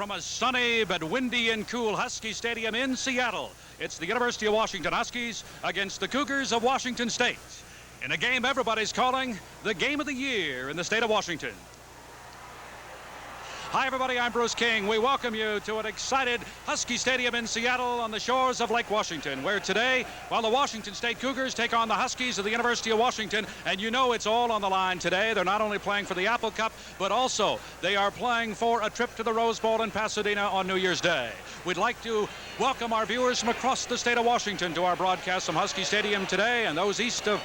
from a sunny but windy and cool Husky Stadium in Seattle. It's the University of Washington Huskies against the Cougars of Washington State in a game everybody's calling the game of the year in the state of Washington. Hi, everybody. I'm Bruce King. We welcome you to an excited Husky Stadium in Seattle on the shores of Lake Washington, where today, while the Washington State Cougars take on the Huskies of the University of Washington, and you know it's all on the line today. They're not only playing for the Apple Cup, but also they are playing for a trip to the Rose Bowl in Pasadena on New Year's Day. We'd like to welcome our viewers from across the state of Washington to our broadcast from Husky Stadium today, and those east of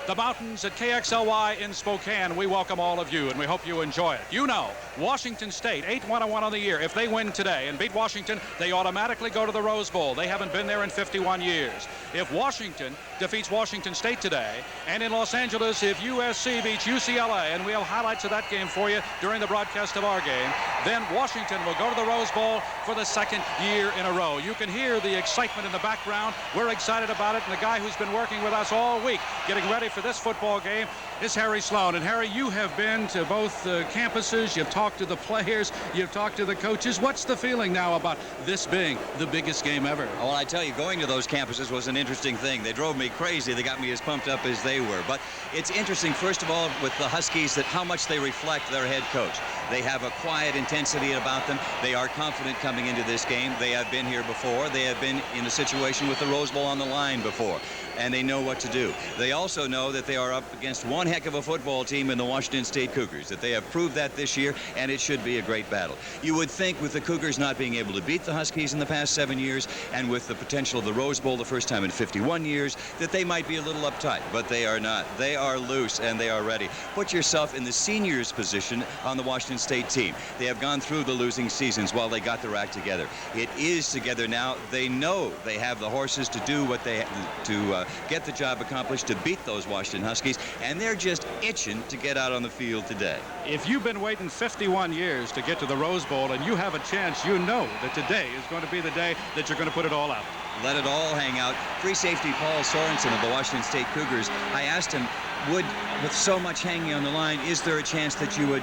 the mountains at KXLY in Spokane. We welcome all of you, and we hope you enjoy it. You know, Washington State, 8-1-1 on the year. If they win today and beat Washington, they automatically go to the Rose Bowl. They haven't been there in 51 years. If Washington defeats Washington State today, and in Los Angeles, if USC beats UCLA, and we'll have highlights of that game for you during the broadcast of our game, then Washington will go to the Rose Bowl for the second year in a row. You can hear the excitement in the background. We're excited about it, and the guy who's been working with us all week getting ready for this football game is Harry Sloan. And Harry, you have been to both campuses, you've talked to the players, you've talked to the coaches. What's the feeling now about this being the biggest game ever? Well, I tell you, going to those campuses was an interesting thing. They drove me crazy. They got me as pumped up as they were. But it's interesting, first of all, with the Huskies, that how much they reflect their head coach. They have a quiet intensity about them. They are confident coming into this game. They have been here before. They have been in a situation with the Rose Bowl on the line before, and they know what to do. They also know that they are up against one heck of a football team in the Washington State Cougars, that they have proved that this year, and it should be a great battle. You would think with the Cougars not being able to beat the Huskies in the past 7 years, and with the potential of the Rose Bowl the first time in 51 years, that they might be a little uptight, but they are not. They are loose, and they are ready. Put yourself in the seniors' position on the Washington State team. They have gone through the losing seasons while they got their act together. It is together now. They know they have the horses to do what they to get the job accomplished, to beat those Washington Huskies, and they're just itching to get out on the field today. If you've been waiting 51 years to get to the Rose Bowl and you have a chance, you know that today is going to be the day that you're going to put it all out. Let it all hang out. Free safety Paul Sorensen of the Washington State Cougars, I asked him, with so much hanging on the line, is there a chance that you would,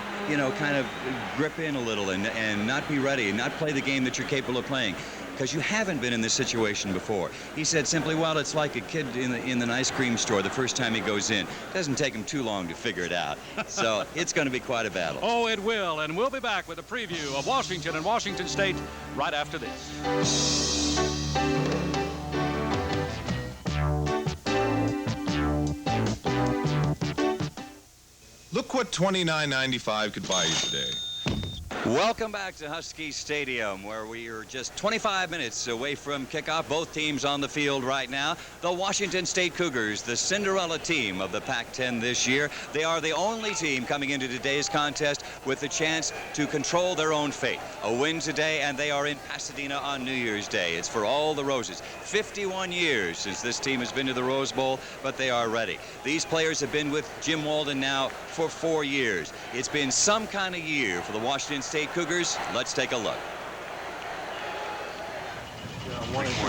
kind of grip in a little and not be ready and not play the game that you're capable of playing? Because you haven't been in this situation before. He said simply, well, it's like a kid in an ice cream store the first time he goes in. It doesn't take him too long to figure it out. So it's going to be quite a battle. Oh, it will. And we'll be back with a preview of Washington and Washington State right after this. Look what $29.95 could buy you today. Welcome back to Husky Stadium, where we are just 25 minutes away from kickoff. Both teams on the field right now. The Washington State Cougars, the Cinderella team of the Pac-10 this year. They are the only team coming into today's contest with the chance to control their own fate. A win today, and they are in Pasadena on New Year's Day. It's for all the roses. 51 years since this team has been to the Rose Bowl, but they are ready. These players have been with Jim Walden now for 4 years. It's been some kind of year for the Washington State Cougars. Let's take a look.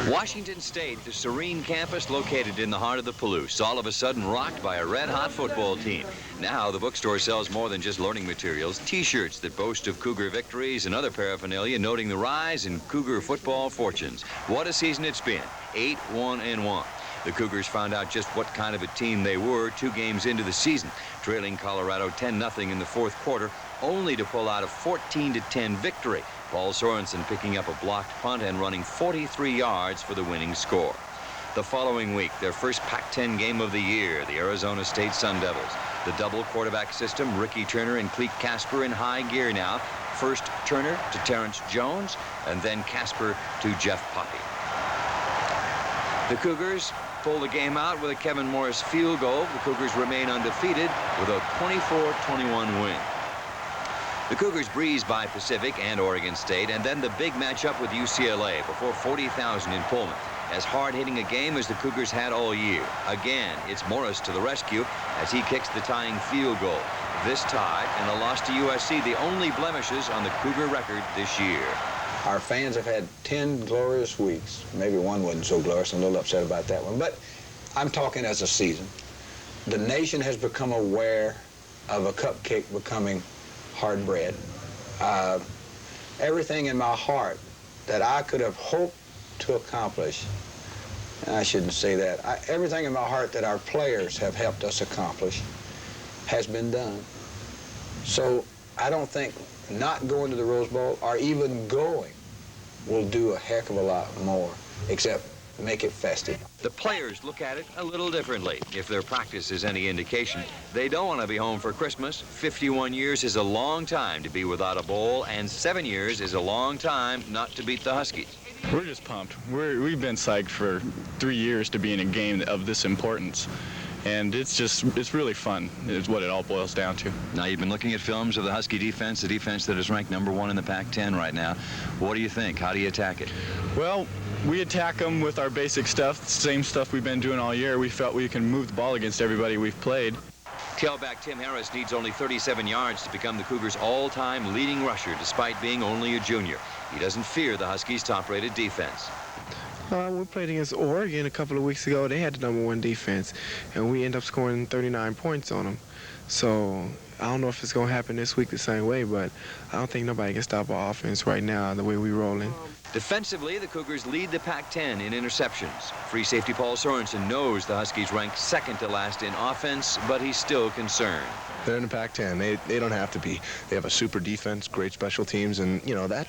Washington State, the serene campus located in the heart of the Palouse, all of a sudden rocked by a red-hot football team. Now the bookstore sells more than just learning materials, T-shirts that boast of Cougar victories and other paraphernalia noting the rise in Cougar football fortunes. What a season it's been, 8-1-1. The Cougars found out just what kind of a team they were 2 games into the season, trailing Colorado 10-0 in the fourth quarter, only to pull out a 14-10 victory. Paul Sorensen picking up a blocked punt and running 43 yards for the winning score. The following week, their first Pac-10 game of the year, the Arizona State Sun Devils. The double quarterback system, Ricky Turner and Cleek Casper in high gear now. First Turner to Terrence Jones, and then Casper to Jeff Poppy. The Cougars pull the game out with a Kevin Morris field goal. The Cougars remain undefeated with a 24-21 win. The Cougars breeze by Pacific and Oregon State, and then the big matchup with UCLA before 40,000 in Pullman. As hard-hitting a game as the Cougars had all year. Again, it's Morris to the rescue as he kicks the tying field goal. This tie and the loss to USC, the only blemishes on the Cougar record this year. Our fans have had 10 glorious weeks. Maybe one wasn't so glorious. I'm a little upset about that one. But I'm talking as a season. The nation has become aware of a cupcake becoming hard bread. everything in my heart that I could have hoped to accomplish, and I shouldn't say that, everything in my heart that our players have helped us accomplish has been done. So I don't think not going to the Rose Bowl or even going will do a heck of a lot more, except make it festive. The players look at it a little differently. If their practice is any indication, they don't want to be home for Christmas. 51 years is a long time to be without a bowl, and 7 years is a long time not to beat the Huskies. We're just pumped. We've been psyched for 3 years to be in a game of this importance. And it's really fun, is what it all boils down to. Now, you've been looking at films of the Husky defense, the defense that is ranked #1 in the Pac-10 right now. What do you think? How do you attack it? Well, we attack them with our basic stuff, the same stuff we've been doing all year. We felt we can move the ball against everybody we've played. Tailback Tim Harris needs only 37 yards to become the Cougars' all-time leading rusher, despite being only a junior. He doesn't fear the Huskies' top-rated defense. We played against Oregon a couple of weeks ago. They had the #1 defense, and we ended up scoring 39 points on them. So I don't know if it's going to happen this week the same way, but I don't think nobody can stop our offense right now the way we're rolling. Defensively, the Cougars lead the Pac-10 in interceptions. Free safety Paul Sorensen knows the Huskies rank second to last in offense, but he's still concerned. They're in the Pac-10. They don't have to be. They have a super defense, great special teams, and, you know, that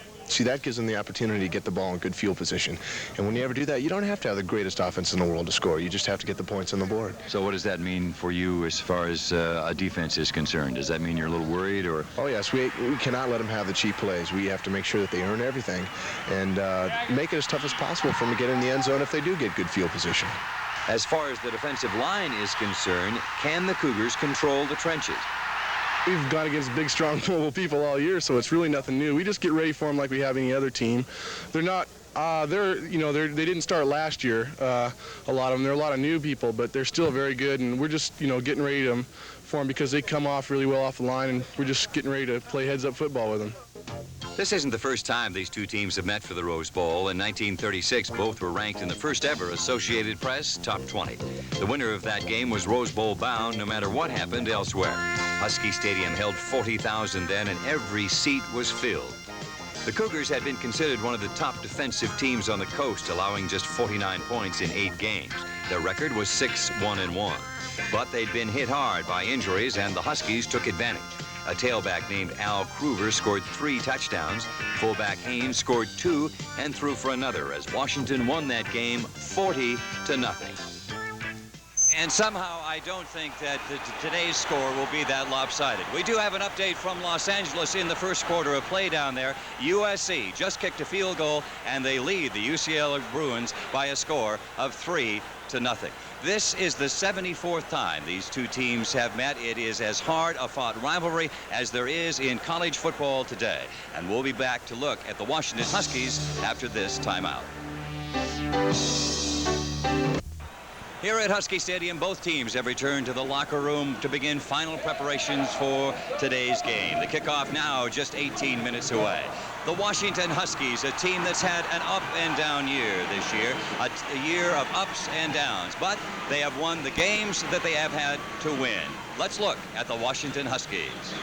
gives them the opportunity to get the ball in good field position. And when you ever do that, you don't have to have the greatest offense in the world to score. You just have to get the points on the board. So what does that mean for you as far as a defense is concerned? Does that mean you're a little worried, or? Oh, yes. We cannot let them have the cheap plays. We have to make sure that they earn everything and make it as tough as possible for them to get in the end zone if they do get good field position. As far as the defensive line is concerned, can the Cougars control the trenches? We've gone against big, strong, mobile people all year, so it's really nothing new. We just get ready for them like we have any other team. They're not, they didn't start last year, a lot of them. There are a lot of new people, but they're still very good, and we're just, getting ready for them because they come off really well off the line, and we're just getting ready to play heads-up football with them. This isn't the first time these two teams have met for the Rose Bowl. In 1936, both were ranked in the first ever Associated Press Top 20. The winner of that game was Rose Bowl bound no matter what happened elsewhere. Husky Stadium held 40,000 then, and every seat was filled. The Cougars had been considered one of the top defensive teams on the coast, allowing just 49 points in 8 games. Their record was 6-1-1. But they'd been hit hard by injuries, and the Huskies took advantage. A tailback named Al Kruger scored 3 touchdowns. Fullback Haynes scored 2 and threw for another as Washington won that game 40-0. And somehow I don't think that today's score will be that lopsided. We do have an update from Los Angeles in the first quarter of play down there. USC just kicked a field goal, and they lead the UCLA Bruins by a score of 3-0. This is the 74th time these two teams have met. It is as hard a fought rivalry as there is in college football today. And we'll be back to look at the Washington Huskies after this timeout. Here at Husky Stadium, both teams have returned to the locker room to begin final preparations for today's game. The kickoff now just 18 minutes away. The Washington Huskies, a team that's had an up and down year this year, a year of ups and downs, but they have won the games that they have had to win. Let's look at the Washington Huskies.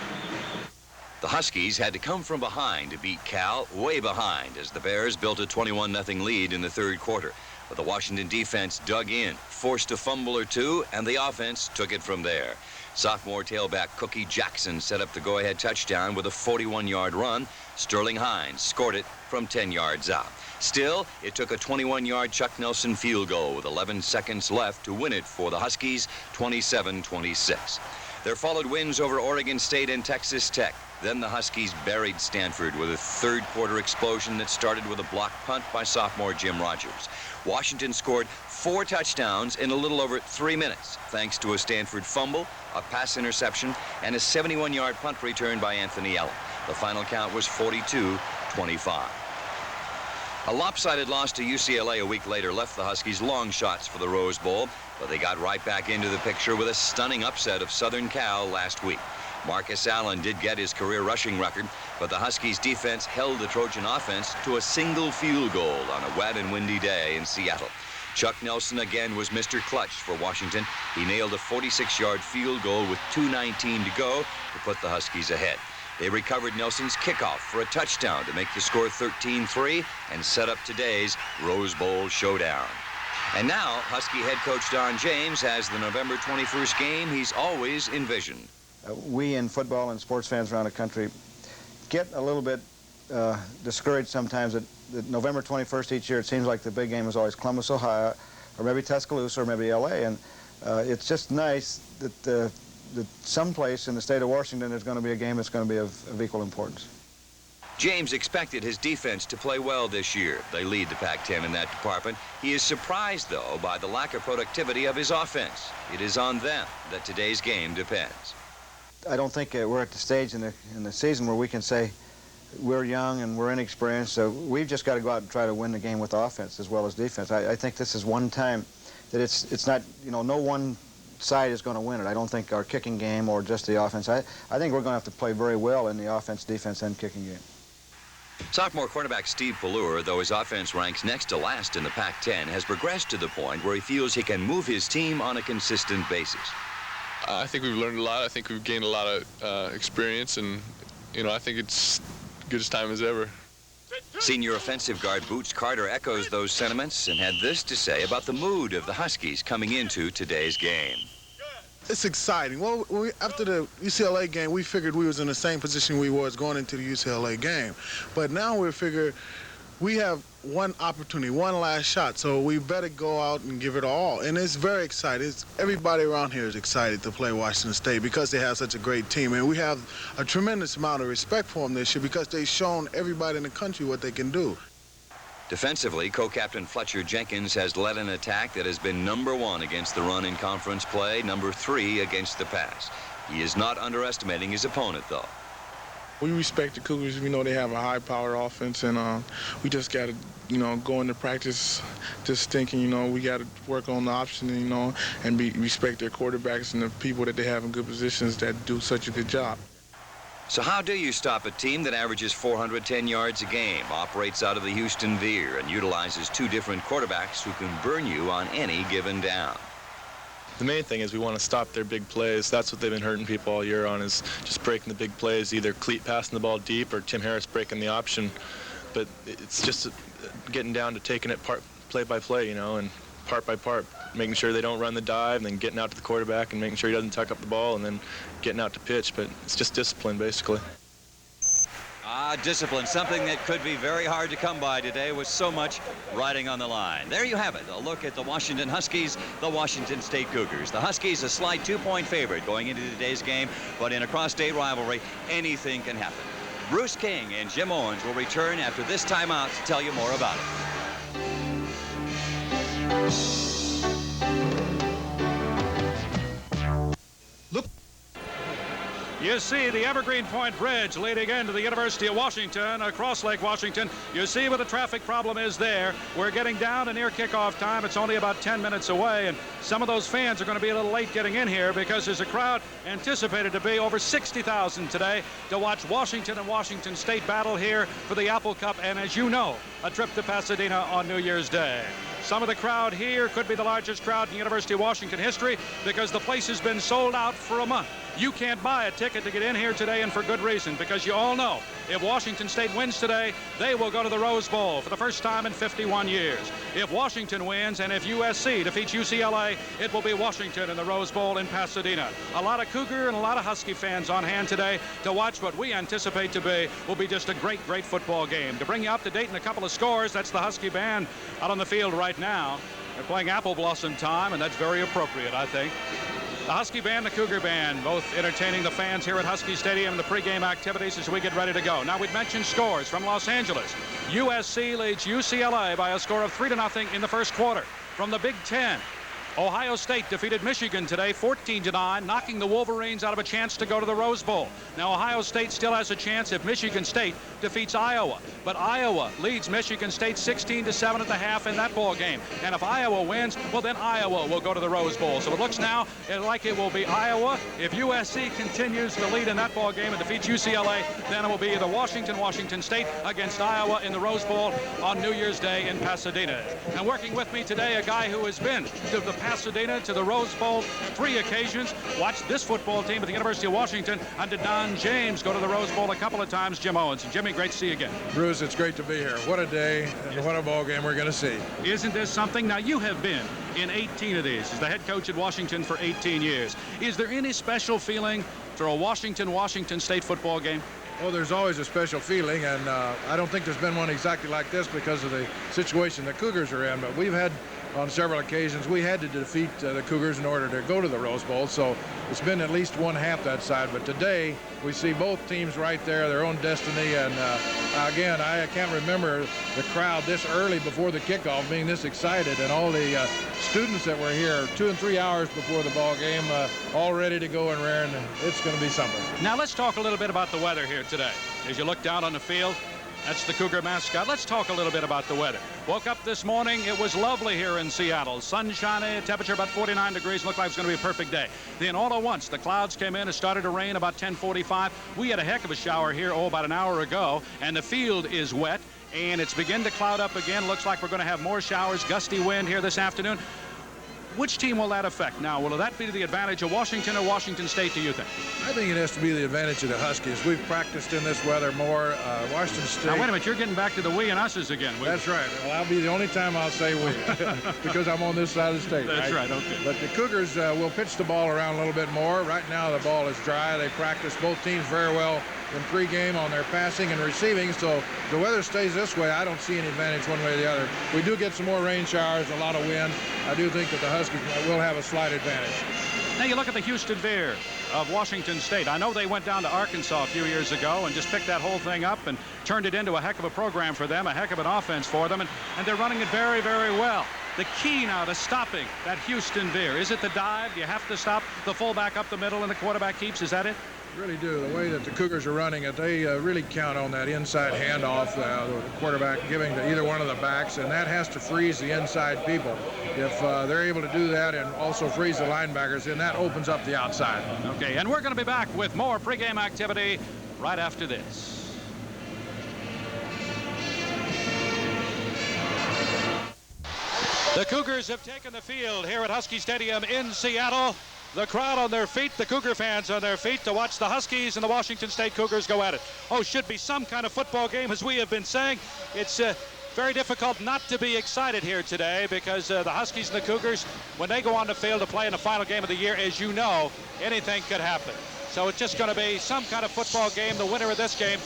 The Huskies had to come from behind to beat Cal, way behind, as the Bears built a 21-0 lead in the third quarter. But the Washington defense dug in, forced a fumble or two, and the offense took it from there. Sophomore tailback Cookie Jackson set up the go-ahead touchdown with a 41-yard run. Sterling Hines scored it from 10 yards out. Still, it took a 21-yard Chuck Nelson field goal with 11 seconds left to win it for the Huskies, 27-26. There followed wins over Oregon State and Texas Tech. Then the Huskies buried Stanford with a third-quarter explosion that started with a blocked punt by sophomore Jim Rogers. Washington scored 4 touchdowns in a little over 3 minutes, thanks to a Stanford fumble, a pass interception, and a 71-yard punt return by Anthony Ellen. The final count was 42-25. A lopsided loss to UCLA a week later left the Huskies long shots for the Rose Bowl, but they got right back into the picture with a stunning upset of Southern Cal last week. Marcus Allen did get his career rushing record, but the Huskies defense held the Trojan offense to a single field goal on a wet and windy day in Seattle. Chuck Nelson again was Mr. Clutch for Washington. He nailed a 46-yard field goal with 2:19 to go to put the Huskies ahead. They recovered Nelson's kickoff for a touchdown to make the score 13-3 and set up today's Rose Bowl showdown. And now, Husky head coach Don James has the November 21st game he's always envisioned. We in football and sports fans around the country get a little bit discouraged sometimes that November 21st each year, it seems like the big game is always Columbus, Ohio, or maybe Tuscaloosa, or maybe LA. And it's just nice that someplace in the state of Washington there's going to be a game that's going to be of equal importance. James expected his defense to play well this year. They lead the Pac-10 in that department. He is surprised, though, by the lack of productivity of his offense. It is on them that today's game depends. I don't think we're at the stage in the season where we can say we're young and we're inexperienced, so we've just got to go out and try to win the game with offense as well as defense. I think this is one time that it's not, no one side is going to win it. I don't think our kicking game or just the offense. I think we're going to have to play very well in the offense, defense, and kicking game. Sophomore cornerback Steve Pallure, though his offense ranks next to last in the Pac-10, has progressed to the point where he feels he can move his team on a consistent basis. I think we've learned a lot. I think we've gained a lot of experience, and I think it's good as time as ever. Senior offensive guard Boots Carter echoes those sentiments and had this to say about the mood of the Huskies coming into today's game. It's exciting. Well, after the UCLA game, we figured we was in the same position we was going into the UCLA game. But now we figure we have one opportunity, one last shot, so we better go out and give it all. And it's very exciting. Everybody around here is excited to play Washington State because they have such a great team. And we have a tremendous amount of respect for them this year because they've shown everybody in the country what they can do. Defensively, co-captain Fletcher Jenkins has led an attack that has been #1 against the run in conference play, #3 against the pass. He is not underestimating his opponent, though. We respect the Cougars. We know they have a high-powered offense, and we just got to, go into practice just thinking, we got to work on the option, and respect their quarterbacks and the people that they have in good positions that do such a good job. So how do you stop a team that averages 410 yards a game, operates out of the Houston Veer, and utilizes 2 different quarterbacks who can burn you on any given down? The main thing is we want to stop their big plays. That's what they've been hurting people all year on, is just breaking the big plays, either Cleat passing the ball deep or Tim Harris breaking the option. But it's just getting down to taking it play by play, and part by part, making sure they don't run the dive, and then getting out to the quarterback and making sure he doesn't tuck up the ball, and then getting out to pitch. But it's just discipline, basically. Discipline, something that could be very hard to come by today with so much riding on the line. There you have it, a look at the Washington Huskies, the Washington State Cougars. The Huskies a slight 2-point favorite going into today's game, but in a cross-state rivalry, anything can happen. Bruce King and Jim Owens will return after this timeout to tell you more about it. You see the Evergreen Point Bridge leading into the University of Washington across Lake Washington. You see what the traffic problem is there. We're getting down to near kickoff time. It's only about 10 minutes away, and some of those fans are going to be a little late getting in here because there's a crowd anticipated to be over 60,000 today to watch Washington and Washington State battle here for the Apple Cup, and as you know, a trip to Pasadena on New Year's Day. Some of the crowd here could be the largest crowd in University of Washington history because the place has been sold out for a month. You can't buy a ticket to get in here today, and for good reason, because you all know if Washington State wins today, they will go to the Rose Bowl for the first time in 51 years. If Washington wins and if USC defeats UCLA, it will be Washington in the Rose Bowl in Pasadena. A lot of Cougar and a lot of Husky fans on hand today to watch what we anticipate to be just a great, great football game. To bring you up to date in a couple of scores, that's the Husky band out on the field right now. They're playing Apple Blossom Time, and that's very appropriate, I think. The Husky band, the Cougar band, both entertaining the fans here at Husky Stadium in the pregame activities as we get ready to go. Now, we'd mentioned scores from Los Angeles. USC leads UCLA by a score of 3-0 in the first quarter. From the Big Ten, Ohio State defeated Michigan today 14-9, knocking the Wolverines out of a chance to go to the Rose Bowl. Now, Ohio State still has a chance if Michigan State defeats Iowa. But Iowa leads Michigan State 16-7 at the half in that ball game. And if Iowa wins, well, then Iowa will go to the Rose Bowl. So it looks now like it will be Iowa. If USC continues to lead in that ball game and defeats UCLA, then it will be either Washington State against Iowa in the Rose Bowl on New Year's Day in Pasadena. And working with me today, a guy who has been to the Pasadena to the Rose Bowl 3 occasions. Watched this football team at the University of Washington under Don James go to the Rose Bowl a couple of times. Jim Owens. And Jimmy, great to see you again. Bruce, it's great to be here. What a day and what a ball game we're going to see. Isn't this something? Now, you have been in 18 of these as the head coach at Washington for 18 years. Is there any special feeling for a Washington State football game? Well, there's always a special feeling, and I don't think there's been one exactly like this because of the situation the Cougars are in, but we've had on several occasions, we had to defeat the Cougars in order to go to the Rose Bowl, so it's been at least one half that side. But today, we see both teams right there, their own destiny, and again, I can't remember the crowd this early before the kickoff being this excited, and all the students that were here 2 and 3 hours before the ball game, all ready to go and raring. It's going to be something. Now, let's talk a little bit about the weather here today. As you look down on the field, that's the Cougar mascot. Let's talk a little bit about the weather. Woke up this morning. It was lovely here in Seattle. Sunshiny, temperature about 49 degrees. Looked like it was going to be a perfect day. Then all at once, the clouds came in. It started to rain about 10:45. We had a heck of a shower here, about an hour ago, and the field is wet, and it's beginning to cloud up again. Looks like we're going to have more showers, gusty wind here this afternoon. Which team will that affect? Now, will that be to the advantage of Washington or Washington State, do you think? I think it has to be the advantage of the Huskies. We've practiced in this weather more. Washington State. Now, wait a minute. You're getting back to the we and us's again. That's right. Well, that'll be the only time I'll say we because I'm on this side of the state. That's right. Okay. But the Cougars will pitch the ball around a little bit more. Right now, the ball is dry. They practice both teams very well in pregame on their passing and receiving. So if the weather stays this way, I don't see any advantage one way or the other. We do get some more rain showers, a lot of wind. I do think that the Huskies will have a slight advantage. Now you look at the Houston Veer of Washington State. I know they went down to Arkansas a few years ago and just picked that whole thing up and turned it into a heck of a program for them, a heck of an offense for them, and they're running it very, very well. The key now to stopping that Houston Veer, is it the dive? You have to stop the fullback up the middle and the quarterback keeps. Is that it? Really do. The way that the Cougars are running it, they really count on that inside handoff, the quarterback giving to either one of the backs, and that has to freeze the inside people. If they're able to do that and also freeze the linebackers, then that opens up the outside. Okay, and we're going to be back with more pregame activity right after this. The Cougars have taken the field here at Husky Stadium in Seattle. The crowd on their feet, the Cougar fans on their feet to watch the Huskies and the Washington State Cougars go at it. Oh, should be some kind of football game, as we have been saying. It's very difficult not to be excited here today because the Huskies and the Cougars, when they go on the field to play in the final game of the year, as you know, anything could happen. So it's just going to be some kind of football game. The winner of this game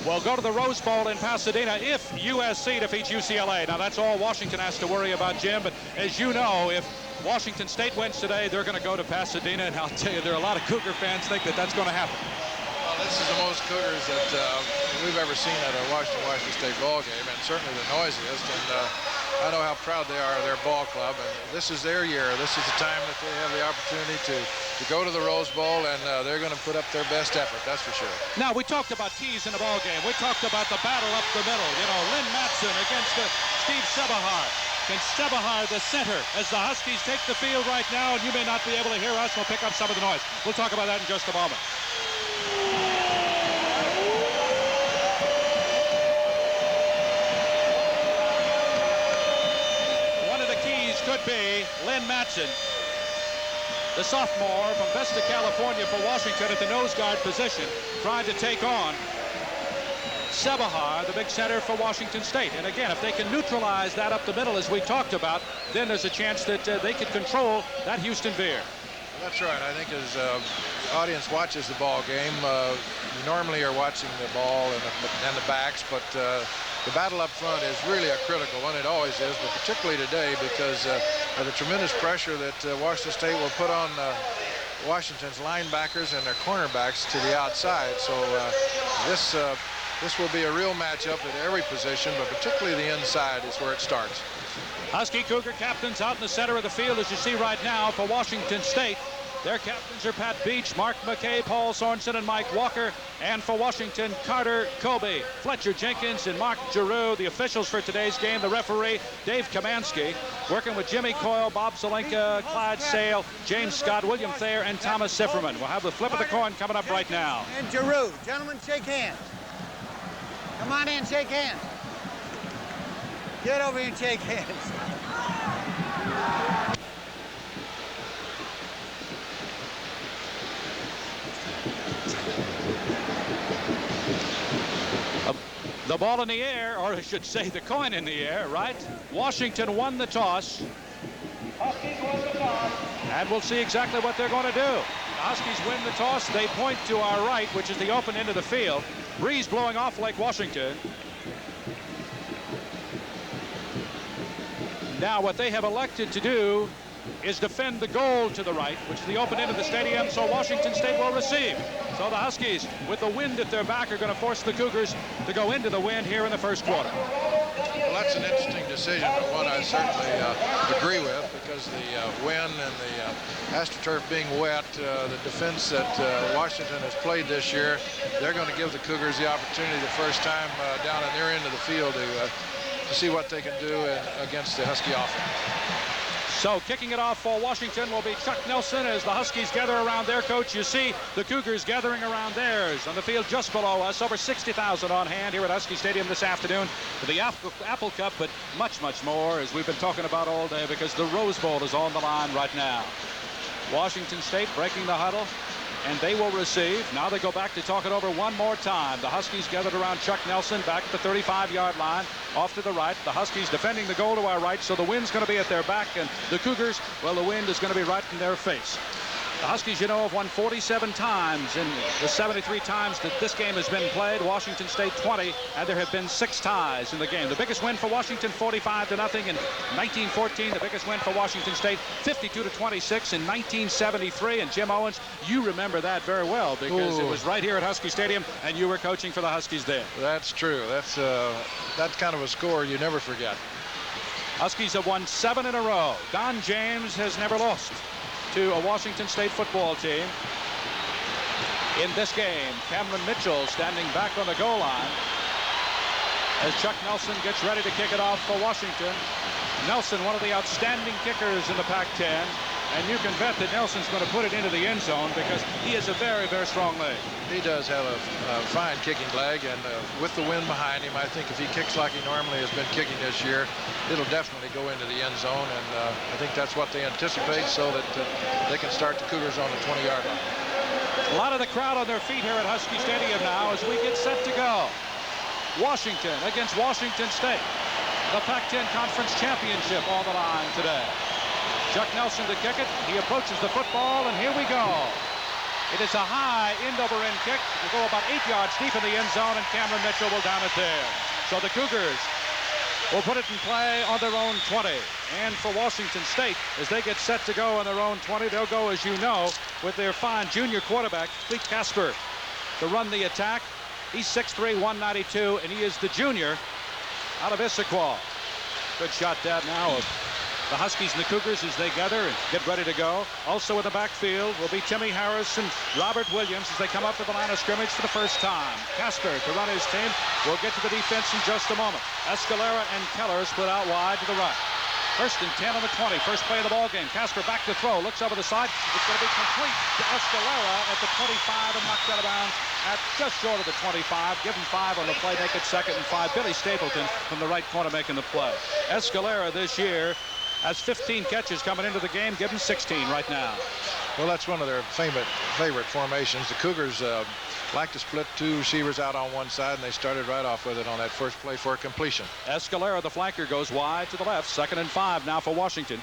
will go to the Rose Bowl in Pasadena if USC defeats UCLA. Now, that's all Washington has to worry about, Jim. But as you know, if Washington State wins today, they're going to go to Pasadena, and I'll tell you, there are a lot of Cougar fans think that that's going to happen. Well, this is the most Cougars that we've ever seen at a Washington State ball game, and certainly the noisiest. And I know how proud they are of their ball club, and this is their year. This is the time that they have the opportunity to go to the Rose Bowl, and they're going to put up their best effort, that's for sure. Now, we talked about keys in the ball game. We talked about the battle up the middle. You know, Lynn Matson against Steve Sebahar. And Sebahar, the center, as the Huskies take the field right now, and you may not be able to hear us. We'll pick up some of the noise. We'll talk about that in just a moment. One of the keys could be Lynn Matson, the sophomore from Vesta, California for Washington at the nose guard position, trying to take on Sebahar, the big center for Washington State. And again, if they can neutralize that up the middle, as we talked about, then there's a chance that they could control that Houston Veer. That's right. I think as the audience watches the ball game, you normally are watching the ball and the backs, but the battle up front is really a critical one. It always is, but particularly today because of the tremendous pressure that Washington State will put on Washington's linebackers and their cornerbacks to the outside. So this will be a real matchup at every position, but particularly the inside is where it starts. Husky Cougar captains out in the center of the field, as you see right now, for Washington State. Their captains are Pat Beach, Mark McKay, Paul Sorensen, and Mike Walker. And for Washington, Carter Colby, Fletcher Jenkins, and Mark Giroux. The officials for today's game, the referee, Dave Kamansky, working with Jimmy Coyle, Bob Zelenka, Clyde Sale, James Scott, William Thayer, and Thomas Sifferman. We'll have the flip of the coin coming up right now. And Giroux. Gentlemen, shake hands. Come on in, shake hands. Get over here and shake hands. The ball in the air, or I should say the coin in the air, right? Washington won the toss. And we'll see exactly what they're going to do. The Huskies win the toss. They point to our right, which is the open end of the field. Breeze blowing off Lake Washington. Now what they have elected to do is defend the goal to the right, which is the open end of the stadium, so Washington State will receive. So the Huskies, with the wind at their back, are going to force the Cougars to go into the wind here in the first quarter. Well, that's an interesting decision, but one I certainly agree with, because the wind and the AstroTurf being wet, the defense that Washington has played this year, they're going to give the Cougars the opportunity the first time down in their end of the field to see what they can do against the Husky offense. So kicking it off for Washington will be Chuck Nelson as the Huskies gather around their coach. You see the Cougars gathering around theirs on the field just below us. Over 60,000 on hand here at Husky Stadium this afternoon for the Apple Cup, but much, much more, as we've been talking about all day, because the Rose Bowl is on the line right now. Washington State breaking the huddle, and they will receive. Now they go back to talk it over one more time. The Huskies gathered around Chuck Nelson back at the 35-yard line, off to the right. The Huskies defending the goal to our right, so the wind's going to be at their back, and the Cougars, well, the wind is going to be right in their face. The Huskies, you know, have won 47 times in the 73 times that this game has been played. Washington State 20, and there have been 6 ties in the game. The biggest win for Washington, 45-0 in 1914. The biggest win for Washington State, 52-26 in 1973. And Jim Owens, you remember that very well, because it was right here at Husky Stadium, and you were coaching for the Huskies there. That's true. That's kind of a score you never forget. Huskies have won 7 in a row. Don James has never lost to a Washington State football team. In this game, Cameron Mitchell standing back on the goal line as Chuck Nelson gets ready to kick it off for Washington. Nelson, one of the outstanding kickers in the Pac-10, and you can bet that Nelson's going to put it into the end zone, because he has a very, very strong leg. He does have a fine kicking leg, and with the wind behind him, I think if he kicks like he normally has been kicking this year, it'll definitely go into the end zone, and I think that's what they anticipate, so that they can start the Cougars on the 20-yard line. A lot of the crowd on their feet here at Husky Stadium now as we get set to go. Washington against Washington State. The Pac-10 Conference Championship on the line today. Chuck Nelson to kick it. He approaches the football, and here we go. It is a high end-over-end kick. It will go about 8 yards deep in the end zone, and Cameron Mitchell will down it there. So the Cougars will put it in play on their own 20. And for Washington State, as they get set to go on their own 20, they'll go, as you know, with their fine junior quarterback, Cleet Casper, to run the attack. He's 6'3", 192, and he is the junior out of Issaquah. Good shot, Dad, now of the Huskies and the Cougars as they gather and get ready to go. Also in the backfield will be Timmy Harris and Robert Williams as they come up to the line of scrimmage for the first time. Casper to run his team. We'll get to the defense in just a moment. Escalera and Keller split out wide to the right. First and 10 on the 20. First play of the ball game. Casper back to throw. Looks over the side. It's going to be complete to Escalera at the 25 and knocked out of bounds at just short of the 25. Give him 5 on the play. Make it 2nd and 5. Billy Stapleton from the right corner making the play. Escalera this year has 15 catches coming into the game. Give him 16 right now. Well, that's one of their favorite formations. The Cougars like to split 2 receivers out on one side, and they started right off with it on that first play for a completion. Escalera, the flanker, goes wide to the left. 2nd and 5 now for Washington.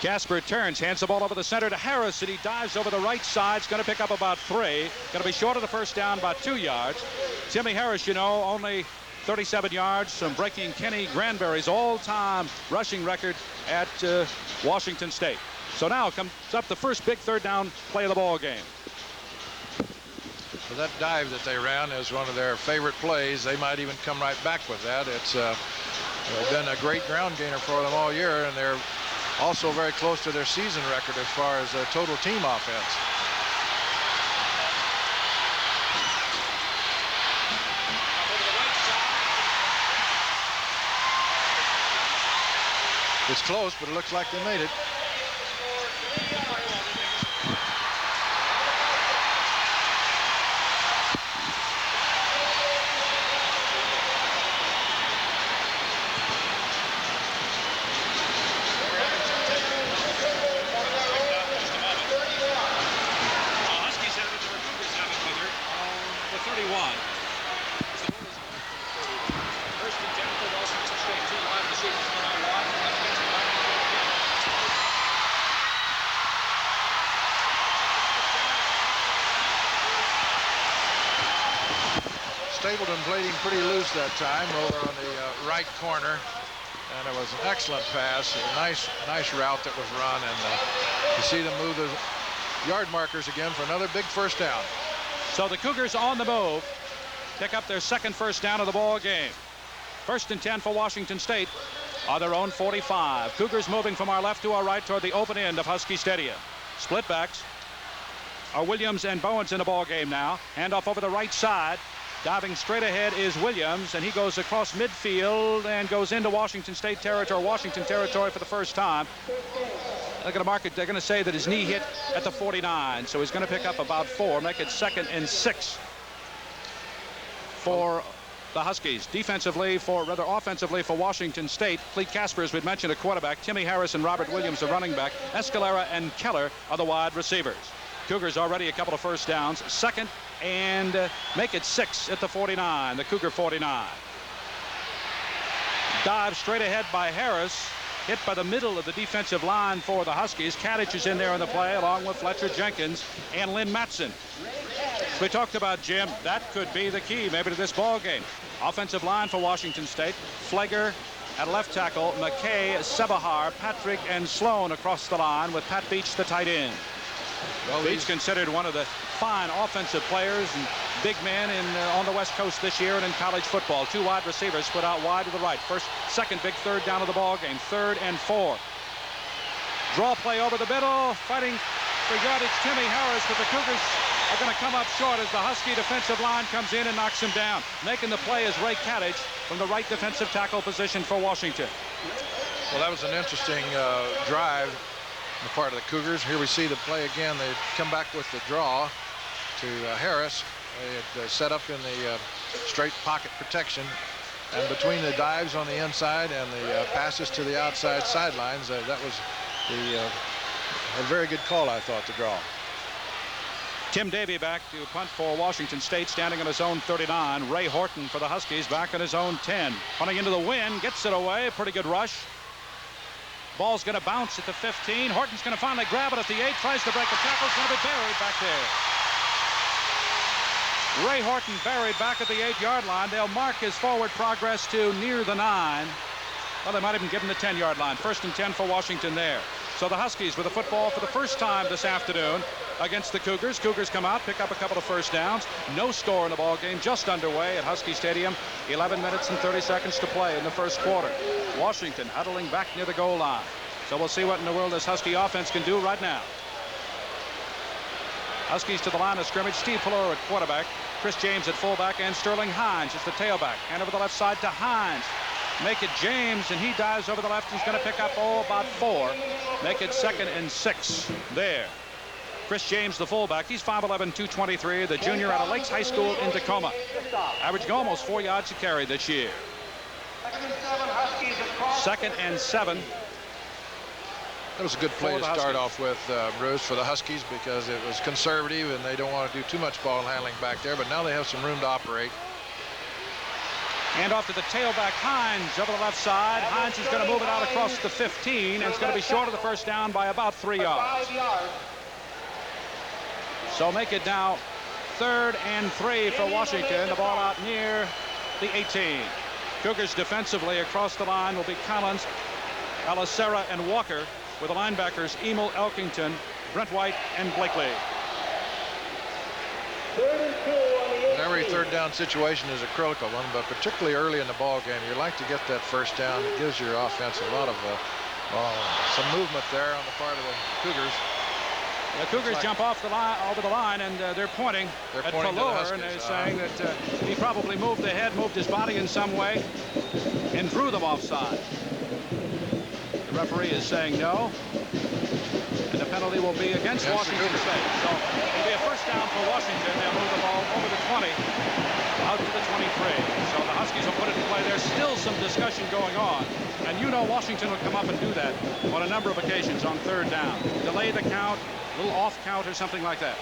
Casper turns, hands the ball over the center to Harris, and he dives over the right side. It's going to pick up about 3. Going to be short of the first down by 2 yards. Timmy Harris, you know, only 37 yards from breaking Kenny Granberry's all-time rushing record at Washington State. So now comes up the first big 3rd down play of the ball game. So that dive that they ran is one of their favorite plays. They might even come right back with that. It's been a great ground gainer for them all year, and they're also very close to their season record as far as total team offense. It's close, but it looks like they made it. Stapleton played him pretty loose that time over on the right corner. And it was an excellent pass, a nice route that was run. And you see them move the yard markers again for another big first down. So the Cougars on the move pick up their second first down of the ball game. 1st and 10 for Washington State on their own 45. Cougars moving from our left to our right toward the open end of Husky Stadium. Split backs are Williams and Bowens in the ball game now. Handoff over the right side. Diving straight ahead is Williams, and he goes across midfield and goes into Washington State territory, Washington territory for the first time. They're going to mark it. They're going to say that his knee hit at the 49, so he's going to pick up about 4, make it 2nd and 6 for the Huskies. Offensively for Washington State, Cleet Casper, as we'd mentioned, a quarterback. Timmy Harris and Robert Williams, the running back. Escalera and Keller are the wide receivers. Cougars already a couple of first downs. 2nd and make it 6 at the 49, the Cougar 49. Dive straight ahead by Harris. Hit by the middle of the defensive line for the Huskies. Kadich is in there in the play, along with Fletcher Jenkins and Lynn Matson. We talked about, Jim, that could be the key maybe to this ball game. Offensive line for Washington State. Flegger at left tackle. McKay, Sebahar, Patrick, and Sloan across the line, with Pat Beach the tight end. Well, Beach considered one of the fine offensive players and big men on the West Coast this year and in college football. 2 wide receivers split out wide to the right. Second big third down of the ball game. 3rd and 4. Draw play over the middle. Fighting for yardage, Timmy Harris, but the Cougars are going to come up short as the Husky defensive line comes in and knocks him down. Making the play is Ray Kadich from the right defensive tackle position for Washington. Well, that was an interesting drive on the part of the Cougars. Here we see the play again. They come back with the draw to Harris. They had set up in the straight pocket protection, and between the dives on the inside and the passes to the outside sidelines, that was a very good call, I thought, to draw. Tim Davey back to punt for Washington State, standing on his own 39. Ray Horton for the Huskies back on his own 10. Punting into the wind, gets it away. Pretty good rush. Ball's going to bounce at the 15. Horton's going to finally grab it at the 8. Tries to break the tackle. It's going to be buried back there. Ray Horton buried back at the 8-yard line. They'll mark his forward progress to near the 9. Well, they might even give him the 10-yard line. 1st and 10 for Washington there. So the Huskies with the football for the first time this afternoon against the Cougars. Cougars come out, pick up a couple of first downs. No score in the ball game, just underway at Husky Stadium. 11 minutes and 30 seconds to play in the first quarter. Washington huddling back near the goal line. So we'll see what in the world this Husky offense can do right now. Huskies to the line of scrimmage. Steve Pelor at quarterback. Chris James at fullback, and Sterling Hines is the tailback. And over the left side to Hines. Make it James, and he dives over the left. He's going to pick up about 4. Make it 2nd and 6 there. Chris James, the fullback. He's 5'11", 223, the junior out of Lakes High School in Tacoma. Averaging almost 4 yards a carry this year. 2nd and 7. That was a good play to start off with, Bruce, for the Huskies, because it was conservative and they don't want to do too much ball handling back there, but now they have some room to operate. And off to the tailback, Hines over the left side. Hines is going to move it out across the 15, and it's going to be short of the first down by about 3 yards. So make it now 3rd and 3 for Washington. The ball out near the 18. Cougars defensively across the line will be Collins, Alicera, and Walker, with the linebackers Emil Elkington, Brent White, and Blakely. Every third down situation is a critical one, but particularly early in the ball game, you like to get that first down. It gives your offense a lot of some movement there on the part of the Cougars. The Cougars jump off the line, over the line, and they're pointing at Pelor, and they're saying that he probably moved the head, moved his body in some way, and drew them offside. The referee is saying no, and the penalty will be against Washington State. So it'll be a first down for Washington. They'll move the ball over the 20, out to the 23. So the Huskies will put it in play. There's still some discussion going on, and you know Washington will come up and do that on a number of occasions on 3rd down. Delay the count, a little off count or something like that.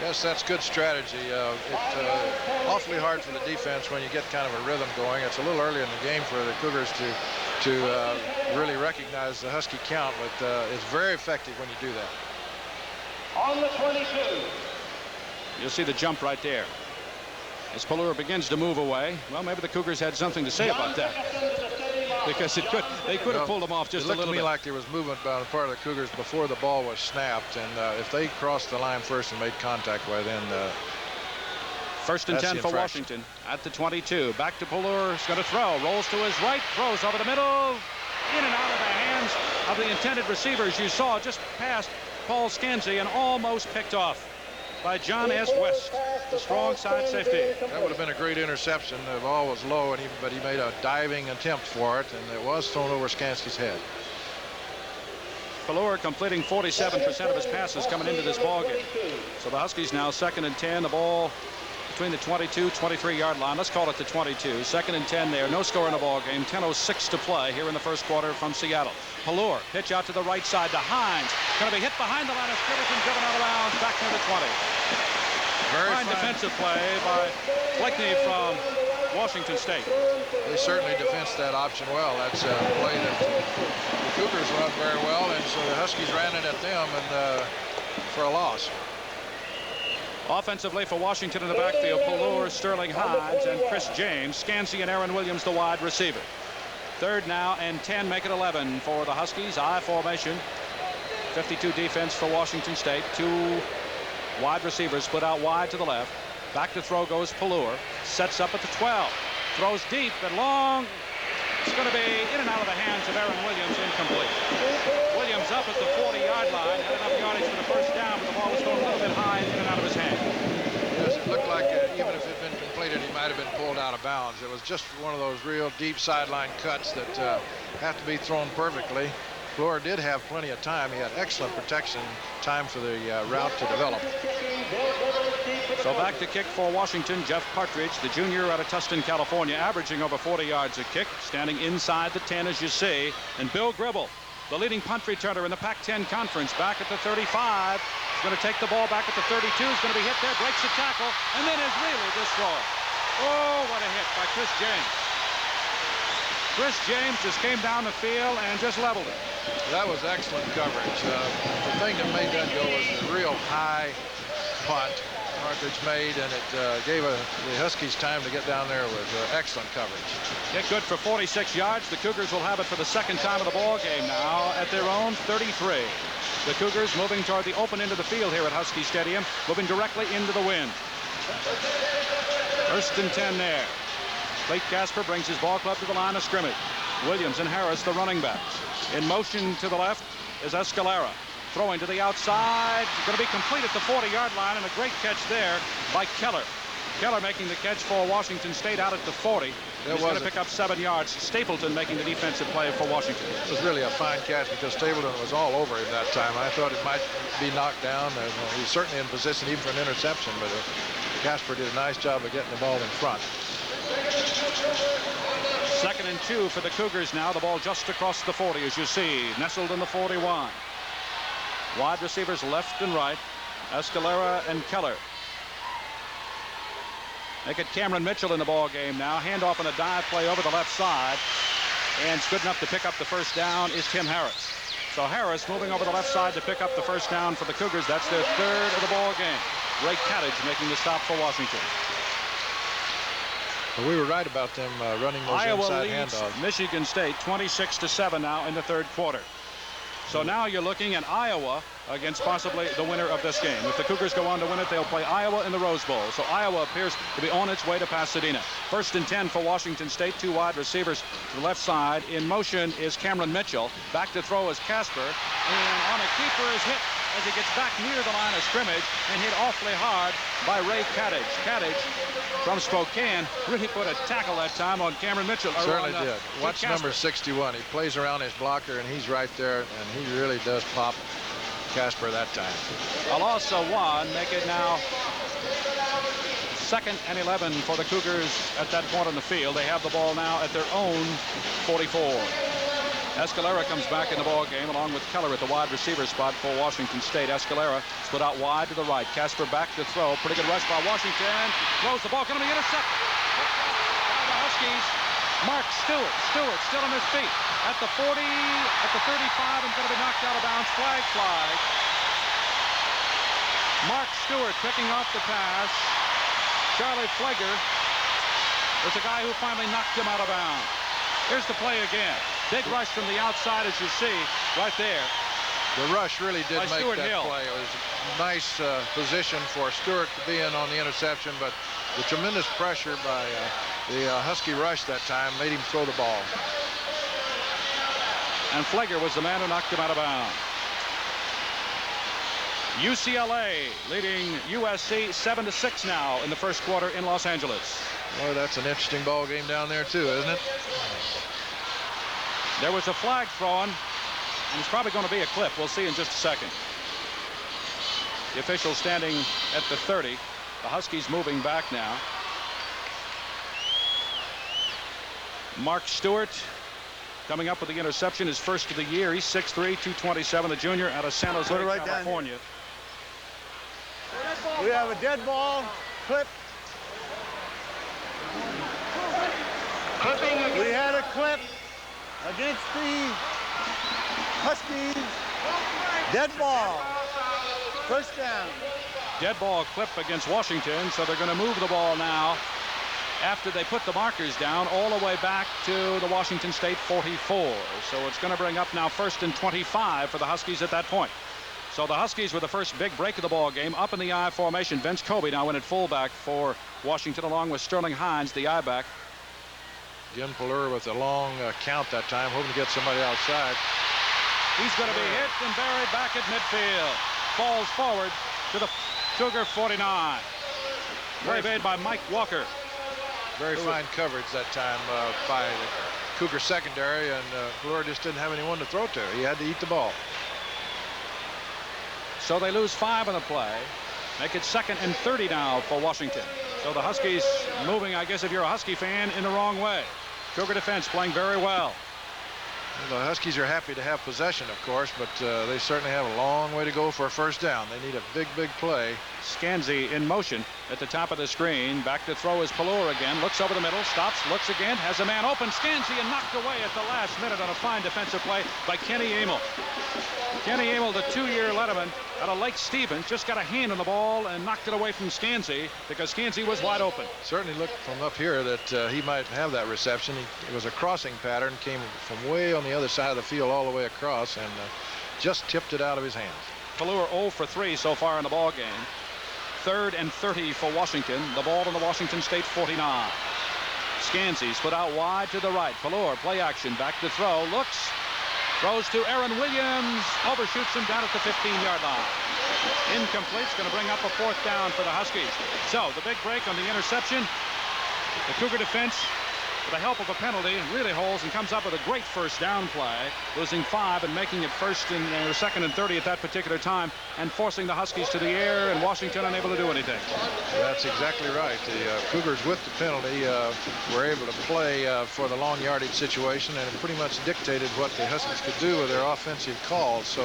Yes, that's good strategy. It's awfully hard for the defense when you get kind of a rhythm going. It's a little early in the game for the Cougars to really recognize the Husky count, but it's very effective when you do that. On the 22. You'll see the jump right there. As Pelluer begins to move away. Well, maybe the Cougars had something to say about that, because they could have pulled him off just a little bit. It looked to me like there was movement by the part of the Cougars before the ball was snapped, and if they crossed the line first and made contact, well, then first and 10 for Washington at the 22. Back to Pelluer. He's going to throw. Rolls to his right. Throws over the middle. In and out of the hands of the intended receivers. You saw just past Paul Scansey and almost picked off by John S. West, the strong side safety. That would have been a great interception. The ball was low, but he made a diving attempt for it, and it was thrown over Scansey's head. Pelluer completing 47% of his passes coming into this ball game. So the Huskies now 2nd and 10. The ball between the 22, 23-yard line. Let's call it the 22. 2nd and 10 there. No score in the ball game. 10:06 to play here in the first quarter from Seattle. Pelluer, pitch out to the right side to Hines. Going to be hit behind the line of scrimmage and driven out of bounds back near the 20. Very fine defensive play by Blakeney from Washington State. They certainly defensed that option well. That's a play that the Cougars run very well, and so the Huskies ran it at them and for a loss. Offensively for Washington in the backfield, Pelluer, Sterling Hines, and Chris James. Scansey and Aaron Williams, the wide receiver. 3rd now and 10, make it 11 for the Huskies. I formation. 52 defense for Washington State. 2 wide receivers split out wide to the left. Back to throw goes Pelluer. Sets up at the 12. Throws deep and long. It's going to be in and out of the hands of Aaron Williams, incomplete. Williams up at the 40-yard line. Had enough yardage for the first down, but the ball was thrown a little bit high in and out of his hand. Yes, it looked like even if it had been completed, he might have been pulled out of bounds. It was just one of those real deep sideline cuts that have to be thrown perfectly. Pelluer did have plenty of time. He had excellent protection, time for the route to develop. So back to kick for Washington. Jeff Partridge, the junior out of Tustin, California, averaging over 40 yards a kick, standing inside the 10 as you see. And Bill Gribble, the leading punt returner in the Pac-10 Conference, back at the 35. He's going to take the ball back at the 32. He's going to be hit there, breaks the tackle, and then is really destroyed. Oh, what a hit by Chris James. Chris James just came down the field and just leveled it. That was excellent coverage. The thing that made that go was the real high punt Partridge made, and it gave the Huskies time to get down there with excellent coverage. Hit good for 46 yards. The Cougars will have it for the 2nd time of the ball game now at their own 33. The Cougars moving toward the open end of the field here at Husky Stadium, moving directly into the wind. 1st and 10 there. Blake Casper brings his ball club to the line of scrimmage. Williams and Harris, the running backs. In motion to the left is Escalera. Throwing to the outside. Going to be complete at the 40-yard line, and a great catch there by Keller. Keller making the catch for Washington State out at the 40. He's going to pick up 7 yards. Stapleton making the defensive play for Washington. It was really a fine catch because Stapleton was all over him that time. I thought it might be knocked down. He's certainly in position even for an interception, but Casper did a nice job of getting the ball in front. 2nd and 2 for the Cougars now. The ball just across the 40, as you see, nestled in the 41. Wide receivers left and right, Escalera and Keller. Make it Cameron Mitchell in the ball game now. Handoff and a dive play over the left side. And it's good enough to pick up the first down is Tim Harris. So Harris moving over the left side to pick up the first down for the Cougars. That's their 3rd of the ball game. Ray Caddage making the stop for Washington. Well, we were right about them running those Iowa inside leads handoffs. Michigan State 26-7 now in the 3rd quarter. So now you're looking at Iowa against possibly the winner of this game. If the Cougars go on to win it, they'll play Iowa in the Rose Bowl. So Iowa appears to be on its way to Pasadena. 1st and 10 for Washington State. 2 wide receivers to the left side. In motion is Cameron Mitchell. Back to throw is Casper. And on a keeper is hit as he gets back near the line of scrimmage and hit awfully hard by Ray Caddage. Caddage from Spokane really put a tackle that time on Cameron Mitchell. Certainly did. Watch number 61. He plays around his blocker, and he's right there, and he really does pop Casper that time. A loss of 1. Make it now 2nd and 11 for the Cougars at that point on the field. They have the ball now at their own 44. Escalera comes back in the ball game along with Keller at the wide receiver spot for Washington State. Escalera split out wide to the right. Casper back to throw. Pretty good rush by Washington. Throws the ball. Going to be intercepted by the Huskies. Mark Stewart. Stewart still on his feet at the 40, at the 35, and going to be knocked out of bounds. Flag fly. Mark Stewart picking off the pass to Charlie Fleger was the guy who finally knocked him out of bounds. Here's the play again. Big rush from the outside, as you see, right there. The rush really did make Stuart that Hill. play. It was a nice position for Stewart to be in on the interception, but the tremendous pressure by the Husky rush that time made him throw the ball. And Fleger was the man who knocked him out of bounds. UCLA leading USC 7-6 now in the first quarter in Los Angeles. Boy, that's an interesting ball game down there too, isn't it? There was a flag thrown, and it's probably going to be a clip. We'll see in just a second. The official standing at the 30. The Huskies moving back now. Mark Stewart coming up with the interception, his first of the year. He's 6'3", 227, the junior out of San Jose, California. We have a dead ball. Clip. We had a clip against the Huskies. Dead ball. First down. Dead ball clip against Washington, so they're going to move the ball now after they put the markers down all the way back to the Washington State 44. So it's going to bring up now 1st and 25 for the Huskies at that point. So the Huskies were the first big break of the ball game, up in the I formation. Vince Kobe now in at fullback for Washington, along with Sterling Hines, the I back. Jim Pelur with a long count that time, hoping to get somebody outside. He's going to be hit and buried back at midfield. Falls forward to the Cougar 49. Very made by Mike Walker. Very fine coverage that time by the Cougar secondary, and Pelur just didn't have anyone to throw to. He had to eat the ball. So they lose 5 on the play. Make it 2nd and 30 now for Washington. So the Huskies moving, I guess, if you're a Husky fan, in the wrong way. Cougar defense playing very well. Well, the Huskies are happy to have possession, of course, but they certainly have a long way to go for a first down. They need a big, big play. Scanzi in motion at the top of the screen. Back to throw is Pelur again. Looks over the middle, stops, looks again, has a man open. Scanzi and knocked away at the last minute on a fine defensive play by Kenny Emil. Kenny Emil, the 2-year letterman out of Lake Stevens, just got a hand on the ball and knocked it away from Scanzi because Scanzi was wide open. Certainly looked from up here that he might have that reception. It was a crossing pattern, came from way on the other side of the field all the way across, and just tipped it out of his hands. Pelur 0 for 3 so far in the ball game. 3rd and 30 for Washington. The ball on the Washington State 49. Scanzi split out wide to the right. Pelur play action, back to throw, looks, throws to Aaron Williams, overshoots him down at the 15-yard line. Incomplete. It's going to bring up a 4th down for the Huskies. So the big break on the interception. The Cougar defense, with the help of a penalty, really holds and comes up with a great first down play, losing 5 and making it 2nd and 30 at that particular time, and forcing the Huskies to the air, and Washington unable to do anything. That's exactly right. The Cougars, with the penalty, were able to play for the long yardage situation, and it pretty much dictated what the Huskies could do with their offensive calls. So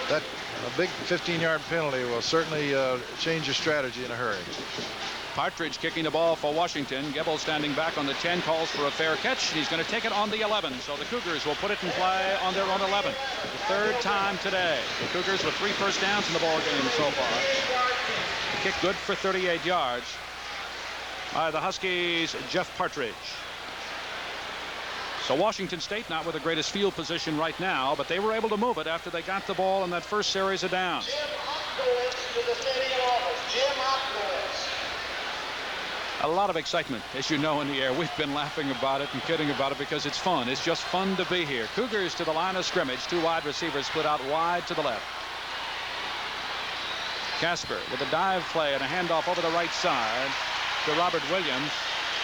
that a big 15-yard penalty will certainly change your strategy in a hurry. Partridge kicking the ball for Washington. Gebel standing back on the 10, calls for a fair catch. He's going to take it on the 11. So the Cougars will put it in play on their own 11. The 3rd time today. The Cougars with 3 first downs in the ball game so far. The kick good for 38 yards by the Huskies, Jeff Partridge. So Washington State not with the greatest field position right now, but they were able to move it after they got the ball in that first series of downs. A lot of excitement, as you know, in the air. We've been laughing about it and kidding about it because it's fun. It's just fun to be here. Cougars to the line of scrimmage. 2 wide receivers split out wide to the left. Casper with a dive play and a handoff over the right side to Robert Williams.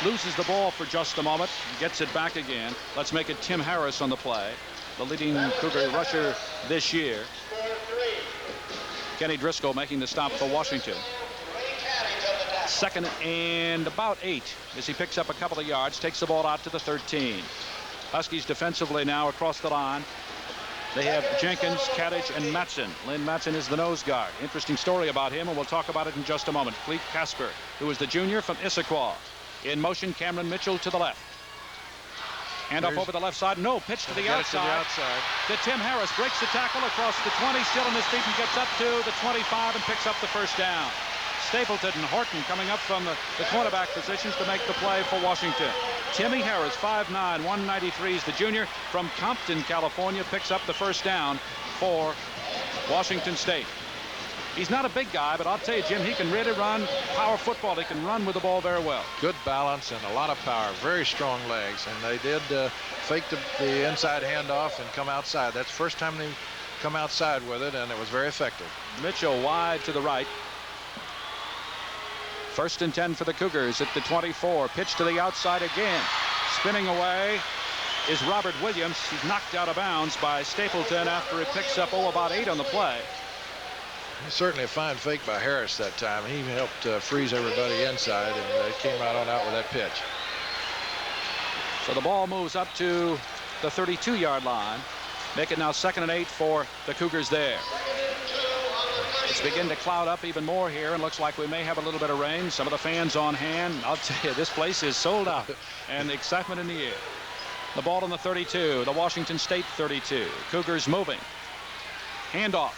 Loses the ball for just a moment. Gets it back again. Let's make it Tim Harris on the play. The leading Cougar rusher this year. Kenny Driscoll making the stop for Washington. 2nd and about 8 as he picks up a couple of yards, takes the ball out to the 13. Huskies defensively now across the line. They have Jenkins, Kadich, and Matson. Lynn Matson is the nose guard. Interesting story about him, and we'll talk about it in just a moment. Fleet Casper, who is the junior from Issaquah. In motion, Cameron Mitchell to the left. Hand off over the left side. No, pitch to the outside. To Tim Harris. Breaks the tackle across the 20, still on his feet, and gets up to the 25 and picks up the first down. Stapleton and Horton coming up from the cornerback positions to make the play for Washington. Timmy Harris, 5'9", 193, is the junior from Compton, California, picks up the first down for Washington State. He's not a big guy, but I'll tell you, Jim, he can really run power football. He can run with the ball very well. Good balance and a lot of power. Very strong legs. And they did fake the inside handoff and come outside. That's the first time they come outside with it, and it was very effective. Mitchell wide to the right. 1st and 10 for the Cougars at the 24. Pitch to the outside again. Spinning away is Robert Williams. He's knocked out of bounds by Stapleton after he picks up about 8 on the play. Certainly a fine fake by Harris that time. He helped freeze everybody inside, and they came out with that pitch. So the ball moves up to the 32-yard line. Make it now 2nd and 8 for the Cougars there. It's beginning to cloud up even more here, and looks like we may have a little bit of rain. Some of the fans on hand. I'll tell you, this place is sold out, and the excitement in the air. The ball on the 32, the Washington State 32. Cougars moving. Handoff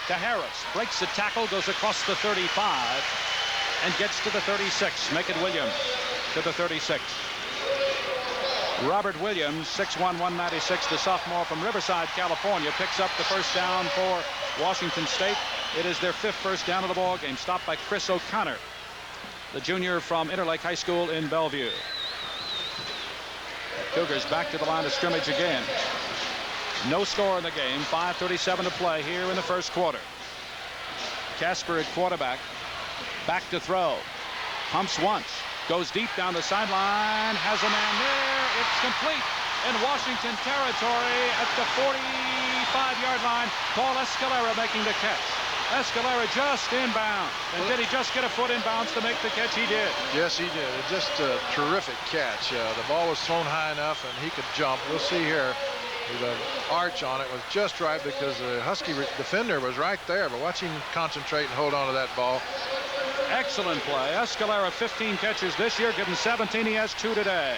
to Harris. Breaks the tackle, goes across the 35, and gets to the 36. Make it Williams to the 36. Robert Williams, 6'1", 196, the sophomore from Riverside, California, picks up the first down for Washington State. It is their 5th first down of the ball game, stopped by Chris O'Connor, the junior from Interlake High School in Bellevue. Cougars back to the line of scrimmage again. No score in the game. 5:37 to play here in the first quarter. Casper at quarterback. Back to throw. Pumps once. Goes deep down the sideline. Has a man there. It's complete in Washington territory at the 45-yard line. Paul Escalera making the catch. Escalera just inbound. And did he just get a foot inbounds to make the catch? He did. Yes, he did. Just a terrific catch. The ball was thrown high enough, and he could jump. We'll see here. The arch on it was just right because the Husky defender was right there. But watch him concentrate and hold on to that ball. Excellent play. Escalera, 15 catches this year, getting 17. He has 2 today.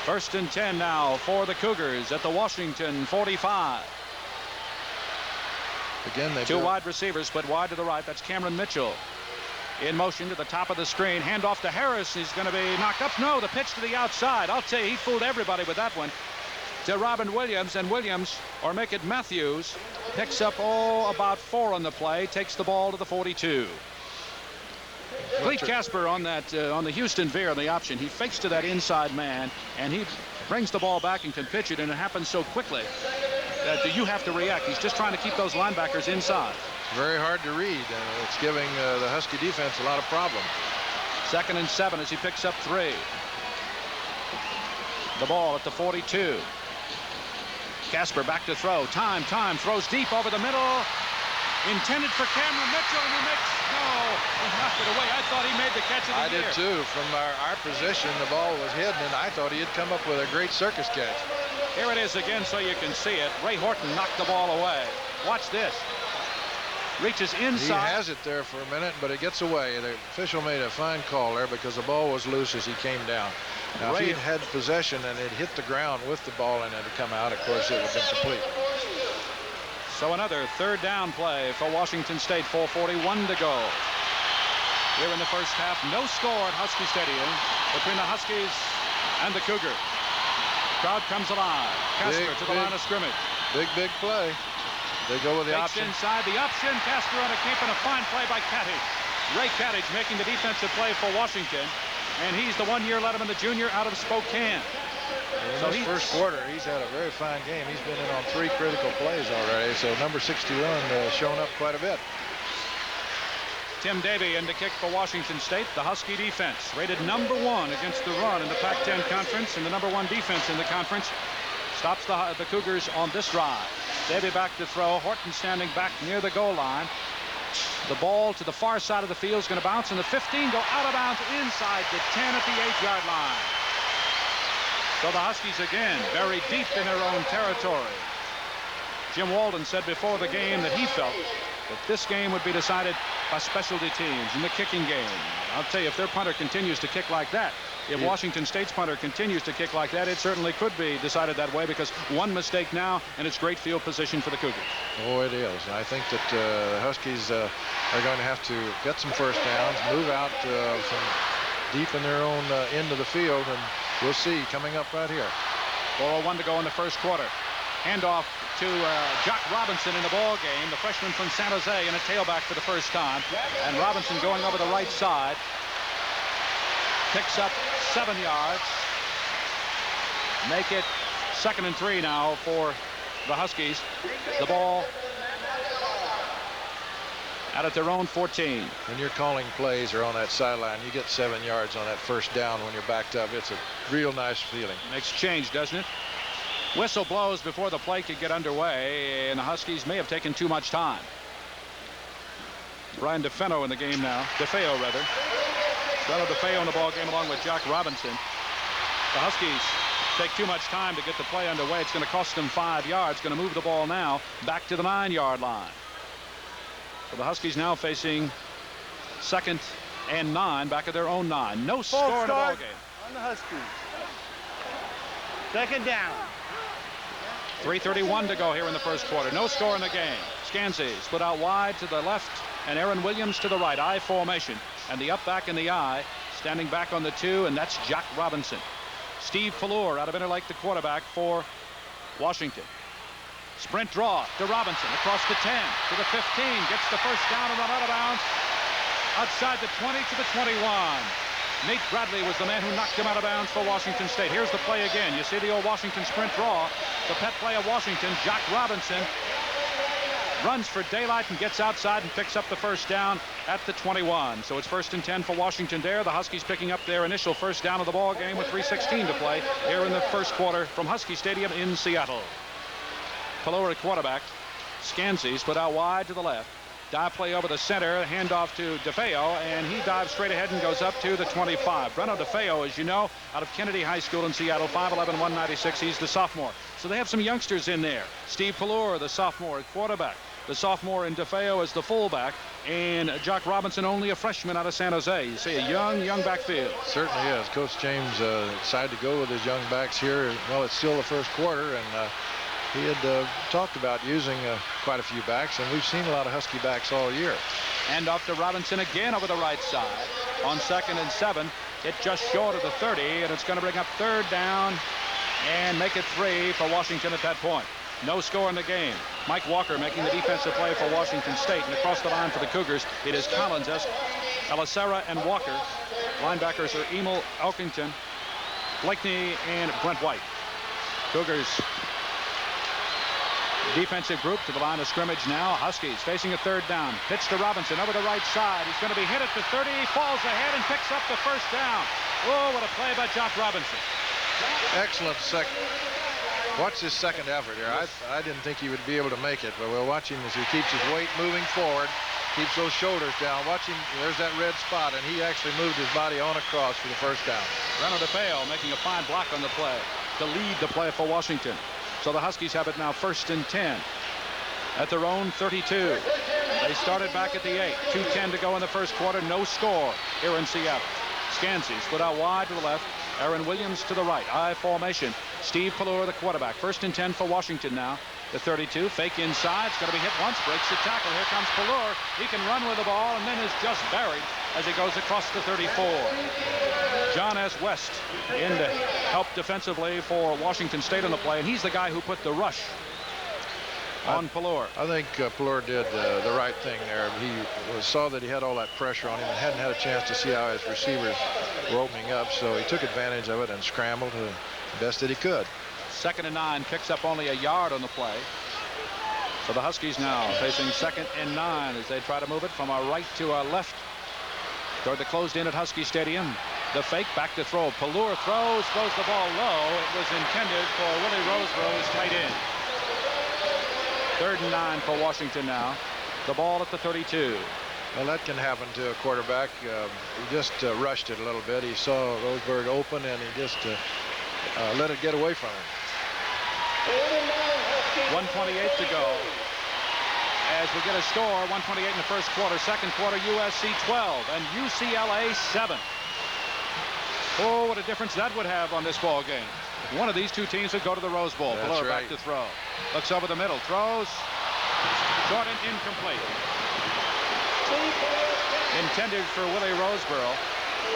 1st and 10 now for the Cougars at the Washington 45. Again, they 2 wide receivers, but wide to the right. That's Cameron Mitchell in motion to the top of the screen. Handoff to Harris. He's going to be knocked up. No, the pitch to the outside. I'll tell you, he fooled everybody with that one. To Robin Williams, and Williams, or make it Matthews, picks up about 4 on the play, takes the ball to the 42. Clete Casper on that on the Houston veer on the option. He fakes to that inside man, and he brings the ball back and can pitch it, and it happens so quickly that you have to react. He's just trying to keep those linebackers inside. Very hard to read. It's giving the Husky defense a lot of problems. 2nd and 7 as he picks up 3. The ball at the 42. Casper back to throw. Time, throws deep over the middle. Intended for Cameron Mitchell, and he knocked it away. I thought he made the catch of the year. I did too. From our position, the ball was hidden, and I thought he had come up with a great circus catch. Here it is again so you can see it. Ray Horton knocked the ball away. Watch this. Reaches inside. He has it there for a minute, but it gets away. The official made a fine call there because the ball was loose as he came down. Now, if he had possession and it hit the ground with the ball and it had come out, of course, it would have been complete. So another 3rd down play for Washington State. 4:41 to go. Here in the first half, no score at Husky Stadium between the Huskies and the Cougars. Crowd comes alive. Casper to the line of scrimmage. Big play. They go with the option. Inside the option. Casper on a keep, and a fine play by Cattage. Ray Cattage making the defensive play for Washington. And he's the 1-year letterman, the junior out of Spokane. In this first quarter, he's had a very fine game. He's been in on 3 critical plays already. So number 61 shown up quite a bit. Tim Davey in to kick for Washington State. The Husky defense rated number 1 against the run in the Pac-10 conference, and the number 1 defense in the conference. Stops the Cougars on this drive. Davey back to throw. Horton standing back near the goal line. The ball to the far side of the field is going to bounce, and the 15 go out of bounds inside the 10 at the 8-yard line. So the Huskies again very deep in their own territory. Jim Walden said before the game that he felt that this game would be decided by specialty teams in the kicking game. I'll tell you, if their punter continues to kick like that, if Washington State's punter continues to kick like that, it certainly could be decided that way, because one mistake now and it's great field position for the Cougars. Oh, it is. I think that the Huskies are going to have to get some first downs, move out from deep in their own end of the field, and we'll see coming up right here. 4:01 to go in the first quarter. Handoff to Jock Robinson in the ball game, the freshman from San Jose, and a tailback for the first time. And Robinson going over the right side. Picks up 7 yards. Make it 2nd and 3 now for the Huskies. The ball out at their own 14. When you're calling plays or on that sideline, you get 7 yards on that first down when you're backed up. It's a real nice feeling. Makes a change, doesn't it? Whistle blows before the play could get underway, and the Huskies may have taken too much time. Brian DeFeo in the game now. DeFeo, rather. Breno DeFeo in the ball game along with Jock Robinson. The Huskies take too much time to get the play underway. It's going to cost them 5 yards. Going to move the ball now back to the 9-yard line. So the Huskies now facing 2nd and 9 back at their own 9. No score in the ball game. On the Huskies. 2nd down. 3:31 to go here in the first quarter. No score in the game. Scansey split out wide to the left, and Aaron Williams to the right. I formation, and the up back in the I, standing back on the 2, and that's Jock Robinson. Steve Pallure out of Interlake, the quarterback for Washington. Sprint draw to Robinson across the 10 to the 15. Gets the first down and run out of bounds outside the 20 to the 21. Nate Bradley was the man who knocked him out of bounds for Washington State. Here's the play again. You see the old Washington sprint draw. The pet play of Washington. Jock Robinson runs for daylight and gets outside and picks up the first down at the 21. So it's 1st and 10 for Washington there. The Huskies picking up their initial first down of the ball game with 3:16 to play here in the first quarter from Husky Stadium in Seattle. Pallure at quarterback. Scansey split out wide to the left. Dive play over the center, handoff to DeFeo, and he dives straight ahead and goes up to the 25. Breno DeFeo, as you know, out of Kennedy High School in Seattle, 5'11", 196. He's the sophomore. So they have some youngsters in there. Steve Pallure, the sophomore at quarterback. The sophomore in DeFeo as the fullback, and Jock Robinson, only a freshman out of San Jose. You see a young backfield. Certainly is. Coach James decided to go with his young backs here. Well, it's still the first quarter, and he had talked about using quite a few backs, and we've seen a lot of Husky backs all year. And off to Robinson again over the right side. On 2nd and 7, hit just short of the 30, and it's going to bring up 3rd down and make it 3 for Washington at that point. No score in the game. Mike Walker making the defensive play for Washington State, and across the line for the Cougars, it is Collins, Elisera, and Walker. Linebackers are Emil Elkington, Blakeney, and Brent White. Cougars defensive group to the line of scrimmage now. Huskies facing a 3rd down. Pitch to Robinson over the right side. He's going to be hit at the 30. Falls ahead and picks up the first down. Oh, what a play by Jock Robinson. Excellent second. Watch his second effort here. I didn't think he would be able to make it, but we're watching as he keeps his weight moving forward, keeps those shoulders down. Watch him. There's that red spot, and he actually moved his body on across for the first down. Breno DeFeo making a fine block on the play to lead the play for Washington. So the Huskies have it now 1st and 10 at their own 32. They started back at the 8. 2:10 to go in the first quarter. No score here in Seattle. Scansey split out wide to the left. Aaron Williams to the right. I formation. Steve Pallure, the quarterback. 1st and 10 for Washington now. The 32. Fake inside. It's going to be hit once. Breaks the tackle. Here comes Pallure. He can run with the ball and then is just buried as he goes across the 34. John S. West in to help defensively for Washington State on the play, and he's the guy who put the rush on Pallure. I think Pallure did the right thing there. He saw that he had all that pressure on him and hadn't had a chance to see how his receivers were opening up, so he took advantage of it and scrambled the best that he could. 2nd and 9, picks up only a yard on the play. So the Huskies now facing 2nd and 9 as they try to move it from a right to a left toward the closed in at Husky Stadium. The fake, back to throw. Pallure throws the ball low. It was intended for Willie Roseboro's tight end. 3rd and 9 for Washington now. The ball at the 32. Well, that can happen to a quarterback. He just rushed it a little bit. He saw Roseberg open, and he just let it get away from him. 1:28 to go. as we get a score, 128 in the first quarter. Second quarter, USC 12 and UCLA 7. Oh, what a difference that would have on this ball game. One of these two teams would go to the Rose Bowl. That's Fuller right. back to throw. Looks over the middle. Throws. Short and incomplete. Intended for Willie Roseborough.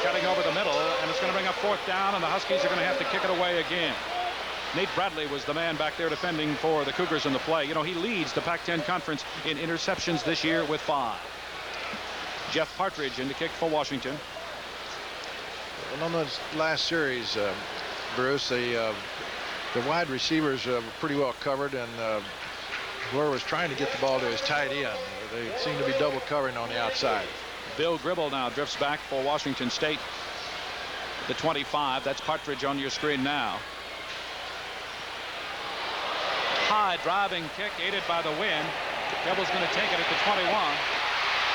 Cutting over the middle, and it's going to bring up fourth down, and the Huskies are going to have to kick it away again. Nate Bradley was the man back there defending for the Cougars in the play. You know, he leads the Pac-10 conference in interceptions this year with 5. Jeff Partridge in the kick for Washington. And on this last series, Bruce, the wide receivers were pretty well covered, and Whoever was trying to get the ball to his tight end. They seem to be double covering on the outside. Bill Gribble now drifts back for Washington State. The 25. That's Partridge on your screen now. High driving kick aided by the wind. Gribble's going to take it at the 21.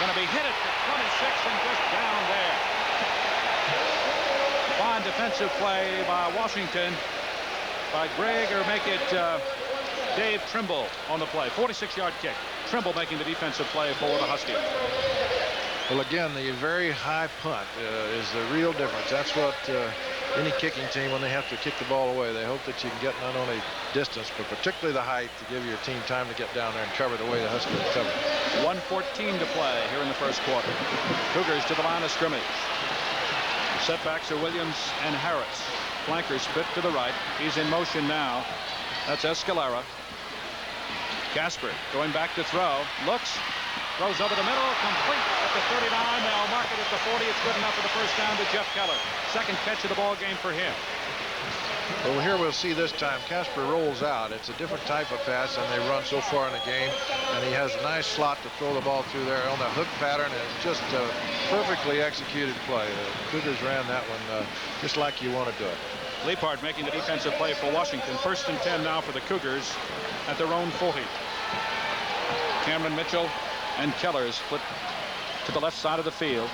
Going to be hit at the 26 and just down there. Fine defensive play by Washington. By Greg, or make it Dave Trimble on the play. 46-yard kick. Trimble making the defensive play for the Huskies. Well, again, the very high punt is the real difference. That's what any kicking team, when they have to kick the ball away, they hope that you can get not only distance, but particularly the height to give your team time to get down there and cover the way the Huskies cover. 1:14 to play here in the first quarter. Cougars to the line of scrimmage. Setbacks are Williams and Harris. Flanker split to the right. He's in motion now. That's Escalera. Casper going back to throw. Looks. Throws over the middle. Complete at the 39. They'll mark it at the 40. It's good enough for the first down to Jeff Keller. Second catch of the ball game for him. Well, here we'll see this time Casper rolls out. It's a different type of pass than they run so far in the game, and he has a nice slot to throw the ball through there on the hook pattern, and just a perfectly executed play. The Cougars ran that one just like you want to do it. Leapard making the defensive play for Washington. 1st and 10 now for the Cougars at their own 40. Cameron Mitchell and Keller split to the left side of the field.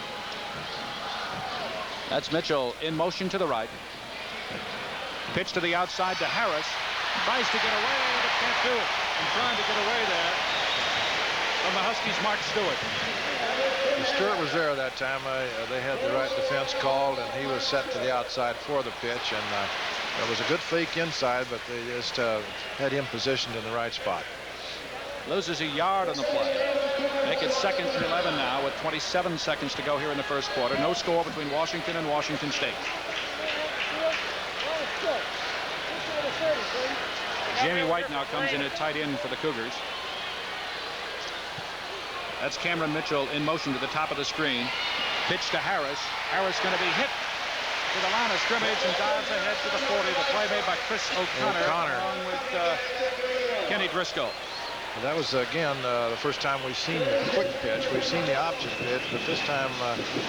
That's Mitchell in motion to the right. Pitch to the outside to Harris. Tries to get away, but can't do it. And trying to get away there from the Huskies, Mark Stewart. Stewart was there that time. They had the right defense called, and he was set to the outside for the pitch. And it was a good fake inside, but they just had him positioned in the right spot. Loses a yard on the play. Make it 2nd and 11 now with 27 seconds to go here in the first quarter. No score between Washington and Washington State. Jamie White now comes in at tight end for the Cougars. That's Cameron Mitchell in motion to the top of the screen. Pitch to Harris. Harris going to be hit to the line of scrimmage and dives ahead to the 40. The play made by Chris O'Connor along with Kenny Driscoll. Well, that was, again, the first time we've seen the quick pitch. We've seen the option pitch, but this time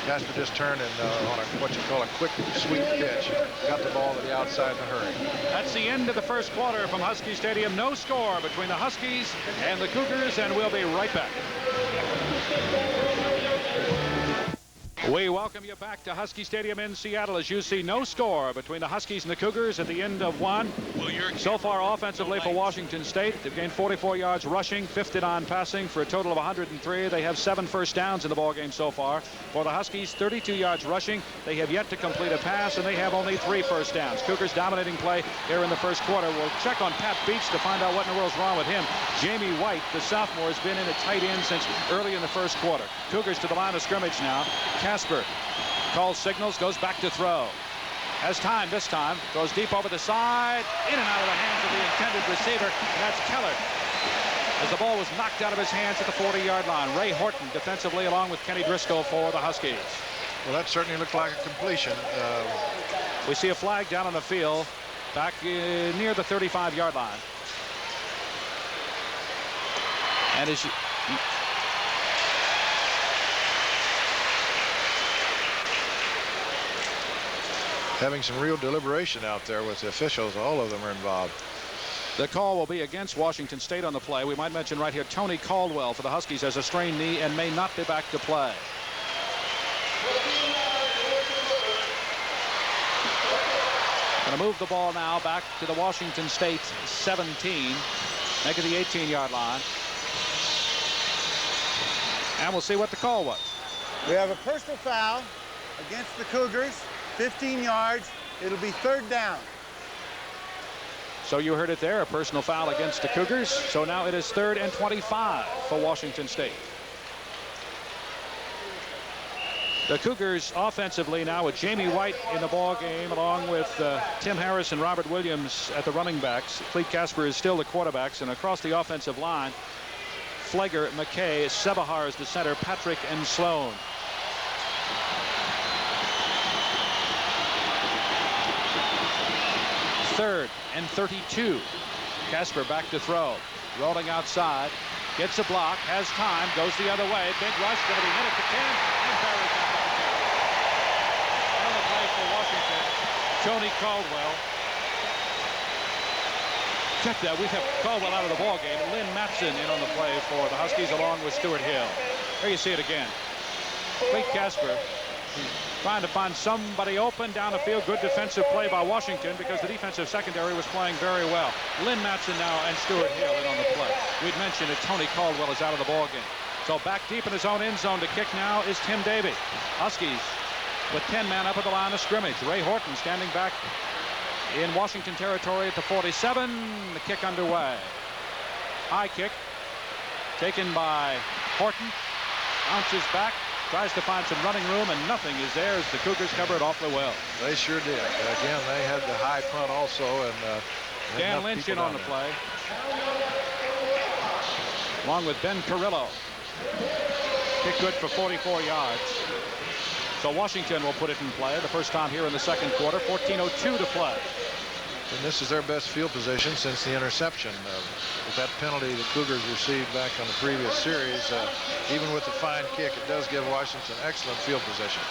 Casper just turned and on what you call a quick, sweep pitch, got the ball to the outside in a hurry. That's the end of the first quarter from Husky Stadium. No score between the Huskies and the Cougars, and we'll be right back. We welcome you back to Husky Stadium in Seattle as you see no score between the Huskies and the Cougars at the end of one. So far offensively for Washington State, they've gained 44 yards rushing, 59 passing for a total of 103. They have 7 first downs in the ball game so far. For the Huskies, 32 yards rushing. They have yet to complete a pass, and they have only 3 first downs. Cougars dominating play here in the first quarter. We'll check on Pat Beach to find out what in the world's wrong with him. Jamie White, the sophomore, has been in at tight end since early in the first quarter. Cougars to the line of scrimmage now. Casper calls signals, goes back to throw. Has time this time. Goes deep over the side. In and out of the hands of the intended receiver. And that's Keller. As the ball was knocked out of his hands at the 40-yard line. Ray Horton defensively along with Kenny Driscoll for the Huskies. Well, that certainly looked like a completion. We see a flag down on the field back near the 35-yard line. And as you... Having some real deliberation out there with the officials. All of them are involved. The call will be against Washington State on the play. We might mention right here Tony Caldwell for the Huskies has a strained knee and may not be back to play. Going to move the ball now back to the Washington State 17. Make it the 18-yard line. And we'll see what the call was. We have a personal foul against the Cougars, 15 yards. It'll be 3rd down. So you heard it there, a personal foul against the Cougars. So now it is 3rd and 25 for Washington State. The Cougars offensively now with Jamie White in the ball game, along with Tim Harris and Robert Williams at the running backs. Clete Casper is still the quarterbacks, and across the offensive line, Flegger, McKay, Sebahar is the center, Patrick and Sloan. Third and 32. Casper back to throw, rolling outside, gets a block, has time, goes the other way. Big rush, going to be hit at the 10, and buried down by the 10. On the play for Washington, Tony Caldwell. Check that, we have Caldwell out of the ball game. Lynn Matson in on the play for the Huskies, along with Stuart Hill. There you see it again. Clete Casper trying to find somebody open down the field. Good defensive play by Washington because the defensive secondary was playing very well. Lynn Matson now and Stuart Hill in on the play. We'd mentioned that Tony Caldwell is out of the ball game. So back deep in his own end zone to kick now is Tim Davey. Huskies with 10 men up at the line of scrimmage. Ray Horton standing back in Washington territory at the 47. The kick underway. High kick taken by Horton. Bounces back. Tries to find some running room, and nothing is there as the Cougars cover it awfully well. They sure did. Again, they had the high punt also, and Dan Lynch in on the play, along with Ben Carrillo. Kick good for 44 yards. So Washington will put it in play the first time here in the second quarter. 14:02 to play. And this is their best field position since the interception. With that penalty the Cougars received back on the previous series, even with the fine kick, it does give Washington excellent field position.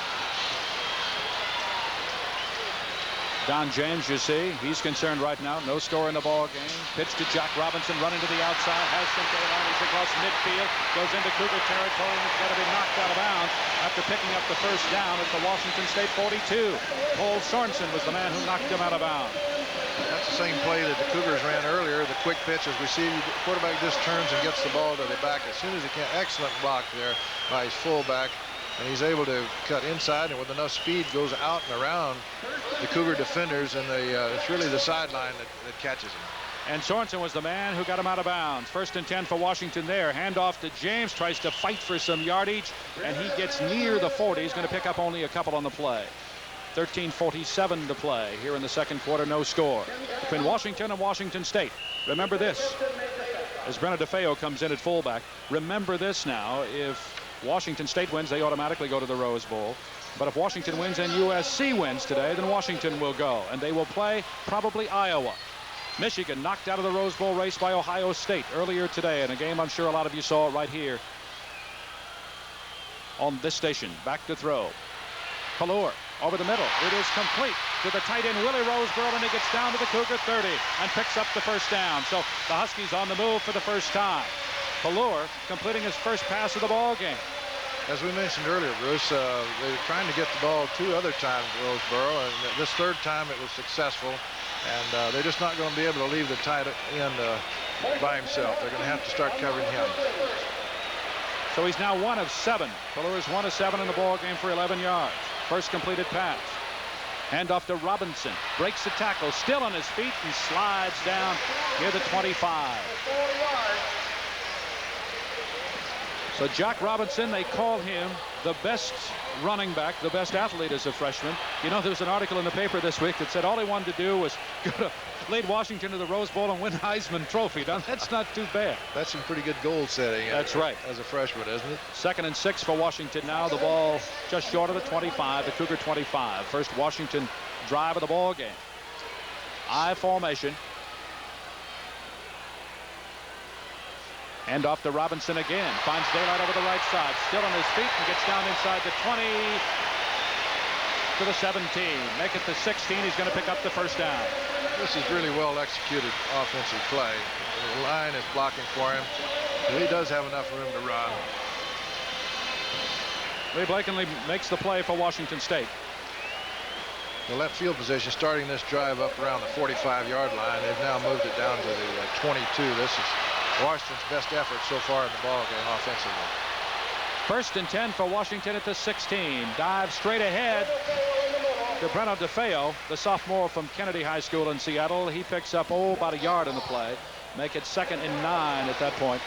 Don James, you see, he's concerned right now. No score in the ball game. Pitch to Jack Robinson, running to the outside, has some daylight. He's across midfield, goes into Cougar territory, and it's got to be knocked out of bounds after picking up the first down at the Washington State 42. Cole Sorensen was the man who knocked him out of bounds. That's the same play that the Cougars ran earlier. The quick pitch is received. The quarterback just turns and gets the ball to the back as soon as he can. Excellent block there by his fullback. And he's able to cut inside, and with enough speed goes out and around the Cougar defenders, and it's really the sideline that catches him. And Sorensen was the man who got him out of bounds. 1st and 10 for Washington there. Handoff to James, tries to fight for some yardage, and he gets near the 40. He's going to pick up only a couple on the play. 13:47 to play here in the second quarter. No score between Washington and Washington State. Remember this, as Brenna DeFeo comes in at fullback. Remember this now, if Washington State wins, they automatically go to the Rose Bowl. But if Washington wins and USC wins today, then Washington will go, and they will play probably Iowa. Michigan knocked out of the Rose Bowl race by Ohio State earlier today in a game I'm sure a lot of you saw right here on this station. Back to throw. Pallure over the middle. It is complete to the tight end Willie Roseborough, and he gets down to the Cougar 30 and picks up the first down. So the Huskies on the move for the first time. Pallure completing his first pass of the ball game. As we mentioned earlier, Bruce, they were trying to get the ball 2 other times to Roseborough, and this 3rd time it was successful. And they're just not going to be able to leave the tight end by himself. They're going to have to start covering him. So he's now 1 of 7. Pallure's 1 of 7 in the ball game for 11 yards. First completed pass. Handoff to Robinson. Breaks the tackle. Still on his feet and slides down near the 25. So Jack Robinson, they call him the best running back, the best athlete as a freshman. You know, there was an article in the paper this week that said all he wanted to do was go to lead Washington to the Rose Bowl and win Heisman Trophy. Now, that's not too bad. That's some pretty good goal setting. That's right. As a freshman, isn't it? 2nd and 6 for Washington now. The ball just short of the 25, the Cougar 25. First Washington drive of the ball game. I formation. Hand off to Robinson again. Finds daylight over the right side. Still on his feet and gets down inside the 20 to the 17. Make it the 16. He's going to pick up the first down. This is really well executed offensive play. The line is blocking for him. He does have enough room to run. Lee Blakeney makes the play for Washington State. The left field position starting this drive up around the 45-yard line. They've now moved it down to the 22. This is Washington's best effort so far in the ball game offensively. First and 10 for Washington at the 16. Dive straight ahead to Breno DeFeo, the sophomore from Kennedy High School in Seattle. He picks up about a yard in the play. Make it 2nd and 9 at that point.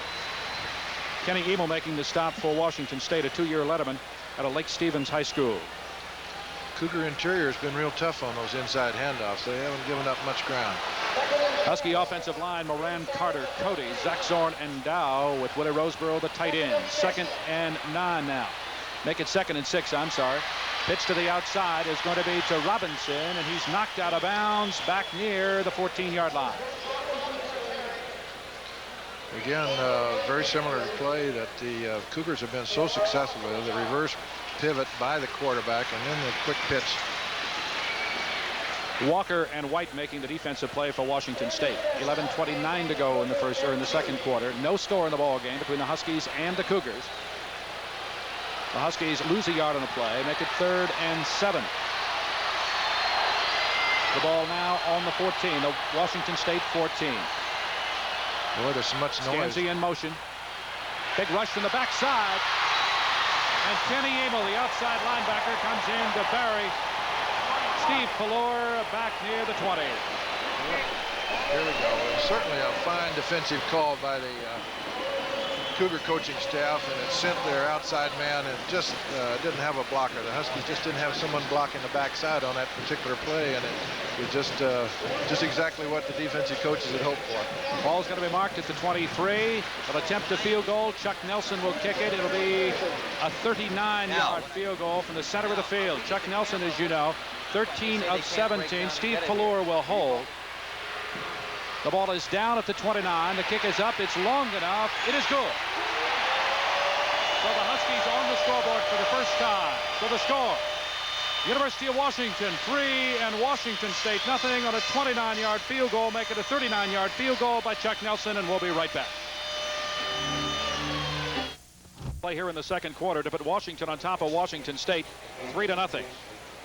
Kenny Emil making the stop for Washington State, a 2-year letterman out of Lake Stevens High School. Cougar interior has been real tough on those inside handoffs. They haven't given up much ground. Husky offensive line, Moran, Carter, Cody, Zach Zorn, and Dow with Willie Roseborough, the tight end. 2nd and 9 now. Make it 2nd and 6, I'm sorry. Pitch to the outside is going to be to Robinson, and he's knocked out of bounds back near the 14-yard line. Again, very similar to play that the Cougars have been so successful with, the reverse pivot by the quarterback and then the quick pitch. Walker and White making the defensive play for Washington State. 11:29 to go in the second quarter. No score in the ball game between the Huskies and the Cougars. The Huskies lose a yard on the play, make it 3rd and 7. The ball now on the 14, the Washington State 14. Boy, there's so much noise. Scansey in motion. Big rush from the backside. And Kenny Emil, the outside linebacker, comes in to bury Steve Pallor back near the 20. Here we go. Certainly a fine defensive call by the Cougar coaching staff, and it sent their outside man and just didn't have a blocker. The Huskies just didn't have someone blocking the backside on that particular play, and it was just exactly what the defensive coaches had hoped for. Ball's going to be marked at the 23. They'll attempt a field goal. Chuck Nelson will kick it. It'll be a 39-yard field goal from the center of the field. Chuck Nelson, as you know, 13 of 17. Steve Pallor will hold. The ball is down at the 29. The kick is up. It's long enough. It is good. So the Huskies on the scoreboard for the first time. So the score: University of Washington 3 and Washington State nothing on a 29-yard field goal. Make it a 39-yard field goal by Chuck Nelson, and we'll be right back. Play here in the second quarter to put Washington on top of Washington State 3-0.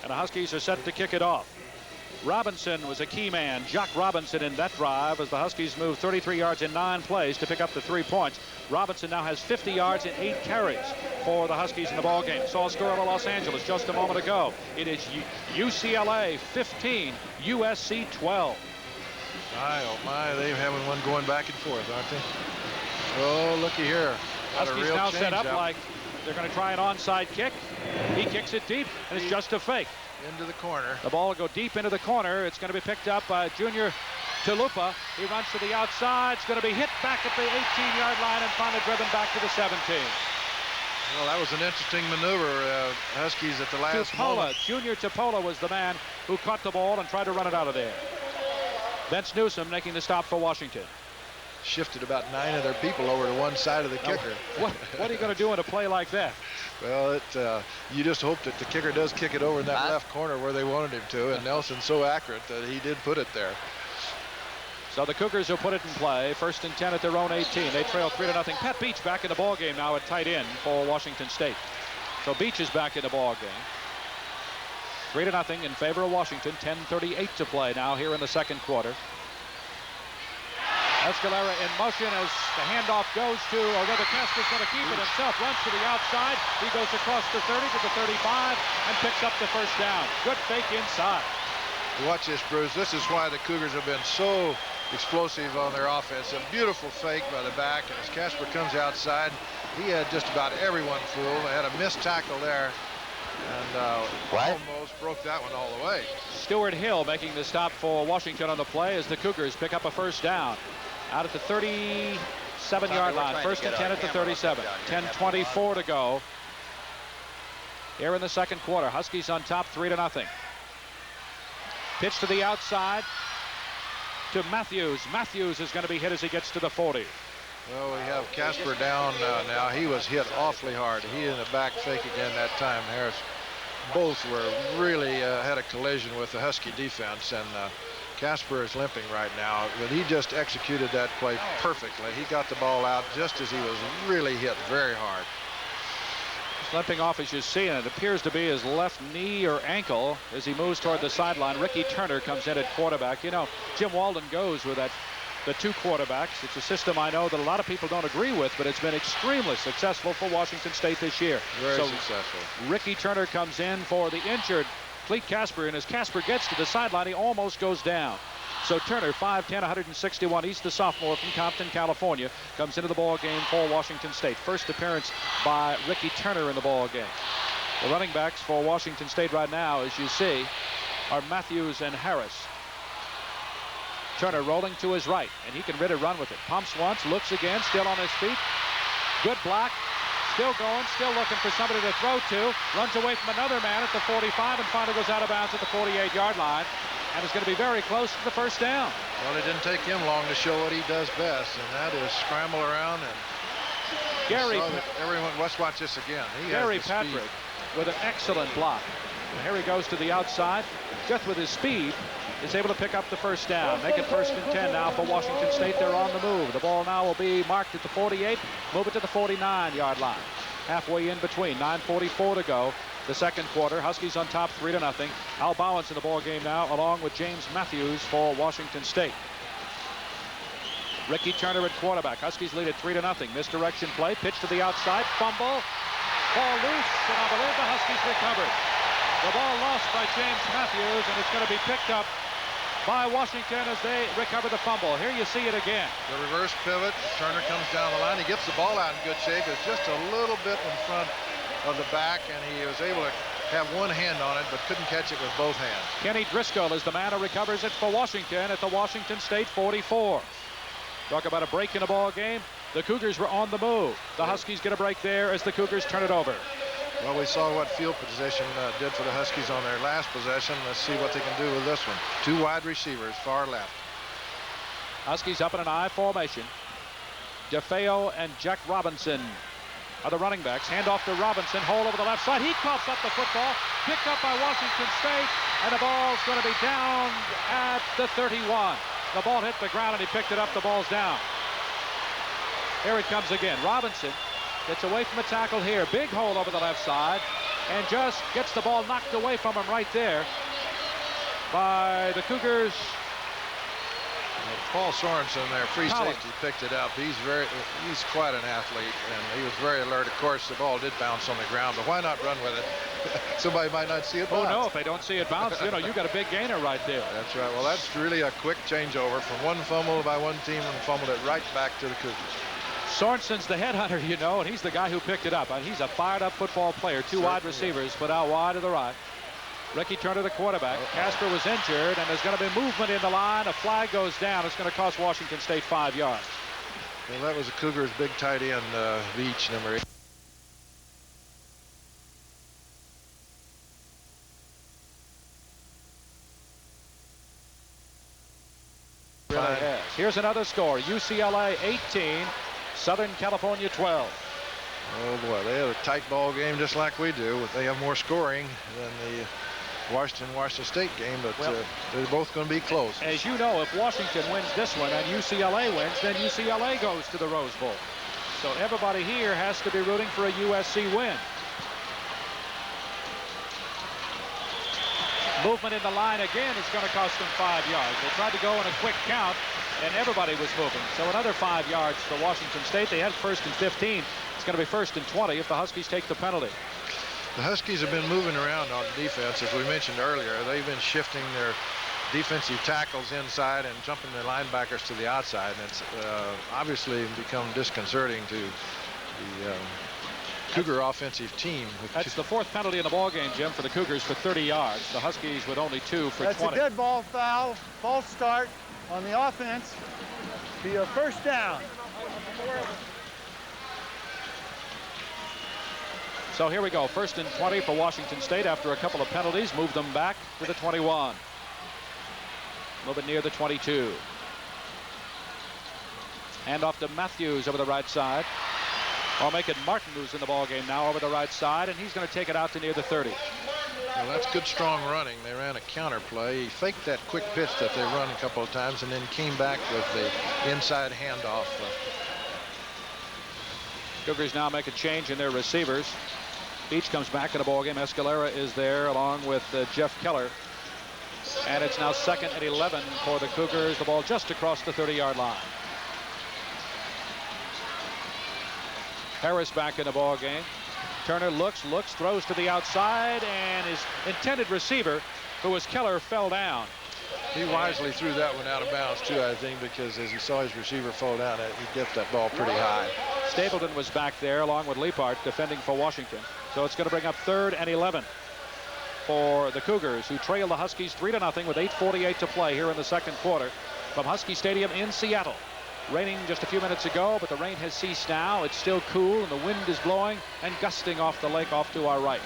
And the Huskies are set to kick it off. Robinson was a key man, Jock Robinson, in that drive as the Huskies moved 33 yards in 9 plays to pick up the 3 points. Robinson now has 50 yards and 8 carries for the Huskies in the ballgame. Saw a score out of Los Angeles just a moment ago. It is UCLA 15, USC 12. My, oh my, they're having one going back and forth, aren't they? Oh, looky here. Huskies now set up like they're going to try an onside kick. He kicks it deep, and it's just a fake. Into the corner. The ball will go deep into the corner. It's going to be picked up by Junior Tulupa. He runs to the outside. It's going to be hit back at the 18-yard line and finally driven back to the 17. Well, that was an interesting maneuver. Huskies at the last moment. Junior Tupola was the man who caught the ball and tried to run it out of there. Vince Newsom making the stop for Washington. Shifted about 9 of their people over to one side of the kicker. What are you going to do in a play like that? Well, you just hope that the kicker does kick it over in that left corner where they wanted him to, and Nelson's so accurate that he did put it there. So the Cougars will put it in play. 1st and 10 at their own 18. They trail 3-0. Pat Beach back in the ball game now at tight end for Washington State. So Beach is back in the ball game. 3-0 in favor of Washington. 10:38 to play now here in the second quarter. Escalera in motion as the handoff goes to, or rather Casper's going to keep it himself, runs to the outside. He goes across the 30 to the 35 and picks up the first down. Good fake inside. Watch this, Bruce. This is why the Cougars have been so explosive on their offense. A beautiful fake by the back, and as Casper comes outside, he had just about everyone fooled. They had a missed tackle there, and almost broke that one all the way. Stuart Hill making the stop for Washington on the play as the Cougars pick up a first down. Out at the 37-yard line. 1st and 10 at the 37. 10:24 to go here in the second quarter. Huskies on top 3-0. Pitch to the outside to Matthews. Matthews is going to be hit as he gets to the 40. Well, we have Casper down now. He was hit awfully hard. He in the back fake again that time. Harris. Both were really had a collision with the Husky defense, and Casper is limping right now, but he just executed that play perfectly. He got the ball out just as he was really hit very hard. He's limping off as you see, and it appears to be his left knee or ankle as he moves toward the sideline. Ricky Turner comes in at quarterback. You know, Jim Walden goes with that the two quarterbacks. It's a system I know that a lot of people don't agree with, but it's been extremely successful for Washington State this year. Very successful. Ricky Turner comes in for the injured Cleet Casper, and as Casper gets to the sideline, he almost goes down. So Turner, 5'10", 161. He's the sophomore from Compton, California, comes into the ball game for Washington State. First appearance by Ricky Turner in the ball game. The running backs for Washington State right now, as you see, are Matthews and Harris. Turner rolling to his right, and he can really run with it. Pumps once, looks again, still on his feet. Good block, still going, still looking for somebody to throw to. Runs away from another man at the 45 and finally goes out of bounds at the 48-yard line. And it's going to be very close to the first down. Well, it didn't take him long to show what he does best, and that is scramble around. And Gary, everyone, let's watch this again. Gary Patrick with an excellent block. And here he goes to the outside, just with his speed, is able to pick up the first down. Make it 1st and 10 now for Washington State. They're on the move. The ball now will be marked at the 48, move it to the 49-yard line. Halfway in between, 9:44 to go. The second quarter, Huskies on top 3-0. Al Bowens in the ball game now, along with James Matthews for Washington State. Ricky Turner at quarterback. Huskies lead at 3-0. Misdirection play, pitch to the outside, fumble, ball loose, and I believe the Huskies recovered. The ball lost by James Matthews, and it's going to be picked up by Washington as they recover the fumble. Here you see it again. The reverse pivot. Turner comes down the line. He gets the ball out in good shape. It's just a little bit in front of the back, and he was able to have one hand on it, but couldn't catch it with both hands. Kenny Driscoll is the man who recovers it for Washington at the Washington State 44. Talk about a break in the ball game. The Cougars were on the move. The Huskies get a break there as the Cougars turn it over. Well, we saw what field position did for the Huskies on their last possession. Let's see what they can do with this one. Two wide receivers, far left. Huskies up in an I formation. DeFeo and Jack Robinson are the running backs. Hand off to Robinson, hole over the left side. He coughs up the football, picked up by Washington State, and the ball's going to be down at the 31. The ball hit the ground and he picked it up. The ball's down. Here it comes again. Robinson gets away from the tackle here. Big hole over the left side, and just gets the ball knocked away from him right there by the Cougars. Paul Sorensen, their free safety, picked it up. He's quite an athlete, and he was very alert. Of course, the ball did bounce on the ground, but why not run with it? Somebody might not see it bounce. Oh, no, if they don't see it bounce, you know, you got a big gainer right there. That's right. Well, that's really a quick changeover from one fumble by one team and fumbled it right back to the Cougars. Sorensen's the headhunter, you know, and he's the guy who picked it up. And he's a fired-up football player. Two wide receivers put out wide to the right. Ricky Turner, the quarterback. Casper was injured, and there's going to be movement in the line. A flag goes down. It's going to cost Washington State 5 yards. Well, that was the Cougars' big tight end, Beach, number 8. Here's another score. UCLA 18, Southern California 12. Oh, boy, they have a tight ball game just like we do. They have more scoring than the Washington State game, but they're both going to be close. As you know, if Washington wins this one and UCLA wins, then UCLA goes to the Rose Bowl. So everybody here has to be rooting for a USC win. Movement in the line again is going to cost them 5 yards. They tried to go in a quick count, and everybody was moving. So another 5 yards for Washington State. They had 1st and 15. It's going to be 1st and 20 if the Huskies take the penalty. The Huskies have been moving around on defense, as we mentioned earlier. They've been shifting their defensive tackles inside and jumping their linebackers to the outside. And it's obviously become disconcerting to the Cougar offensive team. That's the 4th penalty in the ball game, Jim, for the Cougars for 30 yards. The Huskies with only 2 for 20. That's a dead ball foul. False start on the offense. Be a 1st down. So here we go. 1st and 20 for Washington State after a couple of penalties. Move them back to the 21. A little bit near the 22. Hand off to Matthews over the right side. I'll make it Martin who's in the ball game now over the right side, and he's going to take it out to near the 30. Well, that's good, strong running. They ran a counter play. He faked that quick pitch that they run a couple of times and then came back with the inside handoff. Cougars now make a change in their receivers. Beach comes back in the ball game. Escalera is there along with Jeff Keller. And it's now 2nd and 11 for the Cougars. The ball just across the 30-yard line. Harris back in the ball game. Turner looks, throws to the outside, and his intended receiver, who was Keller, fell down. He wisely threw that one out of bounds, too, I think, because as he saw his receiver fall down, he dipped that ball pretty high. Stapleton was back there along with Leapart defending for Washington. So it's going to bring up 3rd and 11 for the Cougars, who trail the Huskies 3-0 with 8:48 to play here in the second quarter from Husky Stadium in Seattle. Raining just a few minutes ago, but the rain has ceased now. It's still cool, and the wind is blowing and gusting off the lake off to our right.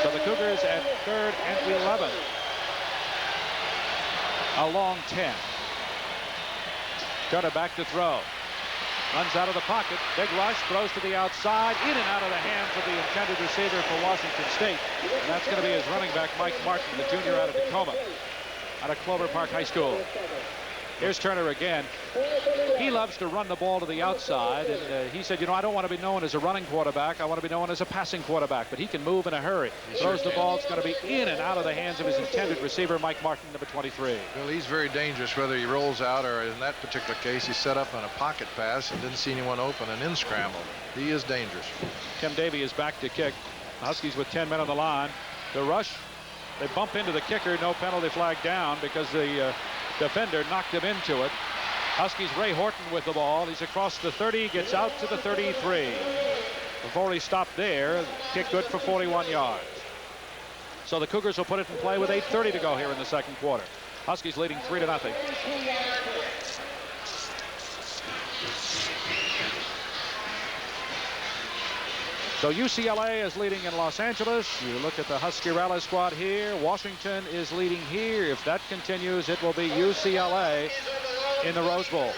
So the Cougars at 3rd and 11. A long 10. Turner back to throw. Runs out of the pocket. Big rush. Throws to the outside. In and out of the hands of the intended receiver for Washington State. And that's going to be his running back, Mike Martin, the junior out of Tacoma, out of Clover Park High School. Here's Turner again. He loves to run the ball to the outside, and he said, you know, I don't want to be known as a running quarterback. I want to be known as a passing quarterback, but he can move in a hurry. Throws the ball. It's going to be in and out of the hands of his intended receiver, Mike Martin, number 23. Well, he's very dangerous, whether he rolls out or in that particular case, he set up on a pocket pass and didn't see anyone open and in scramble. He is dangerous. Tim Davey is back to kick. The Huskies with 10 men on the line. The rush, they bump into the kicker. No penalty flag down because the defender knocked him into it. Huskies, Ray Horton with the ball. He's across the 30, gets out to the 33. Before he stopped there, kick good for 41 yards. So the Cougars will put it in play with 8:30 to go here in the second quarter. Huskies leading 3-0. So UCLA is leading in Los Angeles. You look at the Husky rally squad here. Washington is leading here. If that continues, it will be UCLA in the Rose Bowl.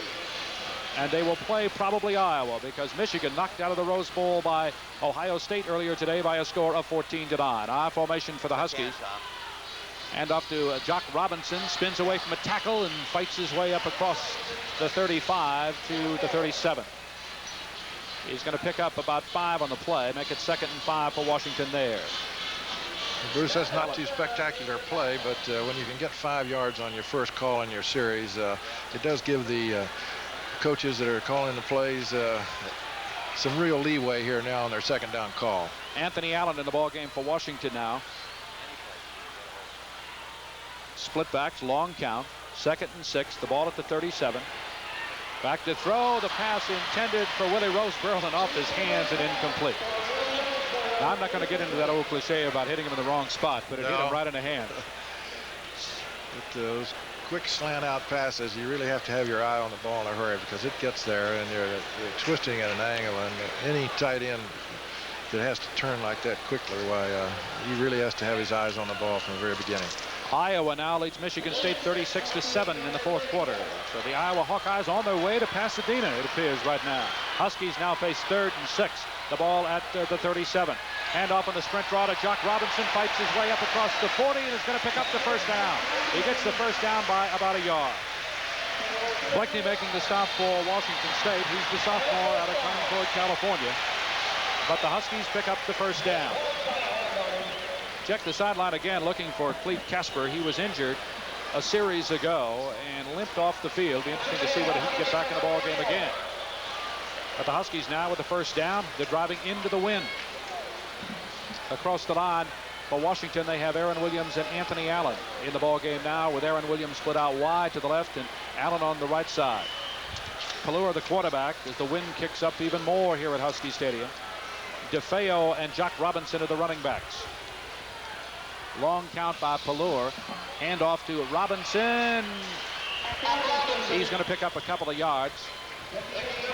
And they will play probably Iowa because Michigan knocked out of the Rose Bowl by Ohio State earlier today by a score of 14-9. I formation for the Huskies. And off to Jock Robinson. Spins away from a tackle and fights his way up across the 35 to the 37. He's going to pick up about 5 on the play, make it 2nd and 5 for Washington there. Bruce, that's not too spectacular play, but when you can get 5 yards on your first call in your series, it does give the coaches that are calling the plays some real leeway here now on their second down call. Anthony Allen in the ball game for Washington now. Split backs, long count, 2nd and 6, the ball at the 37. Back to throw. The pass intended for Willie Rose Berlin off his hands and incomplete. Now, I'm not going to get into that old cliche about hitting him in the wrong spot, but it hit him right in the hand. With those quick slant out passes, you really have to have your eye on the ball in a hurry because it gets there and you're twisting at an angle, and any tight end that has to turn like that quickly, why he really has to have his eyes on the ball from the very beginning. Iowa now leads Michigan State 36-7 in the fourth quarter. So the Iowa Hawkeyes on their way to Pasadena, it appears right now. Huskies now face 3rd and 6. The ball at the 37. Hand off on the sprint draw to Jock Robinson. Fights his way up across the 40 and is going to pick up the first down. He gets the first down by about a yard. Blakeney making the stop for Washington State. He's the sophomore out of Concord, California. But the Huskies pick up the first down. Check the sideline again, looking for Clete Casper. He was injured a series ago and limped off the field. Be interesting to see whether he can get back in the ball game again. But the Huskies now with the first down. They're driving into the wind. Across the line for Washington, they have Aaron Williams and Anthony Allen in the ball game now, with Aaron Williams split out wide to the left and Allen on the right side. Pelluer, the quarterback, as the wind kicks up even more here at Husky Stadium. DeFeo and Jock Robinson are the running backs. Long count by Pelluer. Hand off to Robinson. He's going to pick up a couple of yards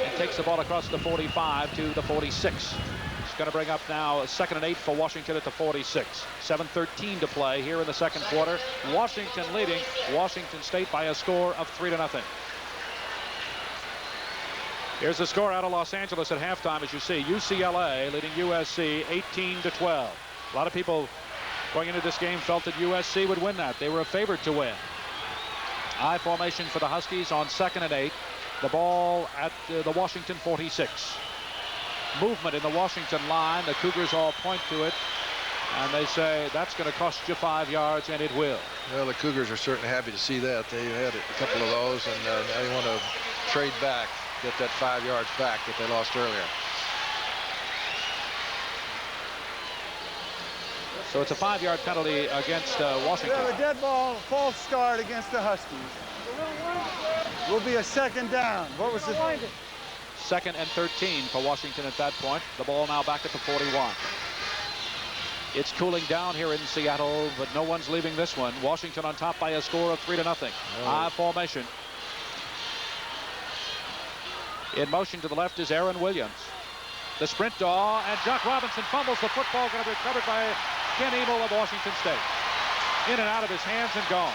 and takes the ball across the 45 to the 46. It's going to bring up now 2nd and 8 for Washington at the 46. 7:13 to play here in the second quarter. Washington leading Washington State by a score of 3-0. Here's the score out of Los Angeles at halftime. As you see, UCLA leading USC 18-12. A lot of people going into this game felt that USC would win that. They were a favorite to win. I formation for the Huskies on 2nd and 8. The ball at the Washington 46. Movement in the Washington line. The Cougars all point to it And they say that's going to cost you 5 yards, and it will. Well, the Cougars are certainly happy to see that. They had a couple of those, and now they want to trade back, get that 5 yards back that they lost earlier. So it's a 5-yard penalty against Washington. We have a dead ball, false start against the Huskies. Will be a second down. What was the... 2nd and 13 for Washington at that point. The ball now back at the 41. It's cooling down here in Seattle, but no one's leaving this one. Washington on top by a score of 3-0. High formation. In motion to the left is Aaron Williams. The sprint draw, and Jock Robinson fumbles the football, going to be recovered by Ken Emil of Washington State. In and out of his hands and gone.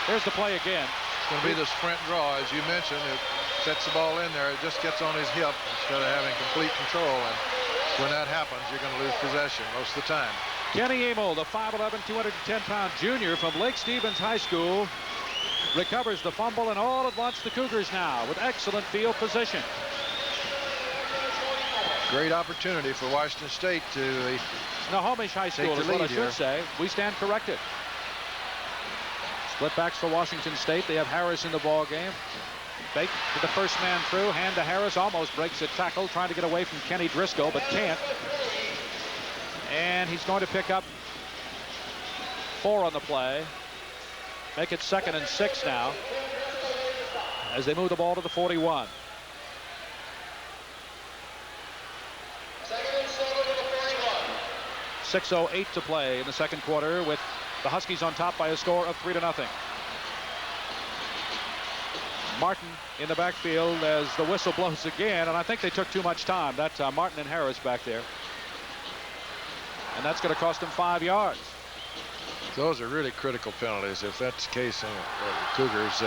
Here's the play again. It's going to be the sprint draw, as you mentioned. It sets the ball in there. It just gets on his hip instead of having complete control. And when that happens, you're going to lose possession most of the time. Kenny Emil, the 5'11", 210-pound junior from Lake Stevens High School, recovers the fumble, and all at once the Cougars now with excellent field position. Great opportunity for Washington State to Snohomish High School is what I should say. We stand corrected. Split backs for Washington State. They have Harris in the ball game. Bake to the first man through. Hand to Harris. Almost breaks a tackle. Trying to get away from Kenny Driscoll, but can't. And he's going to pick up 4 on the play. Make it 2nd and 6 now as they move the ball to the 41. 6:08 to play in the second quarter with the Huskies on top by a score of 3-0. Martin in the backfield as the whistle blows again, and I think they took too much time. That's Martin and Harris back there. And that's going to cost them 5 yards. Those are really critical penalties. If that's the case, the Cougars